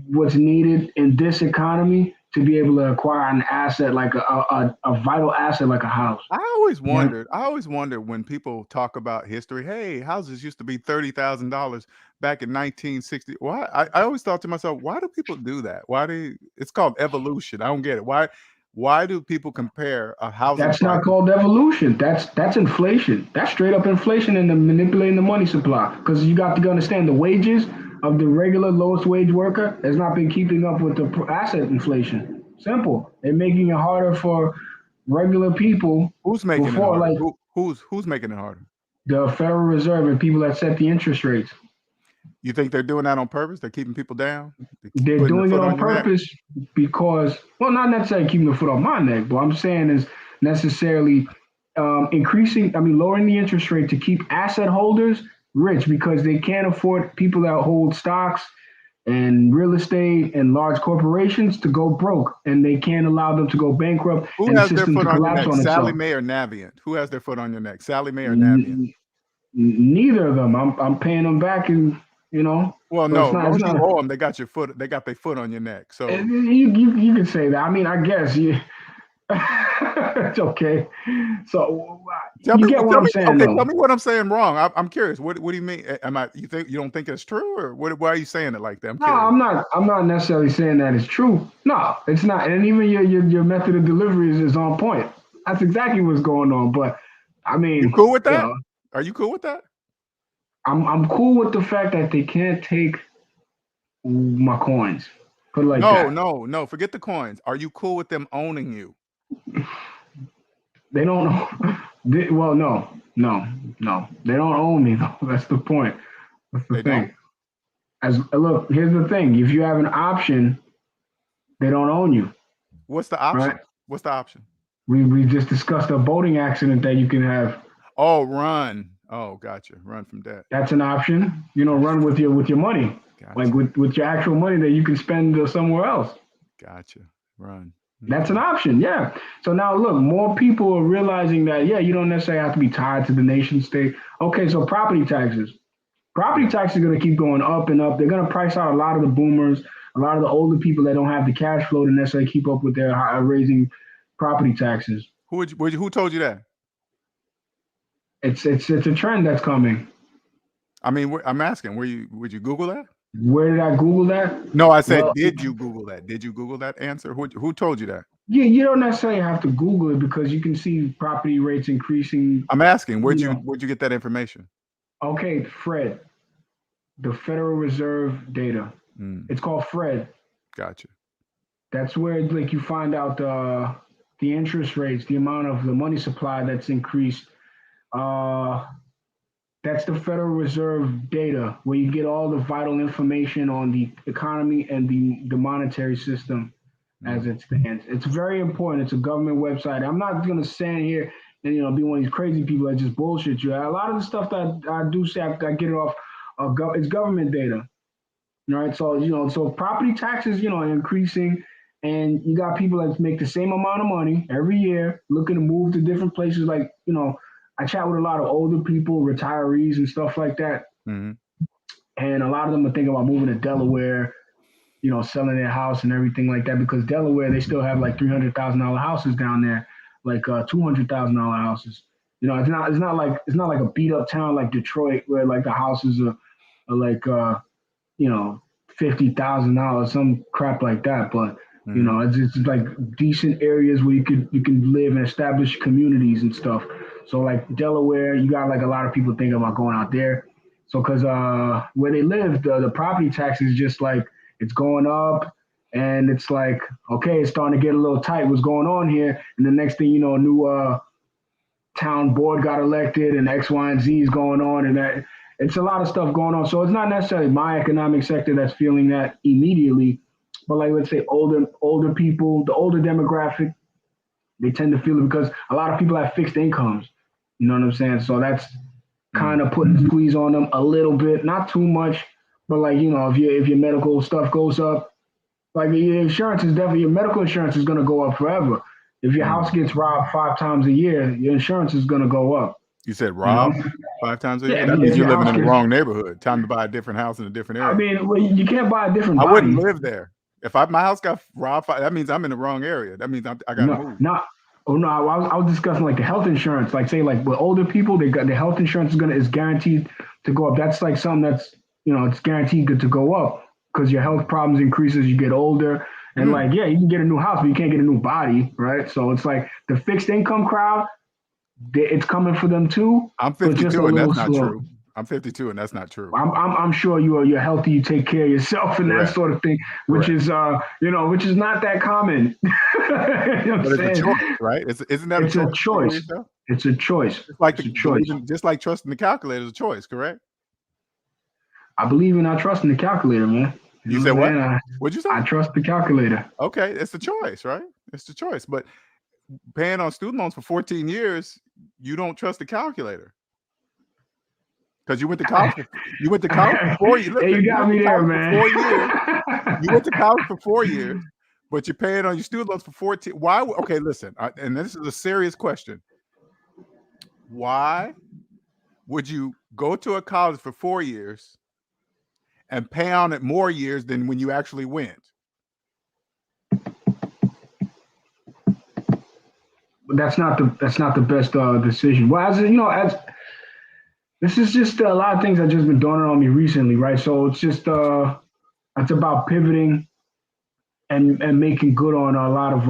what's needed in this economy to be able to acquire an asset like a vital asset like a house. I always wondered when people talk about history, hey, houses used to be $30,000 back in 1960. Why? I always thought to myself, why do people do that? It's called evolution. I don't get it. Why do people compare a housing That's price? not called evolution. That's inflation. That's straight up inflation and the manipulating the money supply. Because you got to understand the wages of the regular lowest wage worker has not been keeping up with the asset inflation. Simple. They're making it harder for regular people. Who's making it before, harder? like Who's making it harder? the Federal Reserve and people that set the interest rates. You think they're doing that on purpose? They're keeping people down? They're Putting their doing it foot on your neck? purpose because, well, not necessarily keeping the foot on my neck, but I'm saying is necessarily lowering the interest rate to keep asset holders rich because they can't afford people that hold stocks and real estate and large corporations to go broke, and they can't allow them to go bankrupt Who and the has their system foot to on your collapse neck? on Sally itself. Mae or Navient? Who has their foot on your neck? Sally Mae or Navient? Neither of them. I'm paying them back, and Well, but no. it's As not. long It's as you not. owe them, they got their foot on your neck. So You can say that. I mean, I guess you. It's okay. So you get what I'm saying, okay, though. tell me what I'm saying wrong. I'm curious. What do you mean? You don't think it's true, or why are you saying it like that? I'm No, curious. I'm not necessarily saying that it's true. No, it's not. And even your method of delivery is on point. That's exactly what's going on. But I You mean, cool with that? Are you cool with that? I'm cool with the fact that they can't take my coins. Put it like that. No. Forget the coins. Are you cool with them owning you? They don't know. Well, no. They don't own me though. That's the point. That's the They thing. don't? Look, here's the thing. If you have an option, they don't own you. What's the option? Right? What's the option? We just discussed a boating accident that you can have. Oh, run. Oh, gotcha. Run from debt. That's an option. Run with your money. Gotcha. Like with your actual money that you can spend somewhere else. Gotcha. Run. That's an option, yeah. So now look, more people are realizing that, yeah, you don't necessarily have to be tied to the nation state. Okay, so property taxes. Property taxes are going to keep going up and up. They're going to price out a lot of the boomers, a lot of the older people that don't have the cash flow to necessarily keep up with their raising property taxes. Who told you that? It's a trend that's coming. I mean, I'm asking, would you Google that? Where did I Google that? No, I said, did you Google that? Did you Google that answer? Who told you that? Yeah, you don't necessarily have to Google it because you can see property rates increasing. I'm asking, where'd you get that information? Okay, Fred, the Federal Reserve data. It's called Fred. Gotcha. That's where you find out the interest rates, the amount of the money supply that's increased. That's the Federal Reserve data, where you get all the vital information on the economy and the monetary system as it stands. It's very important. It's a government website. I'm not going to stand here and be one of these crazy people that just bullshit you. A lot of the stuff that I do say, I get it off. It's government data, right? So so property taxes, are increasing, and you got people that make the same amount of money every year, looking to move to different places. Like I chat with a lot of older people, retirees and stuff like that. Mm-hmm. And a lot of them are thinking about moving to Delaware, selling their house and everything like that, because Delaware, they still have like $300,000 houses down there, like $200,000 houses. It's not like a beat up town like Detroit where like the houses are like $50,000, some crap like that. But it's like decent areas where you can live and establish communities and stuff. So like Delaware, you got like a lot of people thinking about going out there. So because where they live, the property tax is just like it's going up, and it's like, okay, it's starting to get a little tight. What's going on here? And the next thing you know, a new town board got elected, and X, Y, and Z is going on, and that it's a lot of stuff going on. So it's not necessarily my economic sector that's feeling that immediately, but like let's say older people, the older demographic, they tend to feel it because a lot of people have fixed incomes. You know what I'm saying? So that's kind of putting a squeeze on them a little bit, not too much, but like, you know, if your medical stuff goes up, like your insurance is definitely, your medical insurance is going to go up forever. If your house gets robbed 5 times a year, your insurance is going to go up. You said robbed 5 times a year? Yeah, That means if you're your living in house the gets- wrong neighborhood. Time to buy a different house in a different area. I mean, well, you can't buy a different I body. wouldn't live there. If my house got robbed, that means I'm in the wrong area. That means I got to move. I was discussing like the health insurance. Like say like with older people, they got the health insurance is guaranteed to go up. That's like something that's, you know, it's guaranteed to go up because your health problems increase as you get older. And like, yeah, you can get a new house, but you can't get a new body, right? So it's like the fixed income crowd, it's coming for them too. I'm but just 52 a and that's little not slow. true. I'm 52 and that's not true. I'm sure you're healthy, you take care of yourself and Correct. that sort of thing, which Correct. is which is not that common. You know But it's a choice, right? Isn't that It's a choice. It's a choice. It's like It's a choice. just like trusting the calculator is a choice, correct? I believe in not trusting the calculator, man. You said what? What'd you say? I trust the calculator. Okay, it's a choice, right? It's the choice. But paying on student loans for 14 years, you don't trust the calculator. Because you went to college. You went to college for 4 years. Hey, you got me there, man. 4 years. You went to college for 4 years, but you're paying on your student loans for 14. Why? Okay, listen, and this is a serious question. Why would you go to a college for 4 years and pay on it more years than when you actually went? That's not the best decision. Well, as this is just a lot of things that just been dawning on me recently, right? So it's just it's about pivoting and making good on a lot of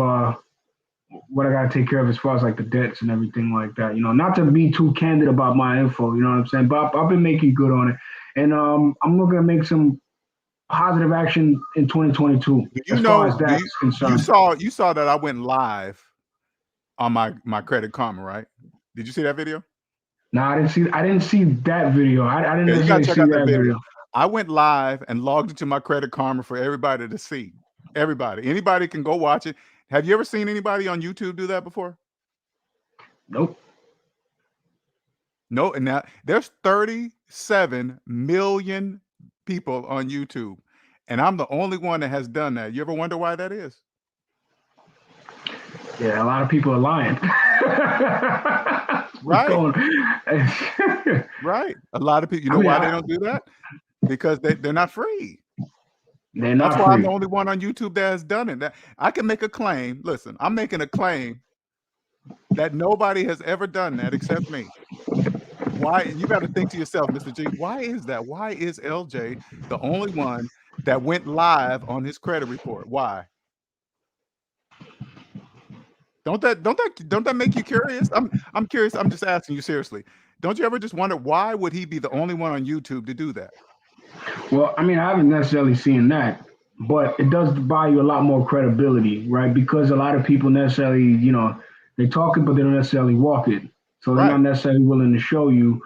what I gotta take care of as far as like the debts and everything like that. You know, not to be too candid about my info, you know what I'm saying? But I've been making good on it, and I'm looking to make some positive action in 2022 as far as that's concerned. You saw that I went live on my Credit Karma, right? Did you see that video? No, I didn't see that video. I didn't necessarily see that video. I went live and logged into my Credit Karma for everybody to see. Anybody can go watch it. Have you ever seen anybody on YouTube do that before? Nope. No, and now there's 37 million people on YouTube, and I'm the only one that has done that. You ever wonder why that is? Yeah, a lot of people are lying. Right. Right. A lot of people. You know why they don't do that? Because they're not free. They're not That's free. why I'm the only one on YouTube that has done it. That I can make a claim. Listen, I'm making a claim that nobody has ever done that except me. Why? You got to think to yourself, Mr. G, why is that? Why is LJ the only one that went live on his credit report? Why? Don't that make you curious? I'm curious. I'm just asking you seriously. Don't you ever just wonder why would he be the only one on YouTube to do that? Well, I mean, I haven't necessarily seen that, but it does buy you a lot more credibility, right? Because a lot of people necessarily, you know, they talk it, but they don't necessarily walk it. So they're not necessarily willing to show you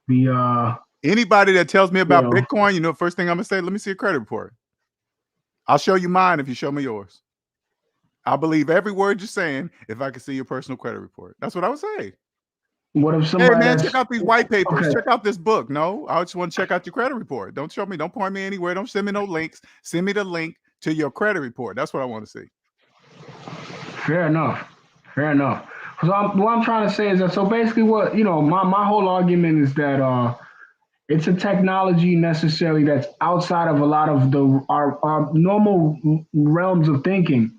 the anybody that tells me about Bitcoin, you know, first thing I'm gonna say, let me see a credit report. I'll show you mine if you show me yours. I'll believe every word you're saying if I can see your personal credit report. That's what I would say. What if somebody? Hey man, check out these white papers. Okay. Check out this book. No, I just want to check out your credit report. Don't show me. Don't point me anywhere. Don't send me no links. Send me the link to your credit report. That's what I want to see. Fair enough. Fair enough. So what I'm trying to say is that so basically what, you know, my whole argument is that it's a technology necessarily that's outside of a lot of our normal realms of thinking.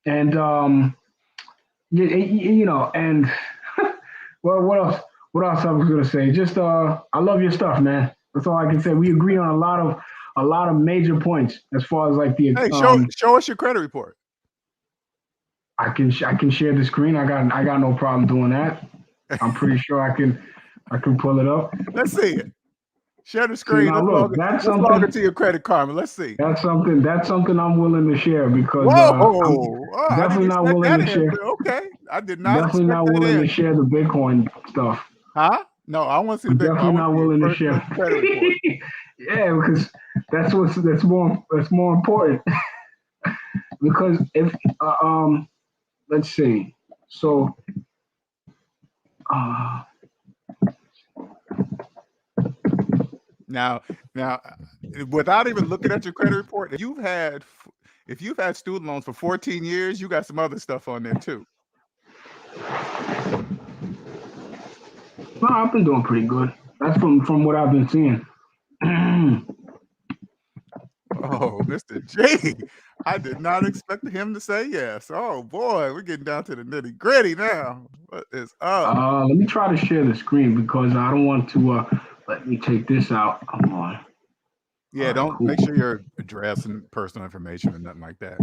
And you know, and well, what else I was gonna say? Just I love your stuff, man. That's all I can say. We agree on a lot of major points as far as like the. Hey, show us your credit report. I can share the screen. I got no problem doing that. I'm pretty sure I can pull it up. Let's see it. Share the screen. See, now, look, let's log into your Credit Karma. Let's see. That's something I'm willing to share because I'm definitely not willing to share. Okay, I did not. Definitely not willing to share the Bitcoin stuff. Huh? No, I want to see the Bitcoin. Definitely not willing to share. Credit report. Yeah, because that's more important. because if let's see, so Now, without even looking at your credit report, if you've had student loans for 14 years, you got some other stuff on there too. No, I've been doing pretty good. That's from what I've been seeing. Oh, Mr. J, I did not expect him to say yes. Oh boy, we're getting down to the nitty gritty now. What is up? Let me try to share the screen because I don't want to. Let me take this out. Come on. Yeah, don't make sure your address and personal information and nothing like that.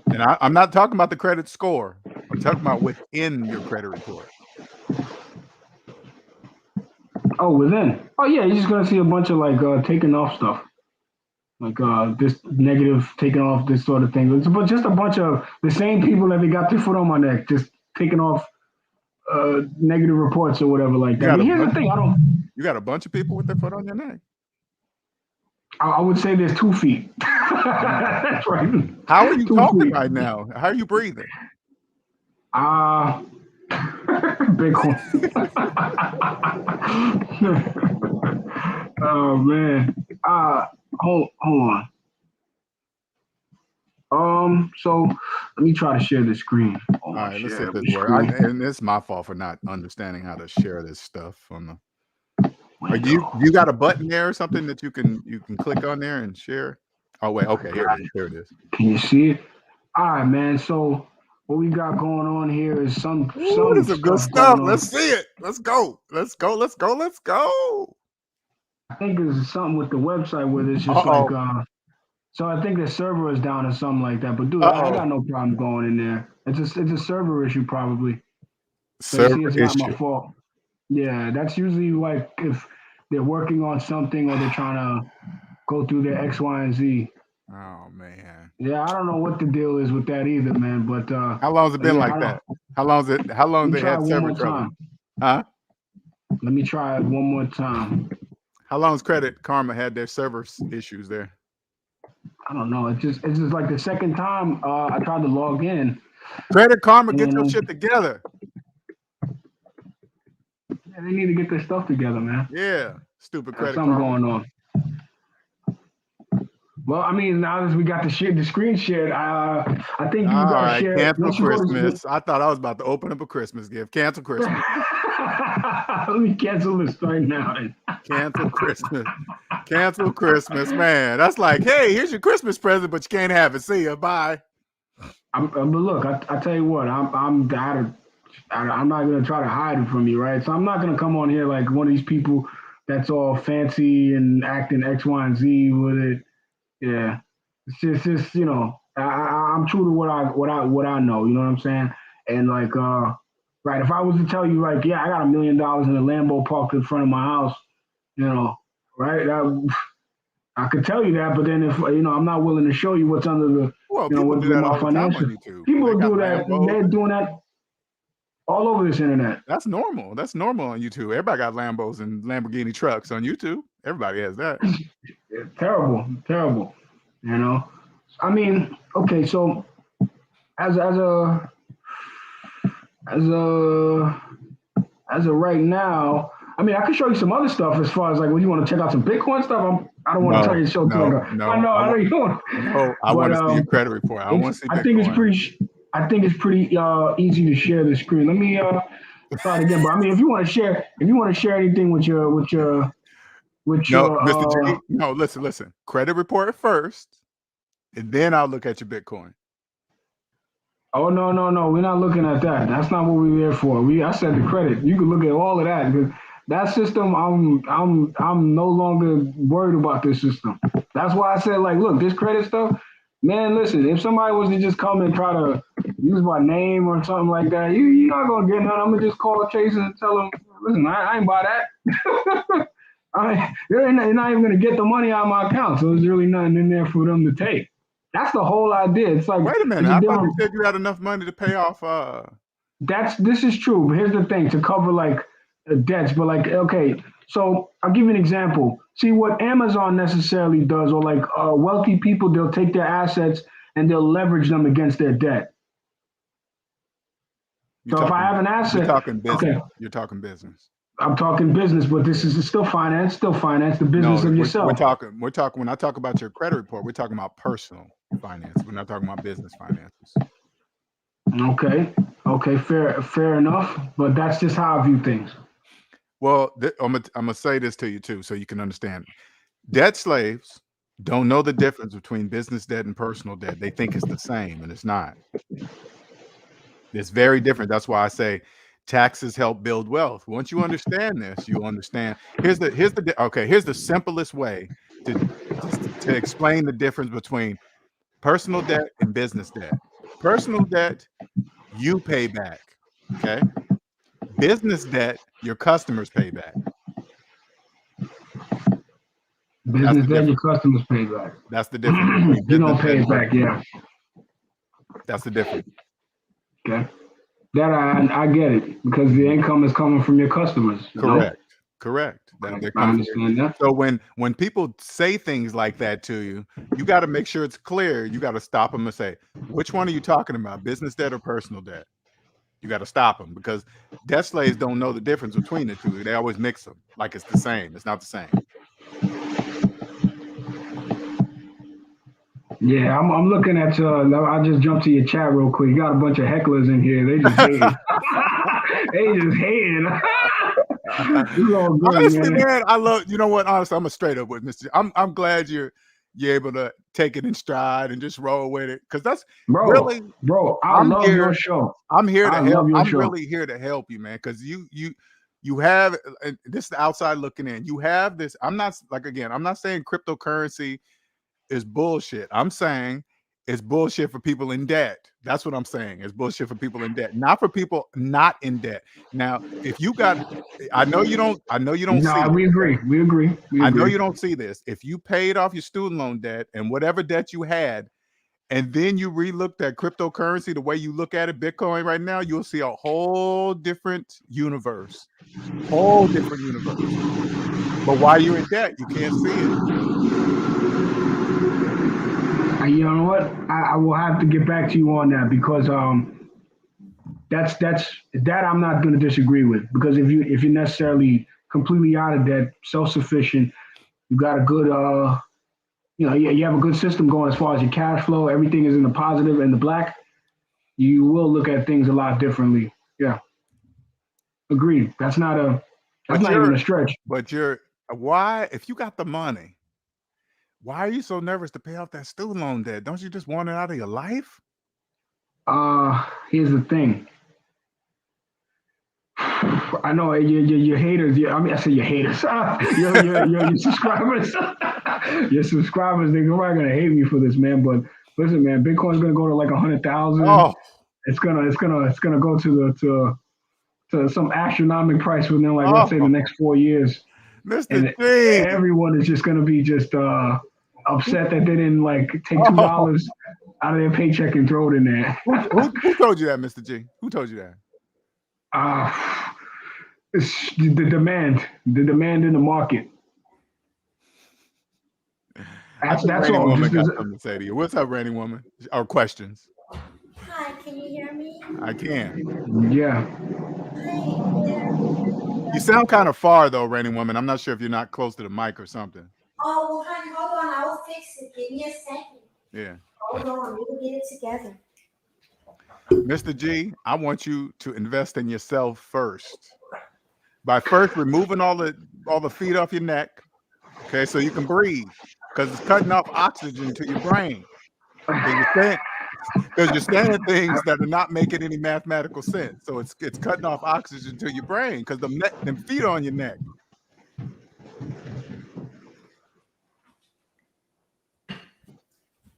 And I'm not talking about the credit score. I'm talking about within your credit report. Oh, within. Oh yeah, you're just gonna see a bunch of like taking off stuff, like this negative taking off, this sort of thing. It's just a bunch of the same people that they got their foot on my neck, just taking off negative reports or whatever like that. But here's the thing, You got a bunch of people with their foot on your neck. I would say there's 2 feet. That's right. How are you talking right now? How are you breathing? Bitcoin. Oh man. Hold on. So let me try to share the screen. All right, let's see if this works. And it's my fault for not understanding how to share this stuff on the. You got a button there or something that you can click on there and share? Oh wait, okay, here it is. Can you see it? All right, man. So what we got going on here is some this is good stuff. Let's see it. Let's go. I think there's something with the website where it's just like so I think the server is down or something like that. But dude, I got no problem going in there. It's a server issue probably. Server issue. Not my fault. Yeah, that's usually like if they're working on something or they're trying to go through their X, Y, and Z. Oh man. Yeah, I don't know what the deal is with that either, man. But how long has it been like that? How long they had server trouble? Huh? Let me try it one more time. How long has Credit Karma had their server issues there? I don't know. It's just like the second time I tried to log in. Credit Karma, get your shit together. Yeah, they need to get their stuff together, man. Yeah, stupid Credit Karma. Something going on. Well, I mean, now that we got the screen shared, I think you gotta share. Cancel Christmas. I thought I was about to open up a Christmas gift. Cancel Christmas. Let me cancel this right now. Cancel Christmas. Cancel Christmas, man. That's like, hey, here's your Christmas present, but you can't have it. See ya. Bye. But look, I tell you what, I'm not gonna try to hide it from you, right? So I'm not gonna come on here like one of these people that's all fancy and acting X, Y, and Z with it. Yeah, it's just you know, I'm true to what I know. You know what I'm saying? And like, right, if I was to tell you like, yeah, I got $1 million in a Lambo parked in front of my house, you know, right? I could tell you that, but then if you know, I'm not willing to show you what's under the, what's in my financial. People do that. They're doing that all over this internet. That's normal. That's normal on YouTube. Everybody got Lambos and Lamborghini trucks on YouTube. Everybody has that. Terrible. You know, I mean, okay, so as of right now, I mean, I can show you some other stuff as far as like when you want to check out some Bitcoin stuff. I don't want to tell you to show. I know you want. No, I want to see your credit report. I want to see Bitcoin. I think it's pretty easy to share the screen. Let me try it again. But I mean, if you want to share anything with your Mr. G. No, listen. Credit report first, and then I'll look at your Bitcoin. Oh no, we're not looking at that. That's not what we're there for. I said the credit. You can look at all of that because that system. I'm no longer worried about this system. That's why I said like, look, this credit stuff. Man, listen. If somebody was to just come and try to use my name or something like that, you're not gonna get none. I'm gonna just call Chase and tell them, listen, I ain't buy that. They're not even going to get the money out of my account, so there's really nothing in there for them to take. That's the whole idea. It's like, wait a minute, I thought you said you had enough money to pay off. This is true, but here's the thing: to cover like debts. But like, okay, so I'll give you an example. See what Amazon necessarily does, or like wealthy people, they'll take their assets and they'll leverage them against their debt. So if I have an asset, you're talking business. Okay. You're talking business. I'm talking business, but this is still finance. Still finance, the business of yourself. We're talking. When I talk about your credit report, we're talking about personal finance. We're not talking about business finances. Okay, fair enough. But that's just how I view things. Well, I'm gonna say this to you too, so you can understand. Debt slaves don't know the difference between business debt and personal debt. They think it's the same, and it's not. It's very different. That's why I say taxes help build wealth. Once you understand this, you understand. Here's the simplest way to explain the difference between personal debt and business debt. Personal debt, you pay back. Okay. Business debt, your customers pay back. Business debt, your customers pay back. That's the difference. You don't pay it back, yeah. That's the difference. Okay. That I get it, because the income is coming from your customers. Correct. I understand that. So when people say things like that to you, you got to make sure it's clear. You got to stop them and say, which one are you talking about, business debt or personal debt? You got to stop them, because debt slaves don't know the difference between the two. They always mix them like it's the same. It's not the same. Yeah, I'm looking at I just jumped to your chat real quick. You got a bunch of hecklers in here. They just hating. They just hating. Honestly, man, I love. You know what? Honestly, I'm a straight up with Mr. I'm glad you're able to take it in stride and just roll with it, because that's really, bro. I love your show. I'm here to help. I'm really here to help you, man, because you have this is the outside looking in. You have this. I'm not saying cryptocurrency is bullshit. I'm saying it's bullshit for people in debt. That's what I'm saying. It's bullshit for people in debt, not for people not in debt. Now, if you got, I know you don't. No, we agree. I know you don't see this. If you paid off your student loan debt and whatever debt you had, and then you re-looked at cryptocurrency the way you look at it, Bitcoin right now, you'll see a whole different universe. But while you're in debt, you can't see it. You know what? I will have to get back to you on that, because that I'm not going to disagree with, because if you're necessarily completely out of debt, self-sufficient, you got a good you have a good system going as far as your cash flow, everything is in the positive and the black, you will look at things a lot differently. Yeah, agreed. That's not even a stretch. But why, if you got the money, why are you so nervous to pay off that student loan debt? Don't you just want it out of your life? Here's the thing. I know your haters. I say your haters. your subscribers. Your subscribers. They're probably gonna hate me for this, man. But listen, man, Bitcoin's gonna go to like 100,000. Oh, it's gonna go to some astronomical price within let's say the next 4 years. Mr. G. Everyone is just gonna be upset that they didn't take $2 out of their paycheck and throw it in there. Who told you that, Mr. G? Who told you that? It's the demand in the market. That's all. Woman got something to say to you. What's up, Randy Woman? Or questions? Hi, can you hear me? I can. Yeah. Hi. You sound kind of far though, Randy Woman. I'm not sure if you're not close to the mic or something. Oh, well, honey, hold on. I will fix it. Give me a second. Yeah. Hold on. We will get it together. Mr. G, I want you to invest in yourself first. By first removing all the feet off your neck, okay, so you can breathe, because it's cutting off oxygen to your brain. Because you're saying things that are not making any mathematical sense. So it's cutting off oxygen to your brain, because them feet on your neck.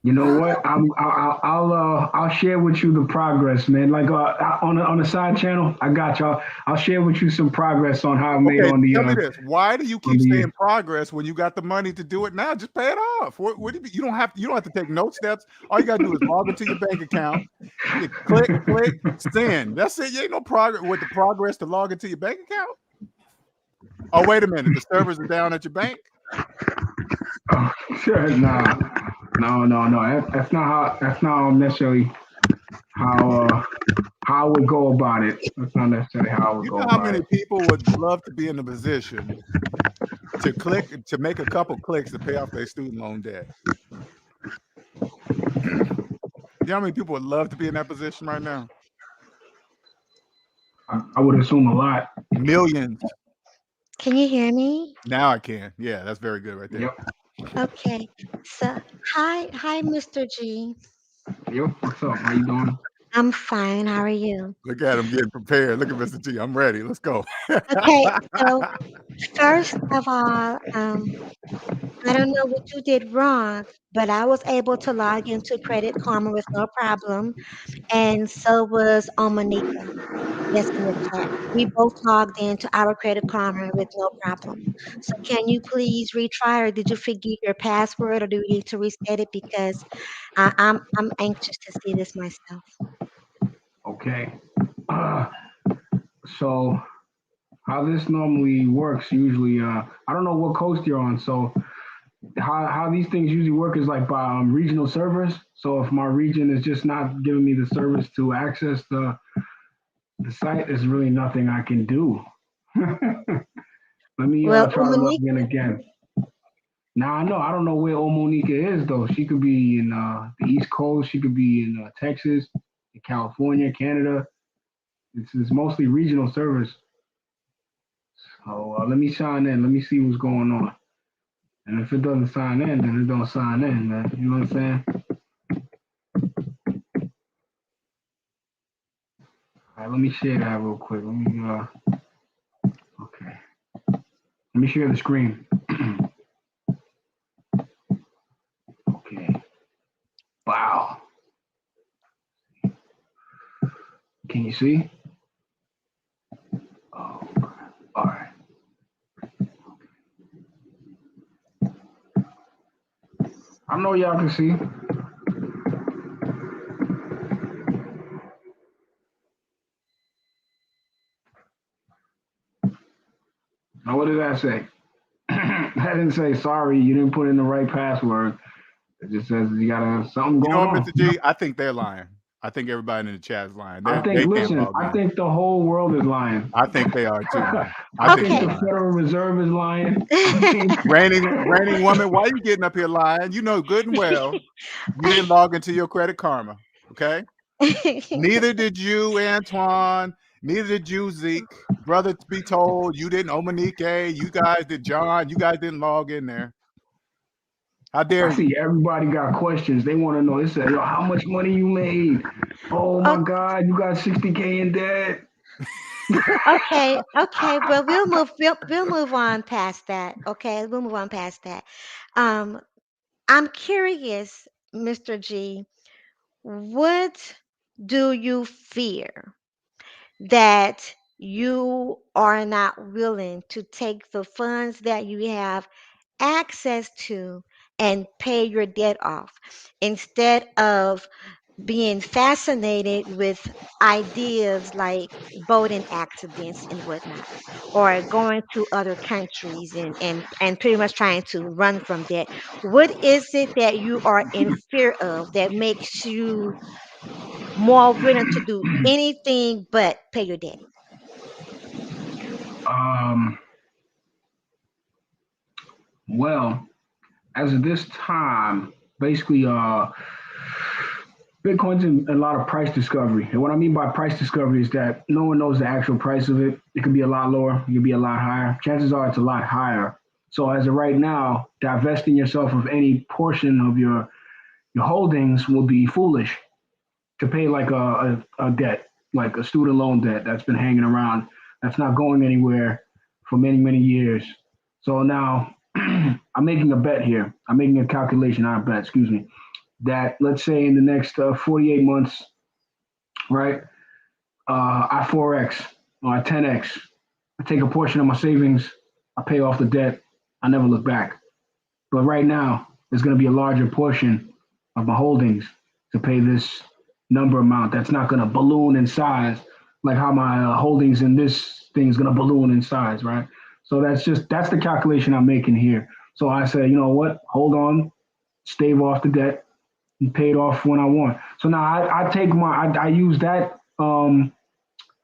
You know what? I'll share with you the progress, man. On the side channel, I got y'all. I'll share with you some progress on how I made on the. Tell me this: why do you keep saying progress when you got the money to do it now? Just pay it off. What do you don't have to take no steps. All you gotta do is log into your bank account, click, send. That's it. You ain't no progress with the progress to log into your bank account. Oh, wait a minute. The servers are down at your bank. Sure, nah. No. That's not how. That's not necessarily how I would go about it. That's not necessarily how I would You go know how about many it. people would love to be in the position to make a couple clicks to pay off their student loan debt? You know how many people would love to be in that position right now? I would assume a lot. Millions. Can you hear me? Now I can. Yeah, that's very good right there. Yep. Okay. So, hi, Mr. G. Yep. What's up? How you doing? I'm fine. How are you? Look at him getting prepared. Look at Mr. G. I'm ready. Let's go. Okay. So, first of all, I don't know what you did wrong, but I was able to log into Credit Karma with no problem, and so was Omanika. That's in the chat. We both logged into our Credit Karma with no problem. So can you please retry, or did you forget your password, or do we need to reset it? Because I'm anxious to see this myself. Okay. Uh, so how this normally works usually, I don't know what coast you're on. So how these things usually work is like by regional servers. So if my region is just not giving me the service to access the site, there's really nothing I can do. Let me Well, try to log in again. Now I know I don't know where Omonika is though. She could be in the East Coast. She could be in Texas, in California, Canada. It's mostly regional servers. So let me sign in. Let me see what's going on. And if it doesn't sign in, then it don't sign in, man. You know what I'm saying? All right, let me share that real quick. Let me okay. Let me share the screen. Okay. Wow. Can you see? Oh, all right. I know y'all can see. Now, what did that say? I didn't say sorry. You didn't put in the right password. It just says you got something You know going what, on. Mr. G? I think they're lying. I think everybody in the chat is lying. I think. They can't Listen, log I in. think the whole world is lying. I think they are too, man. I I think think they're the lying. Federal Reserve is lying. I think Raining woman, why you getting up here lying? You know good and well you didn't log into your Credit Karma, okay? Neither did you, Antoine. Neither did you, Zeke. Brother, to be told, you didn't. Omanike, you guys did. John, you guys didn't log in there. How dare I you? see everybody got questions. They want to know. They say, "Yo, how much money you made? Oh my O- God, you got 60K in debt." okay. Well, we'll move on past that. Okay, we'll move on past that. Um, I'm curious, Mr. G, what do you fear that you are not willing to take the funds that you have access to and pay your debt off instead of being fascinated with ideas like boating accidents and whatnot, or going to other countries and pretty much trying to run from debt? What is it that you are in fear of that makes you more willing to do anything but pay your debt? Um, well, as of this time, basically, Bitcoin's in a lot of price discovery. And what I mean by price discovery is that no one knows the actual price of it. It could be a lot lower, it could be a lot higher. Chances are it's a lot higher. So as of right now, divesting yourself of any portion of your holdings will be foolish to pay like a debt, like a student loan debt that's been hanging around, that's not going anywhere for many, many years. So now I'm making a bet here. I'm making a calculation, not a bet, excuse me, that let's say in the next 48 months, right, I 4X or I 10X. I take a portion of my savings, I pay off the debt, I never look back. But right now, there's going to be a larger portion of my holdings to pay this number amount that's not going to balloon in size like how my holdings in this thing is going to balloon in size, right? So that's the calculation I'm making here. So I said, you know what? Hold on. stave off the debt, and pay it off when I want. So now I use that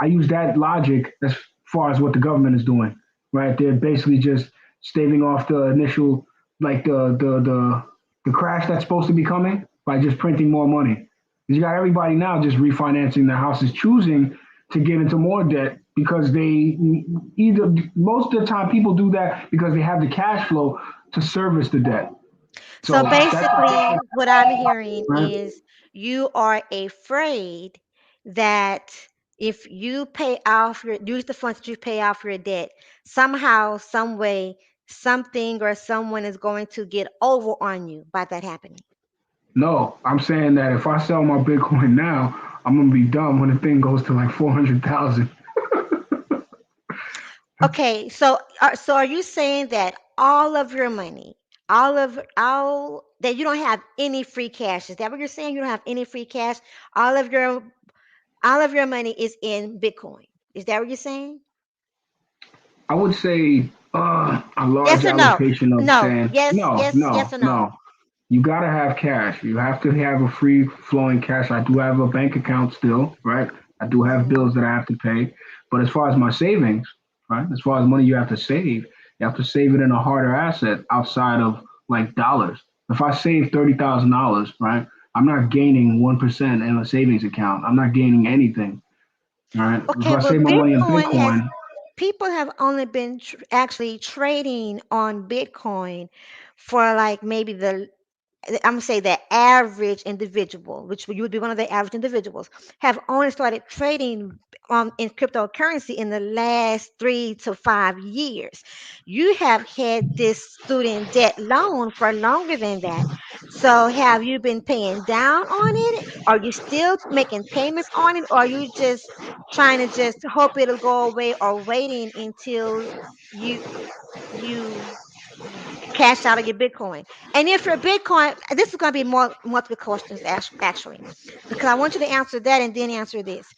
I use that logic as far as what the government is doing, right? They're basically just staving off the initial, like the crash that's supposed to be coming by just printing more money. You got everybody now just refinancing their houses, choosing to get into more debt because they either most of the time people do that because they have the cash flow to service the debt. So So that's basically, what I'm hearing right. is you are afraid that if you pay off your use the funds to pay off your debt, somehow, some way, something or someone is going to get over on you by that happening. No, I'm saying that if I sell my Bitcoin now, I'm gonna be dumb when the thing goes to like 400,000. Okay, so are you saying that all of your money, all that you don't have any free cash? Is that what you're saying? You don't have any free cash? All of your all of your money is in Bitcoin. Is that what you're saying? I would say a large Yes or no? allocation of No. saying Yes, no, yes, yes no, or no? no. You gotta have cash. You have to have a free flowing cash. I do have a bank account still, right? I do have Hmm. bills that I have to pay. But as far as my savings, right? As far as money you have to save it in a harder asset outside of like dollars. If I save $30,000, right? I'm not gaining 1% in a savings account. I'm not gaining anything. All right. If Okay, I save but my money in Bitcoin has Bitcoin, people have only been actually trading on Bitcoin for like maybe I'm gonna say the average individual, which you would be one of the average individuals, have only started trading in cryptocurrency in the last 3 to 5 years. You have had this student debt loan for longer than that. So have you been paying down on it? Are you still making payments on it? Or are you just trying to just hope it'll go away or waiting until you you cash out of your Bitcoin. And if your Bitcoin, this is going to be more multiple questions actually, because I want you to answer that and then answer this.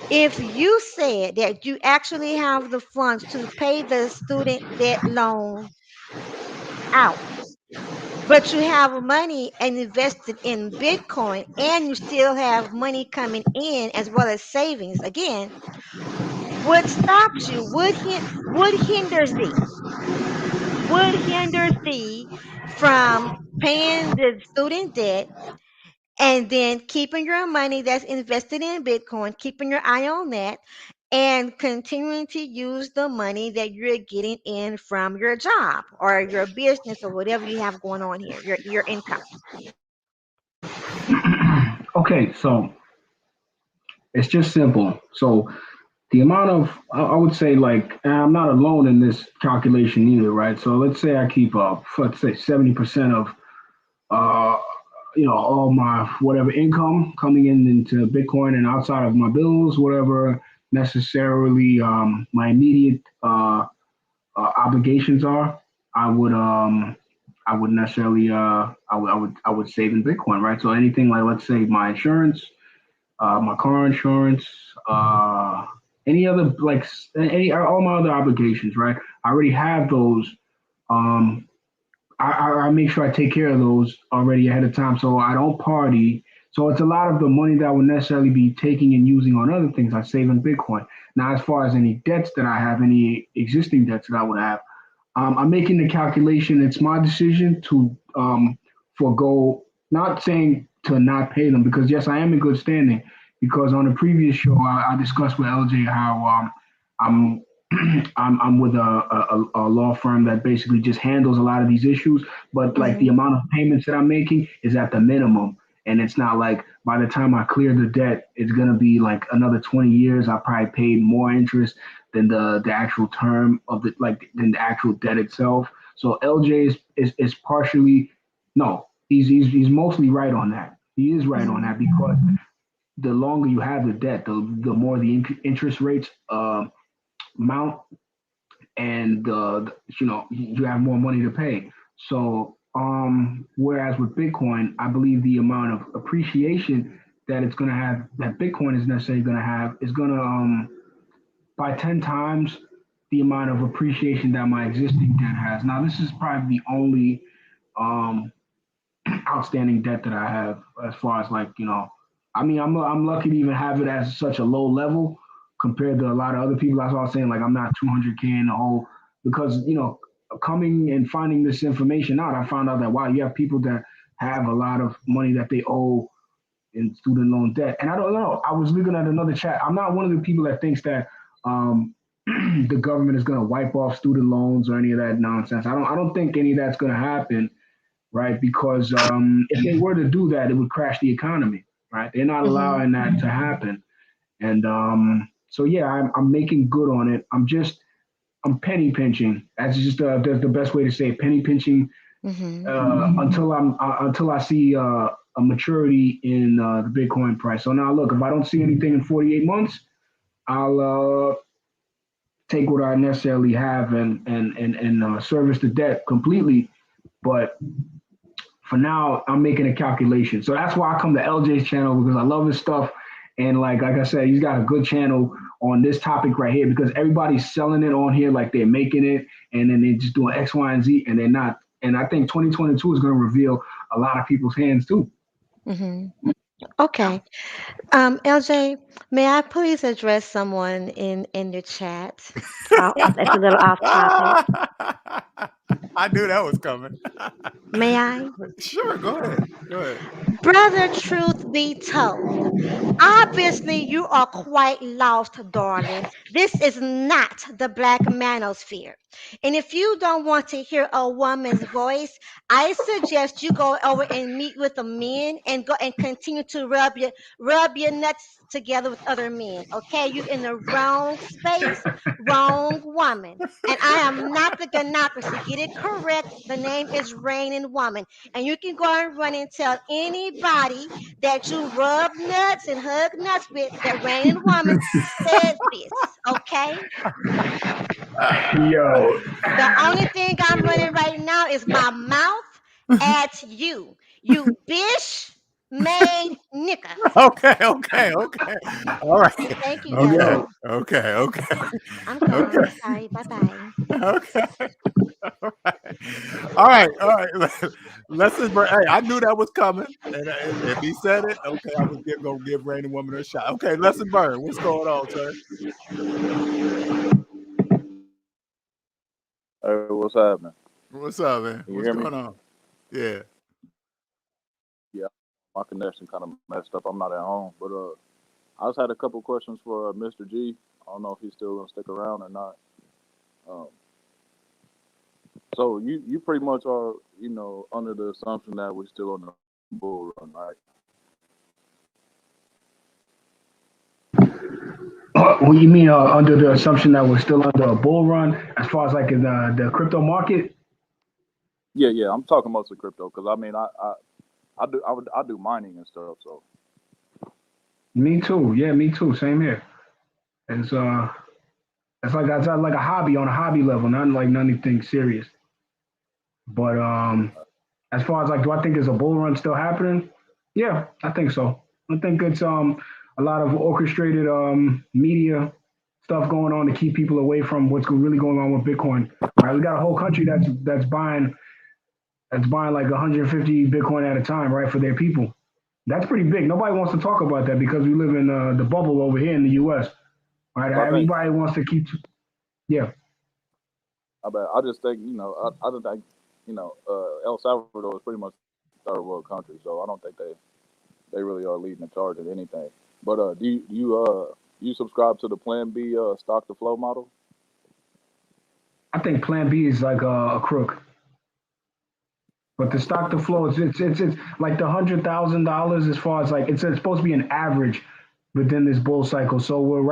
If you said that you actually have the funds to pay the student debt loan out, but you have money and invested in Bitcoin and you still have money coming in as well as savings, again, what stops you? What hinders thee? What hinders thee from paying the student debt and then keeping your money that's invested in Bitcoin, keeping your eye on that, and continuing to use the money that you're getting in from your job or your business or whatever you have going on here, your income? okay, so it's just simple. So the amount of I would say like and I'm not alone in this calculation either, right? So let's say I keep up, let's say 70% of uh all my whatever income coming in into Bitcoin and outside of my bills, whatever necessarily my immediate obligations are, I would I would necessarily I would save in Bitcoin, right? So anything like let's say my insurance, my car insurance, any other like any all my other obligations, right? I already have those. Um, I make sure I take care of those already ahead of time, so I don't party. So it's a lot of the money that I would necessarily be taking and using on other things I save in Bitcoin. Now, as far as any debts that I have, any existing debts that I would have, I'm making the calculation. It's my decision to forego, not saying to not pay them, because yes, I am in good standing. Because on the previous show, I discussed with LJ how I'm I'm with a law firm that basically just handles a lot of these issues, but like the Hmm. amount of payments that I'm making is at the minimum. And it's not like by the time I clear the debt, it's gonna be like another 20 years. I probably paid more interest than the actual term of the like than the actual debt itself. So LJ is partially no, he's mostly right on that. He is right on Hmm. that because the longer you have the debt, the more the interest rates mount, and you have more money to pay. So whereas with Bitcoin, I believe the amount of appreciation that it's going to have, that Bitcoin is necessarily going to have, is going to by 10 times the amount of appreciation that my existing debt has. Now this is probably the only um outstanding debt that I have as far as like, I mean, I'm lucky to even have it at such a low level compared to a lot of other people. That's what I was saying. Like, I'm not 200K in the hole because, coming and finding this information out, I found out that, wow, you have people that have a lot of money that they owe in student loan debt. And I don't know. I was looking at another chat. I'm not one of the people that thinks that the government is going to wipe off student loans or any of that nonsense. I don't think any of that's going to happen, right? Because if they were to do that, it would crash the economy, right? They're not Mm-hmm. allowing that to happen. And so yeah, I'm making good on it. I'm penny pinching. That's just the best way to say it. Penny pinching Mm-hmm. until I see a maturity in the Bitcoin price. So now look, if I don't see anything in 48 months, I'll take what I necessarily have and service the debt completely. But for now, I'm making a calculation. So that's why I come to LJ's channel because I love his stuff. And like I said, he's got a good channel on this topic right here because everybody's selling it on here like they're making it and then they're just doing X, Y, and Z and they're not. And I think 2022 is going to reveal a lot of people's hands too. Mm-hmm. Okay. LJ, may I please address someone in the chat? That's a little off topic. I knew that was coming. May I? Sure, go ahead. Go ahead. Brother, truth be told, obviously you are quite lost, darling. This is not the black manosphere. And if you don't want to hear a woman's voice, I suggest you go over and meet with the men and go and continue to rub your nuts together with other men. Okay, you in the wrong space, wrong woman. And I am not the ganocracy. Get it correct. The name is Reigning Woman. And you can go and run and tell anybody that you rub nuts and hug nuts with that Reigning Woman says this. Okay? Yo, The only thing I'm running right now is my mouth at you. You bish made nigga. Okay. All right. Thank you, Okay. LJ. Okay. I'm gone. Sorry. Bye bye. Okay. All right. Let's just. Hey, I knew that was coming, and if he said it, okay, I was gonna give Rainy Woman a shot. Okay, lesson burn. What's going on, sir? Hey, what's happening? What's up, man? Can you What's hear me? going on? Yeah. Yeah, my connection kind of messed up. I'm not at home, but I just had a couple questions for Mr. G. I don't know if he's still gonna stick around or not. Um, so you pretty much are, under the assumption that we're still on the bull run, right? what do you mean under the assumption that we're still under a bull run as far as like in the crypto market? Yeah. I'm talking mostly crypto because I mean I do mining and stuff. So Me too. Yeah, me too. Same here. It's that's like a hobby on a hobby level, not like anything serious. But as far as like, do I think there's a bull run still happening? Yeah, I think so. I think it's a lot of orchestrated media stuff going on to keep people away from what's really going on with Bitcoin. Right, we got a whole country that's buying like 150 Bitcoin at a time, right, for their people. That's pretty big. Nobody wants to talk about that because we live in the bubble over here in the U.S. Right, I think everybody wants to keep. Yeah, I just think I don't think El Salvador is pretty much a third world country, so I don't think they really are leading the charge at anything. But do you subscribe to the Plan B stock to flow model? I think Plan B is like a crook. But the stock to flow, it's like the $100,000 as far as like it's supposed to be an average within this bull cycle. So we're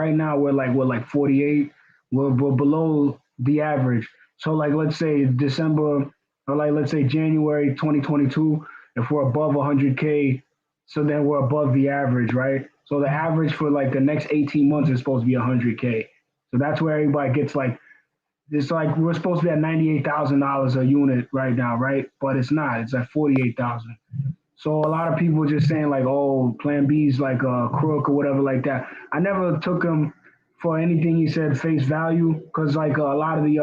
like 48. We're below the average. So like let's say December or like let's say January 2022, if we're above 100K, so then we're above the average, right? So the average for like the next 18 months is supposed to be 100K. So that's where everybody gets like it's like we're supposed to be at $98,000 a unit right now, right? But it's not. It's at 48,000. So a lot of people are just saying like, oh, Plan B is like a crook or whatever like that. I never took him for anything he said face value because like a lot of the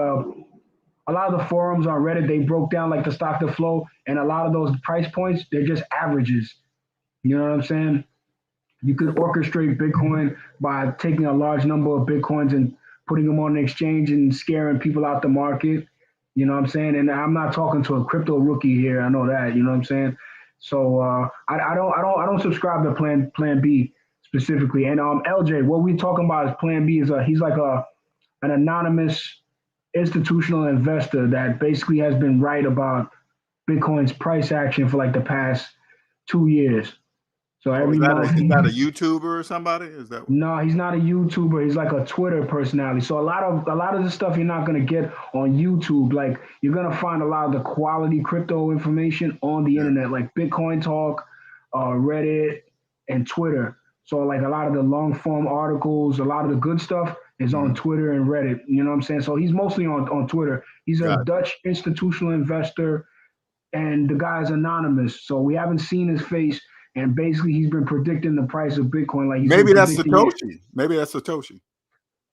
a lot of the forums on Reddit, they broke down like the stock to flow, and a lot of those price points, they're just averages. You know what I'm saying? You could orchestrate Bitcoin by taking a large number of Bitcoins and putting them on an exchange and scaring people out the market. You know what I'm saying? And I'm not talking to a crypto rookie here. I know that. You know what I'm saying? So I don't subscribe to Plan B specifically. And LJ, what we talking about is Plan B is he's like an anonymous institutional investor that basically has been right about Bitcoin's price action for like the past 2 years. So Oh, every month, is that a YouTuber or somebody? Is that no, he's not a YouTuber. He's like a Twitter personality. So a lot of the stuff you're not gonna get on YouTube. Like you're gonna find a lot of the quality crypto information on the yeah. internet, like Bitcoin Talk, Reddit, and Twitter. So like a lot of the long form articles, a lot of the good stuff is on Mhm. Twitter and Reddit. You know what I'm saying? So he's mostly on Twitter. He's a Gotcha. Dutch institutional investor, and the guy's anonymous, so we haven't seen his face. And basically, he's been predicting the price of Bitcoin, like he's been Maybe that's predicting it. Satoshi. Maybe that's Satoshi.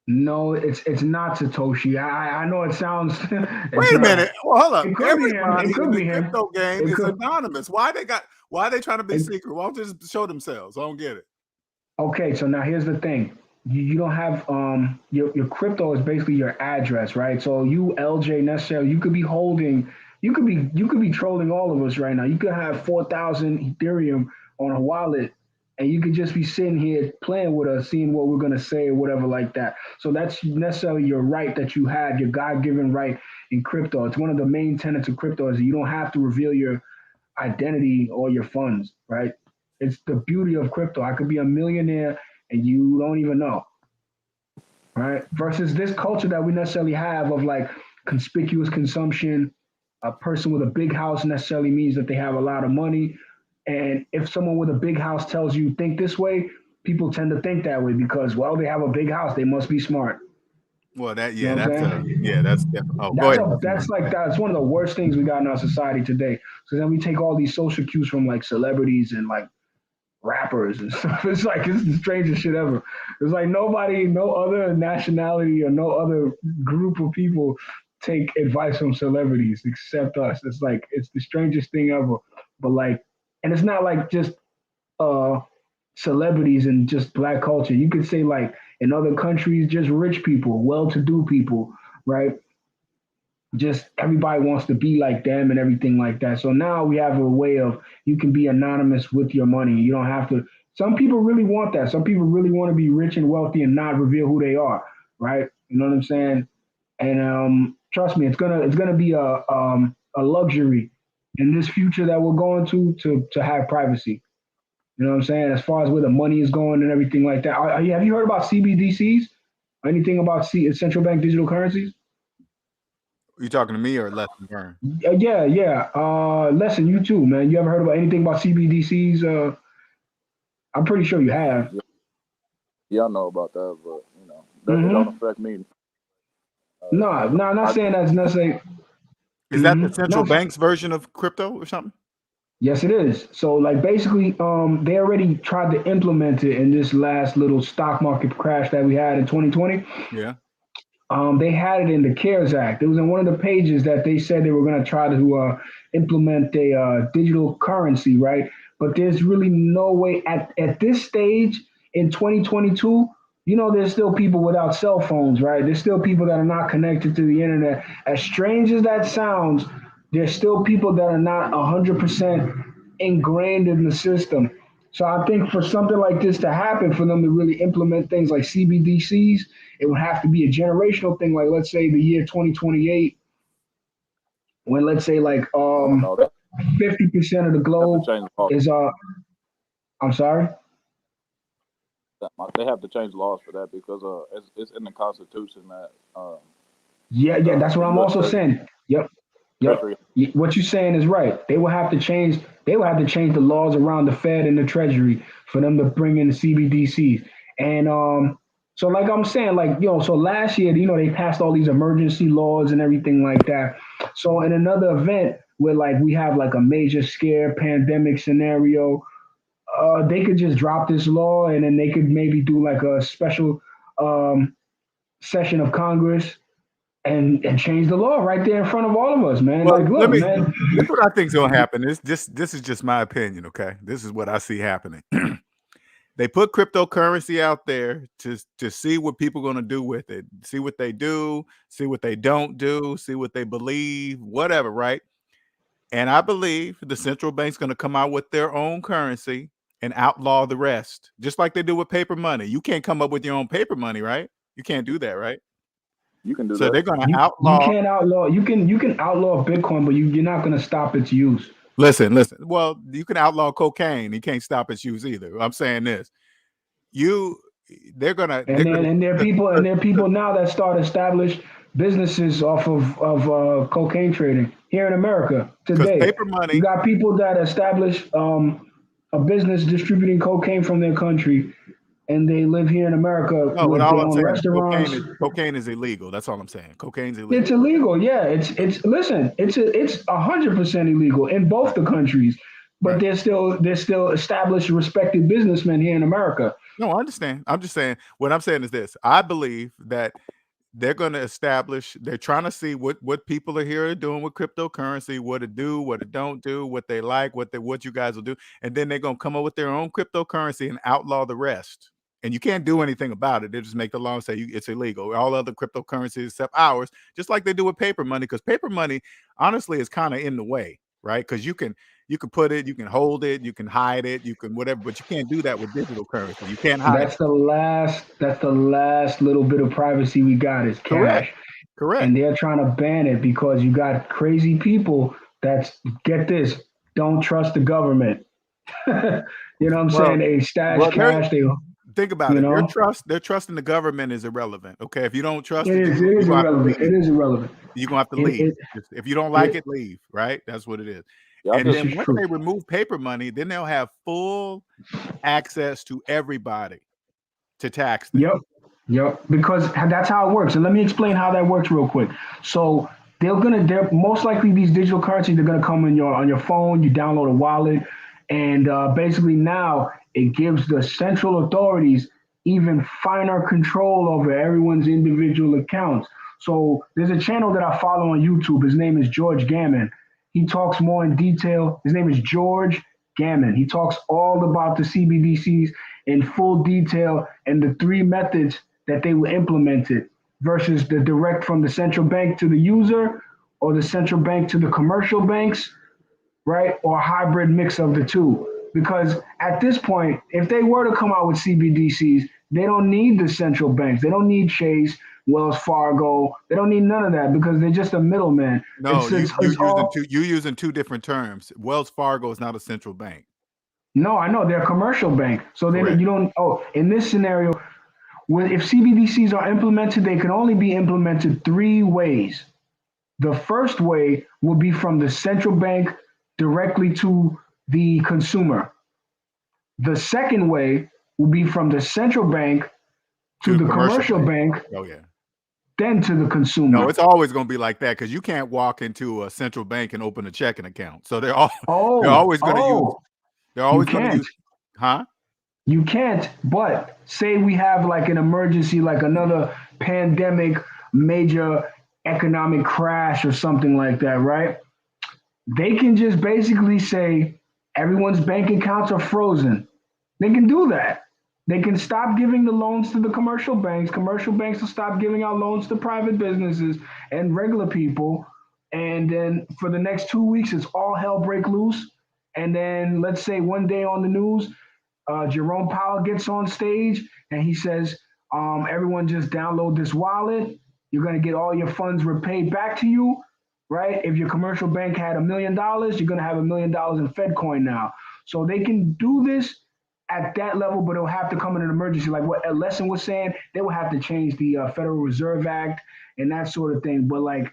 No, it's not Satoshi. I know it sounds. It's Wait a minute. Well, hold up. It could be him. Everybody It in could the be him. crypto game It is could. anonymous. Why are they trying to be It, secret? Why don't they just show themselves? I don't get it. okay, so now here's the thing. You don't have your crypto is basically your address, right? So you LJ necessarily you could be holding you could be trolling all of us right now. You could have 4,000 Ethereum on a wallet, and you could just be sitting here playing with us, seeing what we're gonna say or whatever like that. So that's necessarily your right that you have, your God-given right in crypto. It's one of the main tenets of crypto is that you don't have to reveal your identity or your funds, right? It's the beauty of crypto. I could be a millionaire and you don't even know, right? Versus this culture that we necessarily have of like conspicuous consumption. A person with a big house necessarily means that they have a lot of money. And if someone with a big house tells you think this way, people tend to think that way because, well, they have a big house. They must be smart. Well, You know what I'm saying? that's definitely. Oh, go That's ahead, a Mr. that's Martin. like that's one of the worst things we got in our society today. So then we take all these social cues from like celebrities and like rappers and stuff. It's like it's the strangest shit ever. It's like nobody, no other nationality or no other group of people take advice from celebrities except us. It's like it's the strangest thing ever. But like, and it's not like just uh celebrities and just black culture. You could say like in other countries, just rich people, well-to-do people, right? Just everybody wants to be like them and everything like that. So now we have a way of you can be anonymous with your money. You don't have to. Some people really want that. Some people really want to be rich and wealthy and not reveal who they are, right? You know what I'm saying? And trust me, it's gonna be a luxury in this future that we're going to have privacy. You know what I'm saying? As far as where the money is going and everything like that. Have you heard about CBDCs? Anything about central bank digital currencies? You talking to me or Lesson Burn? Yeah, yeah. Lesson, you too, man. You ever heard about anything about CBDCs? I'm pretty sure you have. Yeah, I know about that, but it don't Mm-hmm. affect me. No, no, I'm not I saying that's necessarily. Is that the central Not, bank's version of crypto or something? yes, it is. So, like, basically, they already tried to implement it in this last little stock market crash that we had in 2020. Yeah. They had it in the CARES Act. It was in one of the pages that they said they were going to try to implement a digital currency, right? But there's really no way at this stage in 2022. There's still people without cell phones, right? There's still people that are not connected to the internet. As strange as that sounds, there's still people that are not 100% ingrained in the system. So I think for something like this to happen, for them to really implement things like CBDCs, it would have to be a generational thing. Like let's say the year 2028, when let's say like I don't know. They 50% of the have to globe change laws. is I'm sorry. They have to change laws for that because it's in the Constitution that Yeah, that's the what I'm U.S. also saying. Yep. Yep. Treasury. What you're saying is right. They will have to change. They will have to change the laws around the Fed and the Treasury for them to bring in the CBDCs. And so like I'm saying, like so last year, they passed all these emergency laws and everything like that. So in another event where like we have like a major scare pandemic scenario, they could just drop this law and then they could maybe do like a special um, session of Congress and change the law right there in front of all of us, man. Well, Like, let look, me. man. This is what I think's gonna happen. This is just my opinion. Okay, this is what I see happening. They put cryptocurrency out there to see what people are going to do with it, see what they do, see what they don't do, see what they believe, whatever, right? And I believe the central bank's going to come out with their own currency and outlaw the rest, just like they do with paper money. You can't come up with your own paper money, right? You can't do that, right? You can do So that. they're going to You outlaw. can't outlaw. You can outlaw Bitcoin, but you're not going to stop its use. Listen. Well, you can outlaw cocaine. You can't stop its use either. I'm saying this. They're gonna And there are people now that start established businesses off of cocaine trading here in America because today. paper You money. got people that establish a business distributing cocaine from their country, and they live here in America No, but with all their I'm own saying is restaurants. cocaine is illegal. That's all I'm saying. Cocaine's It's illegal. illegal. Yeah, it's listen, it's 100% illegal in both the countries, but Right. there's still established, respected businessmen here in America. No, I understand. I'm just saying what I'm saying is this. I believe that they're going to establish, they're trying to see what people are here doing with cryptocurrency, what to do, what it don't do, what they like, what you guys will do. And then they're going to come up with their own cryptocurrency and outlaw the rest. And you can't do anything about it. They just make the law and say it's illegal. All other cryptocurrencies except ours, just like they do with paper money, because paper money, honestly, is kind of in the way, right? Because you can put it, you can hold it, you can hide it, you can whatever, but you can't do that with digital currency. You can't hide it. That's the last little bit of privacy we got is Correct. cash. Correct. And they're trying to ban it because you got crazy people that's, get this, don't trust the government. You know what I'm Well, saying? They stash well, cash, think about you it. know. Their trust in the government is irrelevant. Okay, if you don't trust It it, is you're gonna have to irrelevant. It leave. is irrelevant. You're gonna have to It, leave. it, If you don't like it it, leave. Right? That's what it is. Yeah, I And this just then is once true. they remove paper money, then they'll have full access to everybody to tax them. Yep. Because that's how it works. And let me explain how that works real quick. So they're most likely, these digital currencies, they're gonna come on your phone. You download a wallet, and basically now it gives the central authorities even finer control over everyone's individual accounts. So there's a channel that I follow on YouTube. His name is George Gammon. He talks more in detail. His name is George Gammon. He talks all about the CBDCs in full detail and the three methods that they were implemented versus the direct from the central bank to the user or the central bank to the commercial banks, right? Or a hybrid mix of the two. Because at this point, if they were to come out with CBDCs, they don't need the central banks. They don't need Chase, Wells Fargo. They don't need none of that because they're just a middleman. No, It's all, you're using two different terms. Wells Fargo is not a central bank. no, I know they're a commercial bank. So then Correct. you don't, in this scenario, if CBDCs are implemented, they can only be implemented three ways. The first way will be from the central bank directly to the consumer. The second way will be from the central bank To to the the commercial commercial bank. bank, Oh yeah. then to the No, consumer. it's always going to be like that because you can't walk into a central bank and open a checking account. So they're Oh, always going to use they're you always going to can't. use, huh? You can't, but say we have like an emergency, like another pandemic, major economic crash or something like that, right? They can just basically say everyone's bank accounts are frozen. They can do that. They can stop giving the loans to the commercial banks. Commercial banks will stop giving out loans to private businesses and regular people. And then for the next 2 weeks, it's all hell break loose. And then let's say one day on the news, Jerome Powell gets on stage and he says, everyone just download this wallet. You're going to get all your funds repaid back to you, right? If your commercial bank had $1 million, you're going to have $1 million in FedCoin now. So they can do this at that level, but it'll have to come in an emergency. Like what Lesson was saying, they will have to change the Federal Reserve Act and that sort of thing. But like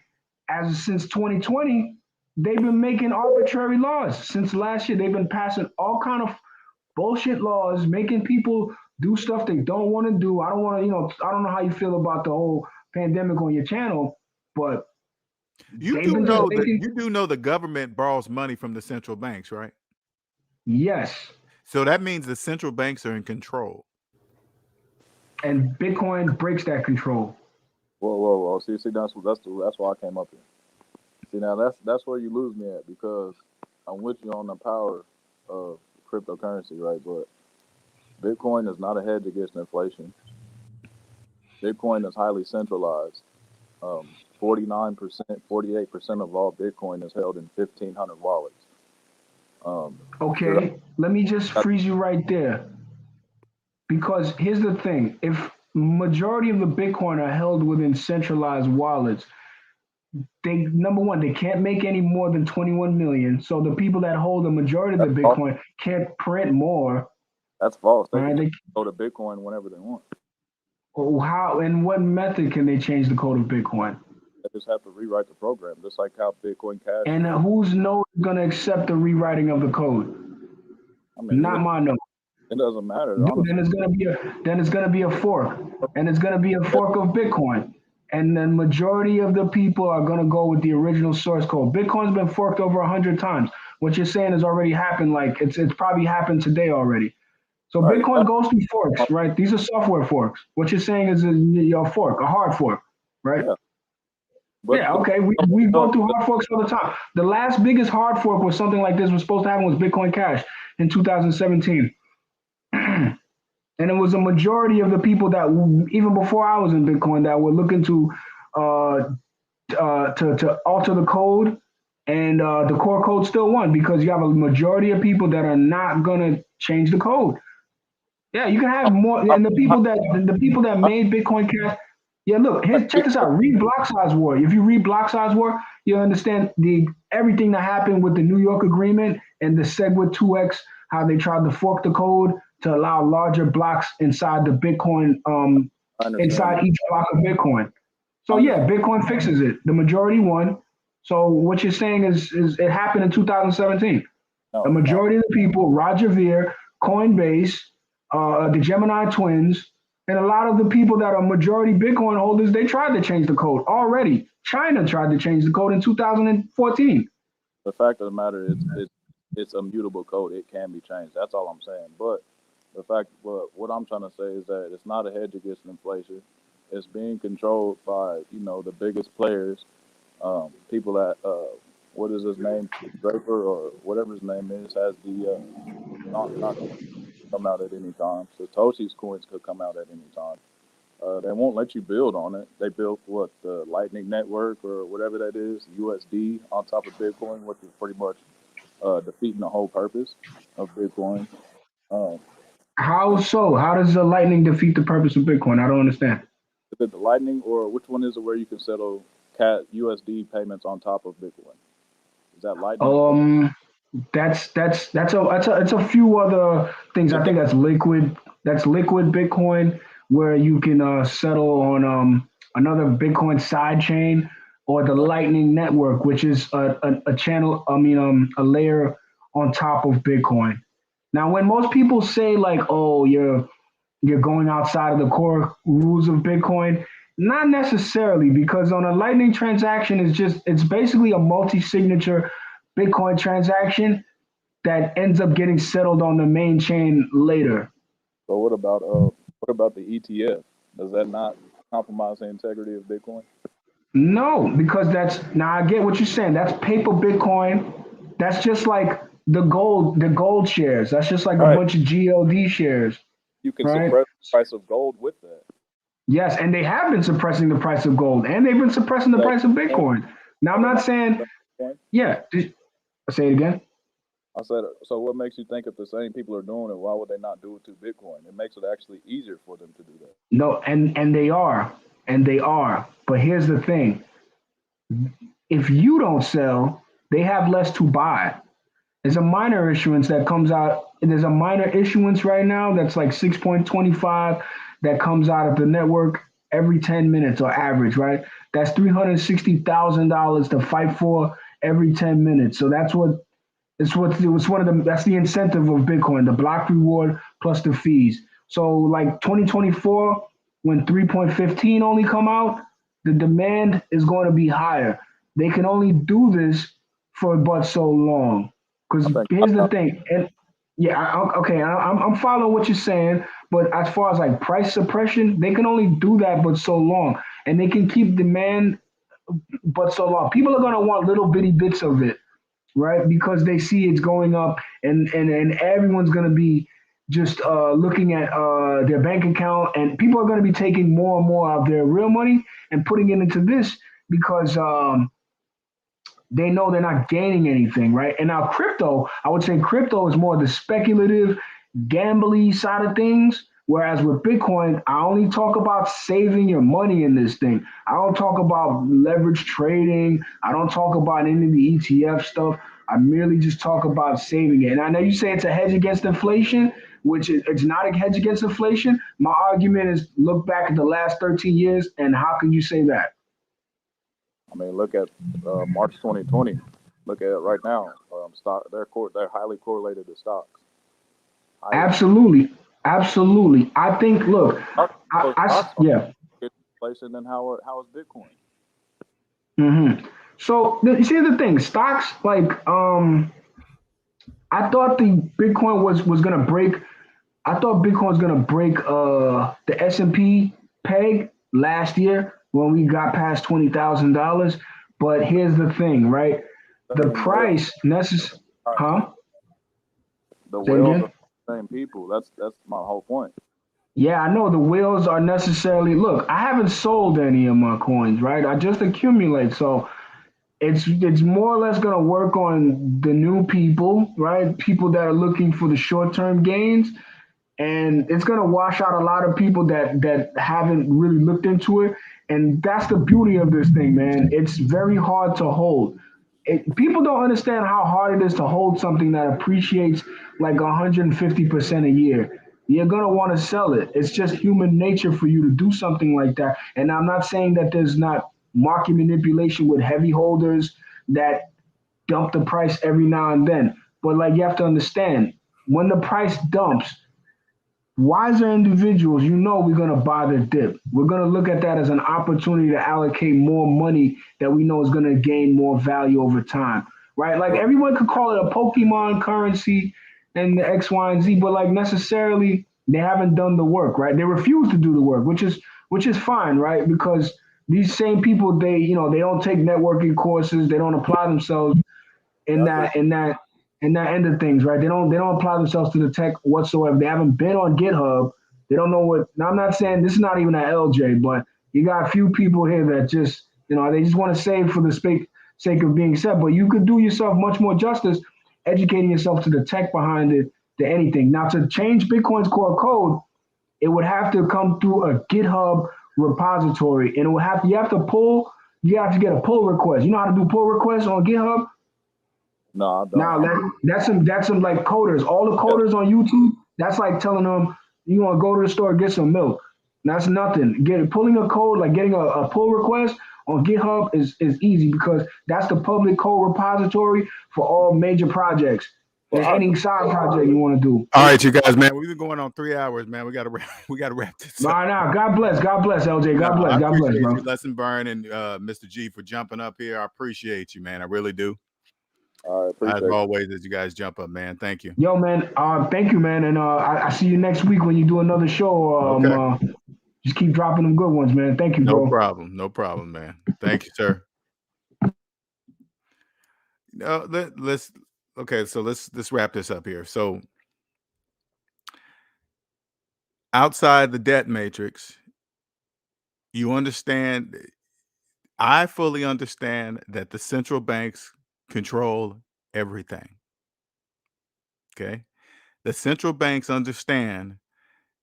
since 2020, they've been making arbitrary laws. Since last year, they've been passing all kind of bullshit laws, making people do stuff they don't want to do. I don't want to, I don't know how you feel about the whole pandemic on your channel, but You they've do been just know that making, you do know the government borrows money from the central banks, right? yes. So that means the central banks are in control. And Bitcoin breaks that control. Whoa. See, that's why I came up here. See, now that's where you lose me at because I'm with you on the power of cryptocurrency, right? But Bitcoin is not a hedge against inflation. Bitcoin is highly centralized. 49%, 48% of all Bitcoin is held in 1,500 wallets. You're Okay, let me just freeze you right there. Because here's the thing, if majority of the Bitcoin are held within centralized wallets, they number one, they can't make any more than 21 million. So the people that hold the majority of that's the false. Bitcoin can't print more. That's false. They Right? can They, go to Bitcoin whenever they want. how and what method can they change the code of Bitcoin? They just have to rewrite the program, just like how Bitcoin Cash. And whose node is going to accept the rewriting of the code? I mean, Not my node. it doesn't matter, Dude, honestly. then it's gonna be a fork, and it's gonna be a fork of Bitcoin, and the majority of the people are gonna go with the original source code. Bitcoin's been forked over 100 times. What you're saying has already happened. Like it's probably happened today already. So Right, Bitcoin goes through forks, right? These are software forks. What you're saying is a fork, a hard fork, right? yeah. But Yeah, okay. We no, go through hard forks all the time. The last biggest hard fork was something like this was supposed to happen was Bitcoin Cash in 2017. And it was a majority of the people that even before I was in Bitcoin that were looking to uh, to alter the code, and the core code still won because you have a majority of people that are not gonna change the code. Yeah, you can have more, I, and the people that made Bitcoin Cash. Yeah, look, check this out. Read Block Size War. If you read Block Size War, you'll understand the everything that happened with the New York Agreement and the SegWit 2x, how they tried to fork the code to allow larger blocks inside the Bitcoin, I understand that. inside each block of Bitcoin. I So yeah, understand. Bitcoin fixes it. The majority won. So what you're saying is it happened in 2017. The No. majority of the people, Roger Ver, Coinbase, the Gemini twins, and a lot of the people that are majority Bitcoin holders, they tried to change the code already. China tried to change the code in 2014. The fact of the matter is, it's a mutable code. It can be changed. That's all I'm saying. But what I'm trying to say is that it's not a hedge against inflation. It's being controlled by the biggest players, people that what is his name, Draper or whatever his name is, has the not come out at any time. Satoshi's coins could come out at any time. They won't let you build on it. They built what the Lightning Network or whatever that is, USD on top of Bitcoin, which is pretty much defeating the whole purpose of Bitcoin. Um, How so? How does the Lightning defeat the purpose of Bitcoin? I don't understand. is it the Lightning or which one is it where you can settle CAT USD payments on top of Bitcoin? Is that Lightning? Um, that's a few other things. I It does, think that's liquid. That's liquid Bitcoin, where you can settle on another Bitcoin side chain, or the right? Lightning Network, which is a channel. I mean, a layer on top of Bitcoin. Now, when most people say like, "Oh, you're going outside of the core rules of Bitcoin," not necessarily, because on a Lightning transaction, it's basically a multi-signature Bitcoin transaction that ends up getting settled on the main chain later. So what about the ETF? Does that not compromise the integrity of Bitcoin? No, because that's now I get what you're saying. That's paper Bitcoin. That's just like the gold shares. That's just like a Right. bunch of GLD shares, You can right? suppress the price of gold with that. Yes, and they have been suppressing the price of gold, and they've been suppressing the They price of Bitcoin. Now are I'm they not not saying, Bitcoin? yeah. Say it again. I said, so what makes you think if the same people are doing it, why would they not do it to Bitcoin? It makes it actually easier for them to do that. No, and they are. But here's the thing: if you don't sell, they have less to buy. There's a minor issuance that comes out. There's a minor issuance right now that's like 6.25 that comes out of the network every 10 minutes or average, right? That's $360,000 to fight for every 10 minutes. So it's one of the that's the incentive of Bitcoin, the block reward plus the fees. So like 2024, when 3.15 only come out, the demand is going to be higher. They can only do this for but so long. Because I think here's the thing, and Yeah, okay, I'm following what you're saying, but as far as like price suppression, they can only do that but so long, and they can keep demand but so long. People are gonna want little bitty bits of it, right? Because they see it's going up, and everyone's gonna be just looking at their bank account, and people are gonna be taking more and more of their real money and putting it into this because they know they're not gaining anything, right? And now crypto, I would say crypto is more the speculative, gambly side of things. Whereas with Bitcoin, I only talk about saving your money in this thing. I don't talk about leverage trading. I don't talk about any of the ETF stuff. I merely just talk about saving it. And I know you say it's a hedge against inflation, which it's not a hedge against inflation. My argument is look back at the last 13 years and how can you say that? I mean, look at March 2020. Look at it right now. Stock they're highly correlated to stocks. Highly. Absolutely, absolutely. I think. Look, Stocks are yeah. inflation than how is Bitcoin? So you see the thing, stocks like I thought the Bitcoin was gonna break. I thought Bitcoin was gonna break the S&P peg last year when we got past $20,000. But here's the thing, right? The Same whales. price necess huh? The Say it whales again. are the same people. That's my whole point. Yeah, I know the whales are necessarily. Look, I haven't sold any of my coins, right? I just accumulate. So it's more or less going to work on the new people, right? People that are looking for the short term gains, and it's going to wash out a lot of people that haven't really looked into it. And that's the beauty of this thing, man. It's very hard to hold. People don't understand how hard it is to hold something that appreciates like 150% a year. You're gonna want to sell it. It's just human nature for you to do something like that. And I'm not saying that there's not market manipulation with heavy holders that dump the price every now and then. But like you have to understand, when the price dumps, wiser individuals, we're going to buy the dip. We're going to look at that as an opportunity to allocate more money that we know is going to gain more value over time, right? Like everyone could call it a Pokemon currency and the X, Y, and Z, but like necessarily they haven't done the work, right? They refuse to do the work, which is fine, right? Because these same people, they don't take networking courses, they don't apply themselves in Yeah, I agree. that end of things, right? They don't apply themselves to the tech whatsoever. They haven't been on GitHub. They don't know what. Now I'm not saying this is not even an LJ, but you got a few people here that just they just want to save for the sake of being said. But you could do yourself much more justice educating yourself to the tech behind it than anything. Now to change Bitcoin's core code, it would have to come through a GitHub repository, and it would have you have to get a pull request. You know how to do pull requests on GitHub? No, I don't. Now that's some like coders. All the Yeah. coders on YouTube, that's like telling them you want to go to the store get some milk. That's nothing. Pulling a code like getting a pull request on GitHub is easy because that's the public code repository for all major projects Well, and any side project you want to do. All right, you guys, man. We've been going on 3 hours, man. We gotta wrap this up. Right now, God bless, LJ, No, God I bless, appreciate bro. you, Lesson Burn, and Mr. G for jumping up here. I appreciate you, man. I really do. all right, As appreciate it. always, as you guys jump up, man. Thank you. Yo, man, thank you, man, and I see you next week when you do another show. Okay. Just keep dropping them good ones, man. Thank you, No bro. problem. No problem, man. Thank you, sir. Let's okay. So let's wrap this up here. So outside the debt matrix, you understand. I fully understand that the central banks control everything. Okay, the central banks understand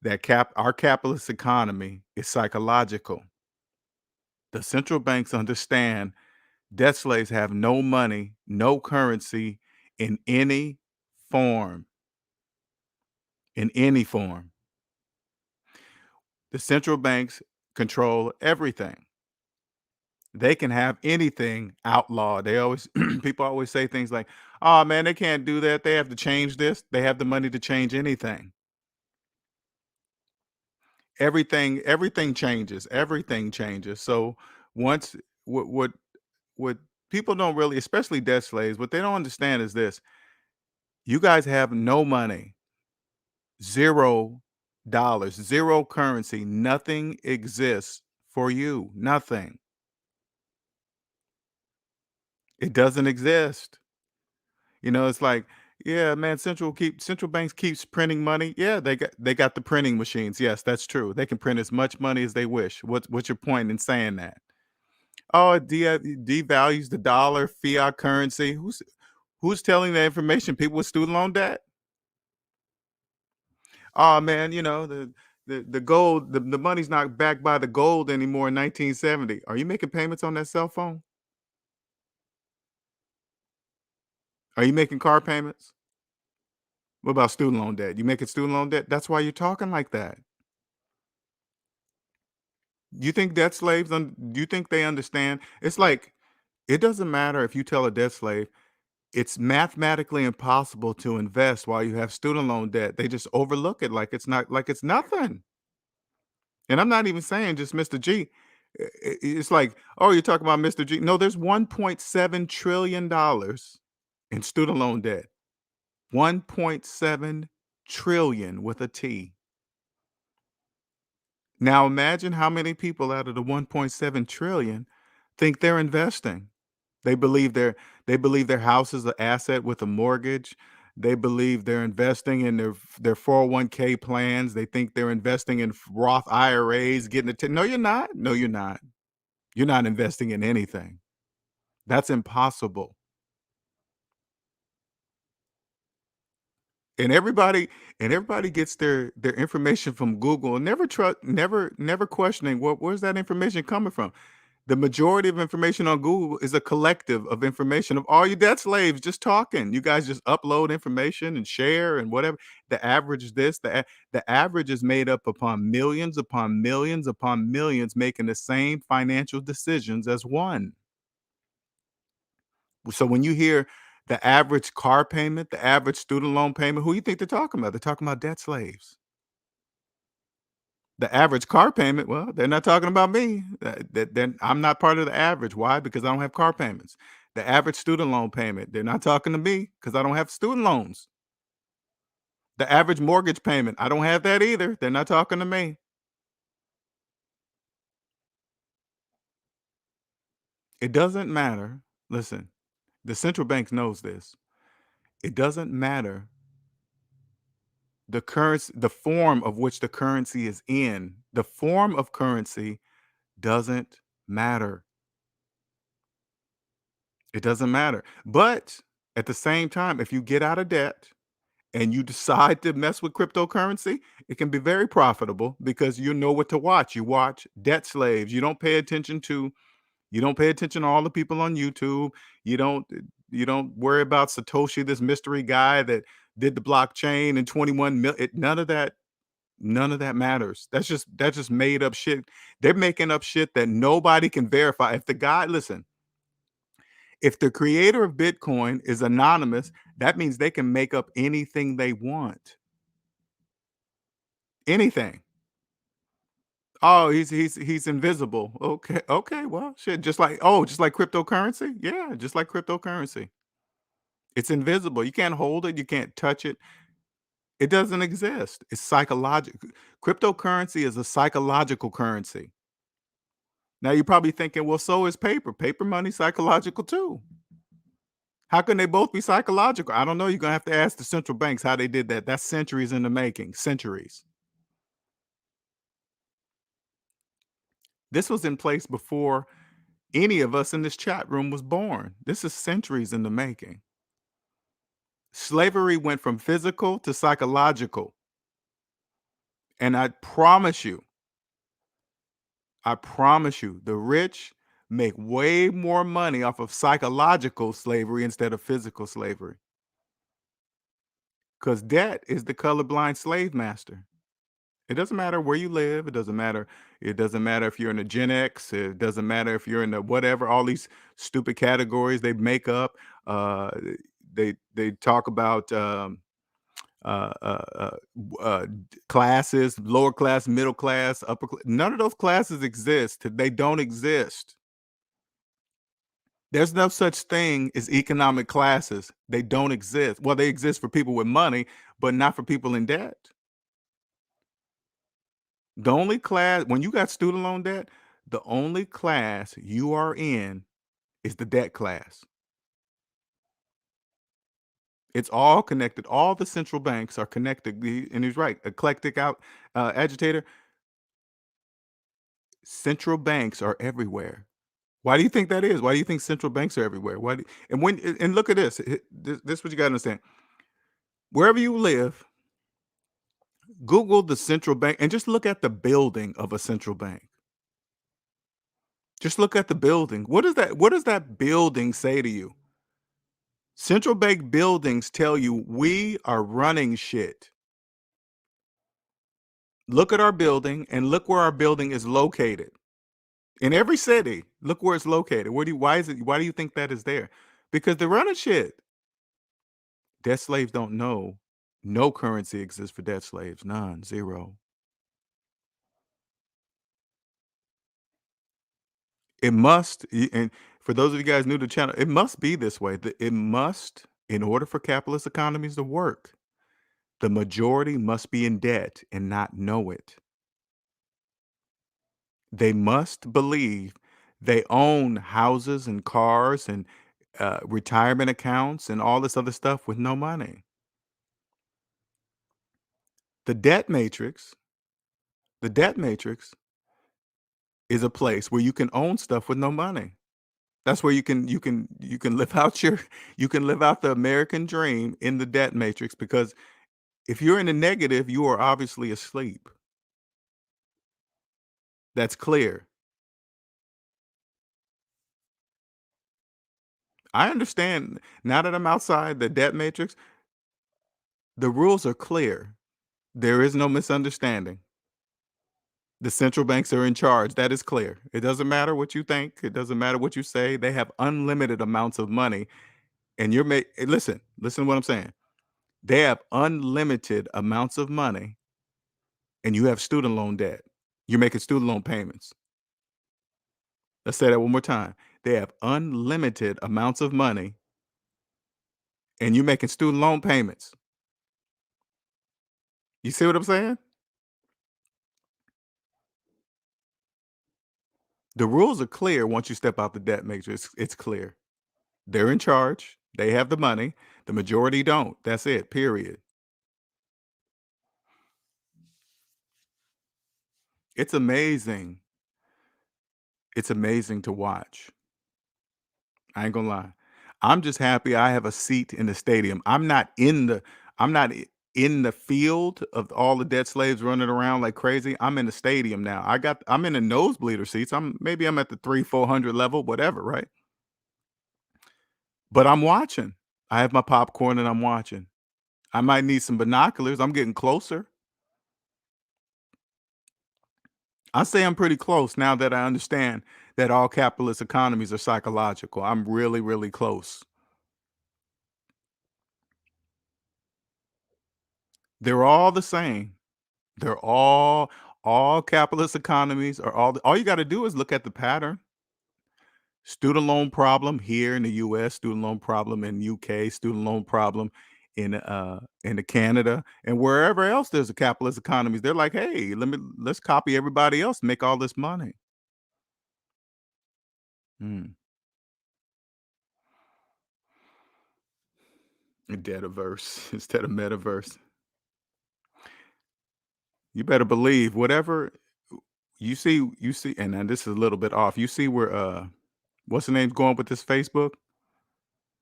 that our capitalist economy is psychological. The central banks understand debt slaves have no money, no currency in any form. In any form. The central banks control everything. They can have anything outlawed. They always people always say things like, "Oh man, they can't do that. They have to change this." They have the money to change anything. Everything changes. Everything changes. So once what people don't really, especially debt slaves, what they don't understand is this. You guys have no money, $0, zero currency. Nothing exists for you. Nothing. It doesn't exist. It's like, yeah, man, central banks keeps printing money. Yeah, they got the printing machines. Yes, that's true. They can print as much money as they wish. What's your point in saying that? Oh, it devalues the dollar, fiat currency. Who's telling that information? People with student loan debt? Oh man, the gold, the money's not backed by the gold anymore in 1970. Are you making payments on that cell phone? Are you making car payments? What about student loan debt? You making student loan debt? That's why you're talking like that. You think debt slaves, do you think they understand? It's like, it doesn't matter if you tell a debt slave, it's mathematically impossible to invest while you have student loan debt. They just overlook it like it's nothing. And I'm not even saying just Mr. G. It's like, oh, you're talking about Mr. G. No, there's $1.7 trillion in student loan debt. 1.7 trillion with a T. Now imagine how many people out of the 1.7 trillion think they're investing. They believe their house is an asset with a mortgage. They believe they're investing in their 401k plans. They think they're investing in Roth IRAs, no, you're not. No, you're not. You're not investing in anything. That's impossible. And everybody gets their information from Google and never questioning where's that information coming from. The majority of information on Google is a collective of information of all your debt slaves just talking. You guys just upload information and share and whatever. The average is this. The average is made up upon millions upon millions upon millions making the same financial decisions as one. So when you hear the average car payment, the average student loan payment, who you think they're talking about? They're talking about debt slaves. The average car payment, well, they're not talking about me. Then I'm not part of the average. Why? Because I don't have car payments. The average student loan payment, they're not talking to me because I don't have student loans. The average mortgage payment, I don't have that either. They're not talking to me. It doesn't matter. Listen, the central bank knows this. It doesn't matter the currency, the form of which the currency is in. The form of currency doesn't matter. It doesn't matter. But at the same time, if you get out of debt and you decide to mess with cryptocurrency, it can be very profitable because you know what to watch. You watch debt slaves. You don't pay attention to all the people on YouTube. You don't you don't worry about Satoshi, this mystery guy that did the blockchain and 21 million. None of that matters. That's just made up shit. They're making up shit that nobody can verify. Listen, if the creator of Bitcoin is anonymous, that means they can make up anything they want. Anything. Oh, he's invisible. Okay, well, shit. Just like cryptocurrency. Yeah, just like cryptocurrency. It's invisible. You can't hold it. You can't touch it. It doesn't exist. It's psychological. Cryptocurrency is a psychological currency. Now you're probably thinking, well, so is paper. Paper money psychological too. How can they both be psychological? I don't know. You're gonna have to ask the central banks how they did that. That's centuries in the making. Centuries. This was in place before any of us in this chat room was born. This is centuries in the making. Slavery went from physical to psychological. And I promise you, the rich make way more money off of psychological slavery instead of physical slavery. Because debt is the colorblind slave master. It doesn't matter where you live. It doesn't matter. It doesn't matter if you're in a Gen X. It doesn't matter if you're in the whatever, all these stupid categories they make up. Uh, they talk about uh, uh, uh, classes, lower class, middle class, upper class. None of those classes exist. They don't exist. There's no such thing as economic classes. They don't exist. Well, they exist for people with money, but not for people in debt. The only class, when you got student loan debt, the only class you are in is the debt class. It's all connected. All the central banks are connected. And he's right. Eclectic agitator. Central banks are everywhere. Why do you think that is? Why do you think central banks are everywhere? And look at this. This is what you got to understand. Wherever you live, Google the central bank and just look at the building of a central bank. Just look at the building. What does that building say to you? Central bank buildings tell you we are running shit. Look at our building and look where our building is located. In every city, look where it's located. Why do you think that is there? Because they're running shit. Debt slaves don't know. No currency exists for debt slaves. None. Zero. It must, and for those of you guys new to the channel, it must be this way. It must, in order for capitalist economies to work, the majority must be in debt and not know it. They must believe they own houses and cars and retirement accounts and all this other stuff with no money. The debt matrix is a place where you can own stuff with no money. That's where you can live out the American dream in the debt matrix, because if you're in the negative, you are obviously asleep. That's clear. I understand now that I'm outside the debt matrix, the rules are clear. There is no misunderstanding. The central banks are in charge. That is clear. It doesn't matter what you think. It doesn't matter what you say. They have unlimited amounts of money. And listen to what I'm saying. They have unlimited amounts of money, and you have student loan debt. You're making student loan payments. Let's say that one more time. They have unlimited amounts of money, and you're making student loan payments. You see what I'm saying? The rules are clear once you step out the debt matrix. It's clear. They're in charge. They have the money. The majority don't. That's it, period. It's amazing. It's amazing to watch. I ain't gonna lie. I'm just happy I have a seat in the stadium. I'm not in the field of all the debt slaves running around like crazy. I'm in the stadium now. I'm in the nosebleeder seats. I'm at the 300-400 level, whatever, right? But I'm watching. I have my popcorn and I'm watching. I might need some binoculars. I'm getting closer. I say I'm pretty close now that I understand that all capitalist economies are psychological. I'm really, really close. They're all the same. They're all capitalist economies are all you got to do is look at the pattern. Student loan problem here in the US, student loan problem in UK, student loan problem in the Canada, and wherever else there's a capitalist economies. They're like, hey, let's copy everybody else, make all this money. Mm. Debtiverse instead of metaverse. You better believe whatever you see, and then this is a little bit off. You see where what's the name's going with this Facebook?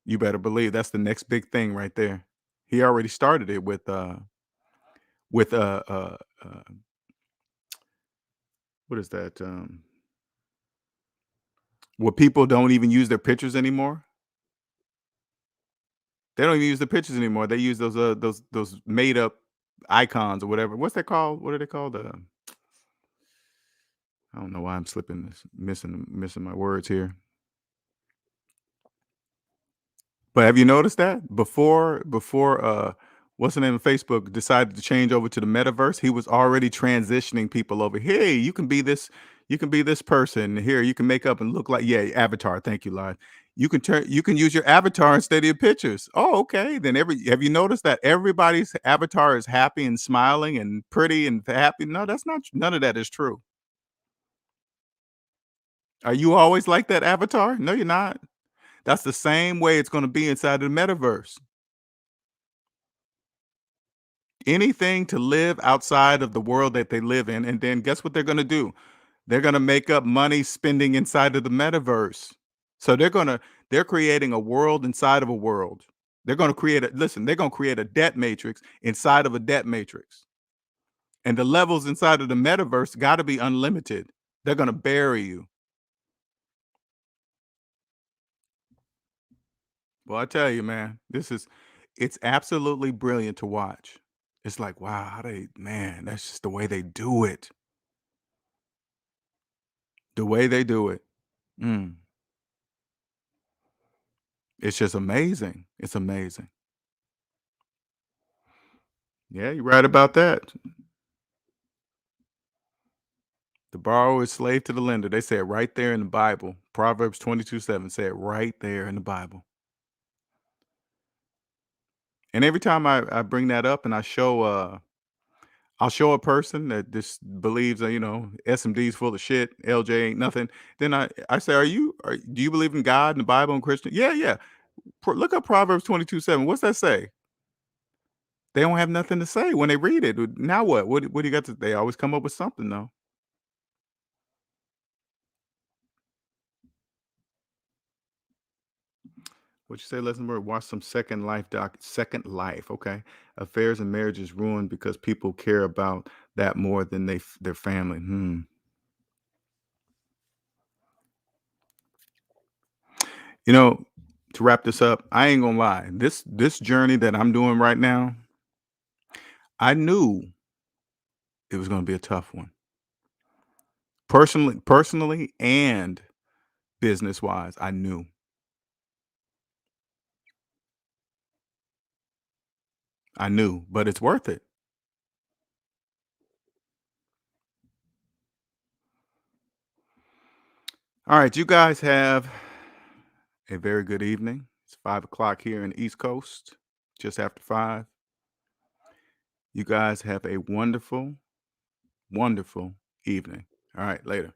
You better believe that's the next big thing right there. He already started it with with uh uh, uh what is that? Where people don't even use their pictures anymore. They don't even use the pictures anymore. They use those made up icons or whatever. What's that called? What are they called? I don't know why I'm missing my words here. But have you noticed that before what's the name of Facebook decided to change over to the metaverse, he was already transitioning people over. Hey, you can be this person here. You can make up and look like, yeah, avatar. Thank you, Live. You can use your avatar instead of your pictures. Oh, okay. Then have you noticed that everybody's avatar is happy and smiling and pretty and happy? No, that's not none of that is true. Are you always like that avatar? No, you're not. That's the same way it's going to be inside of the metaverse. Anything to live outside of the world that they live in, and then guess what they're going to do? They're going to make up money spending inside of the metaverse. So they're creating a world inside of a world. They're going to they're going to create a debt matrix inside of a debt matrix. And the levels inside of the metaverse got to be unlimited. They're going to bury you. Well, I tell you, man, it's absolutely brilliant to watch. It's like, wow, that's just the way they do it. The way they do it. Mm. It's just amazing. It's amazing. Yeah, you're right about that. The borrower is slave to the lender. They say it right there in the Bible. Proverbs 22:7 say it right there in the Bible. And every time I bring that up and I'll show a person that just believes that, SMD's full of shit, LJ ain't nothing. Then I say, do you believe in God and the Bible and Christian? Yeah, yeah. Look up Proverbs 22:7. What's that say? They don't have nothing to say when they read it. Now what? What do you got to? They always come up with something though. What you say, lesson word? Watch some Second Life Second Life. Okay, affairs and marriages ruined because people care about that more than their family. You know, to wrap this up, I ain't gonna lie. This journey that I'm doing right now, I knew it was gonna be a tough one. Personally, and business wise, I knew. But it's worth it. All right, you guys have a very good evening. It's 5 o'clock here in the East Coast, just after 5. You guys have a wonderful, wonderful evening. All right, later.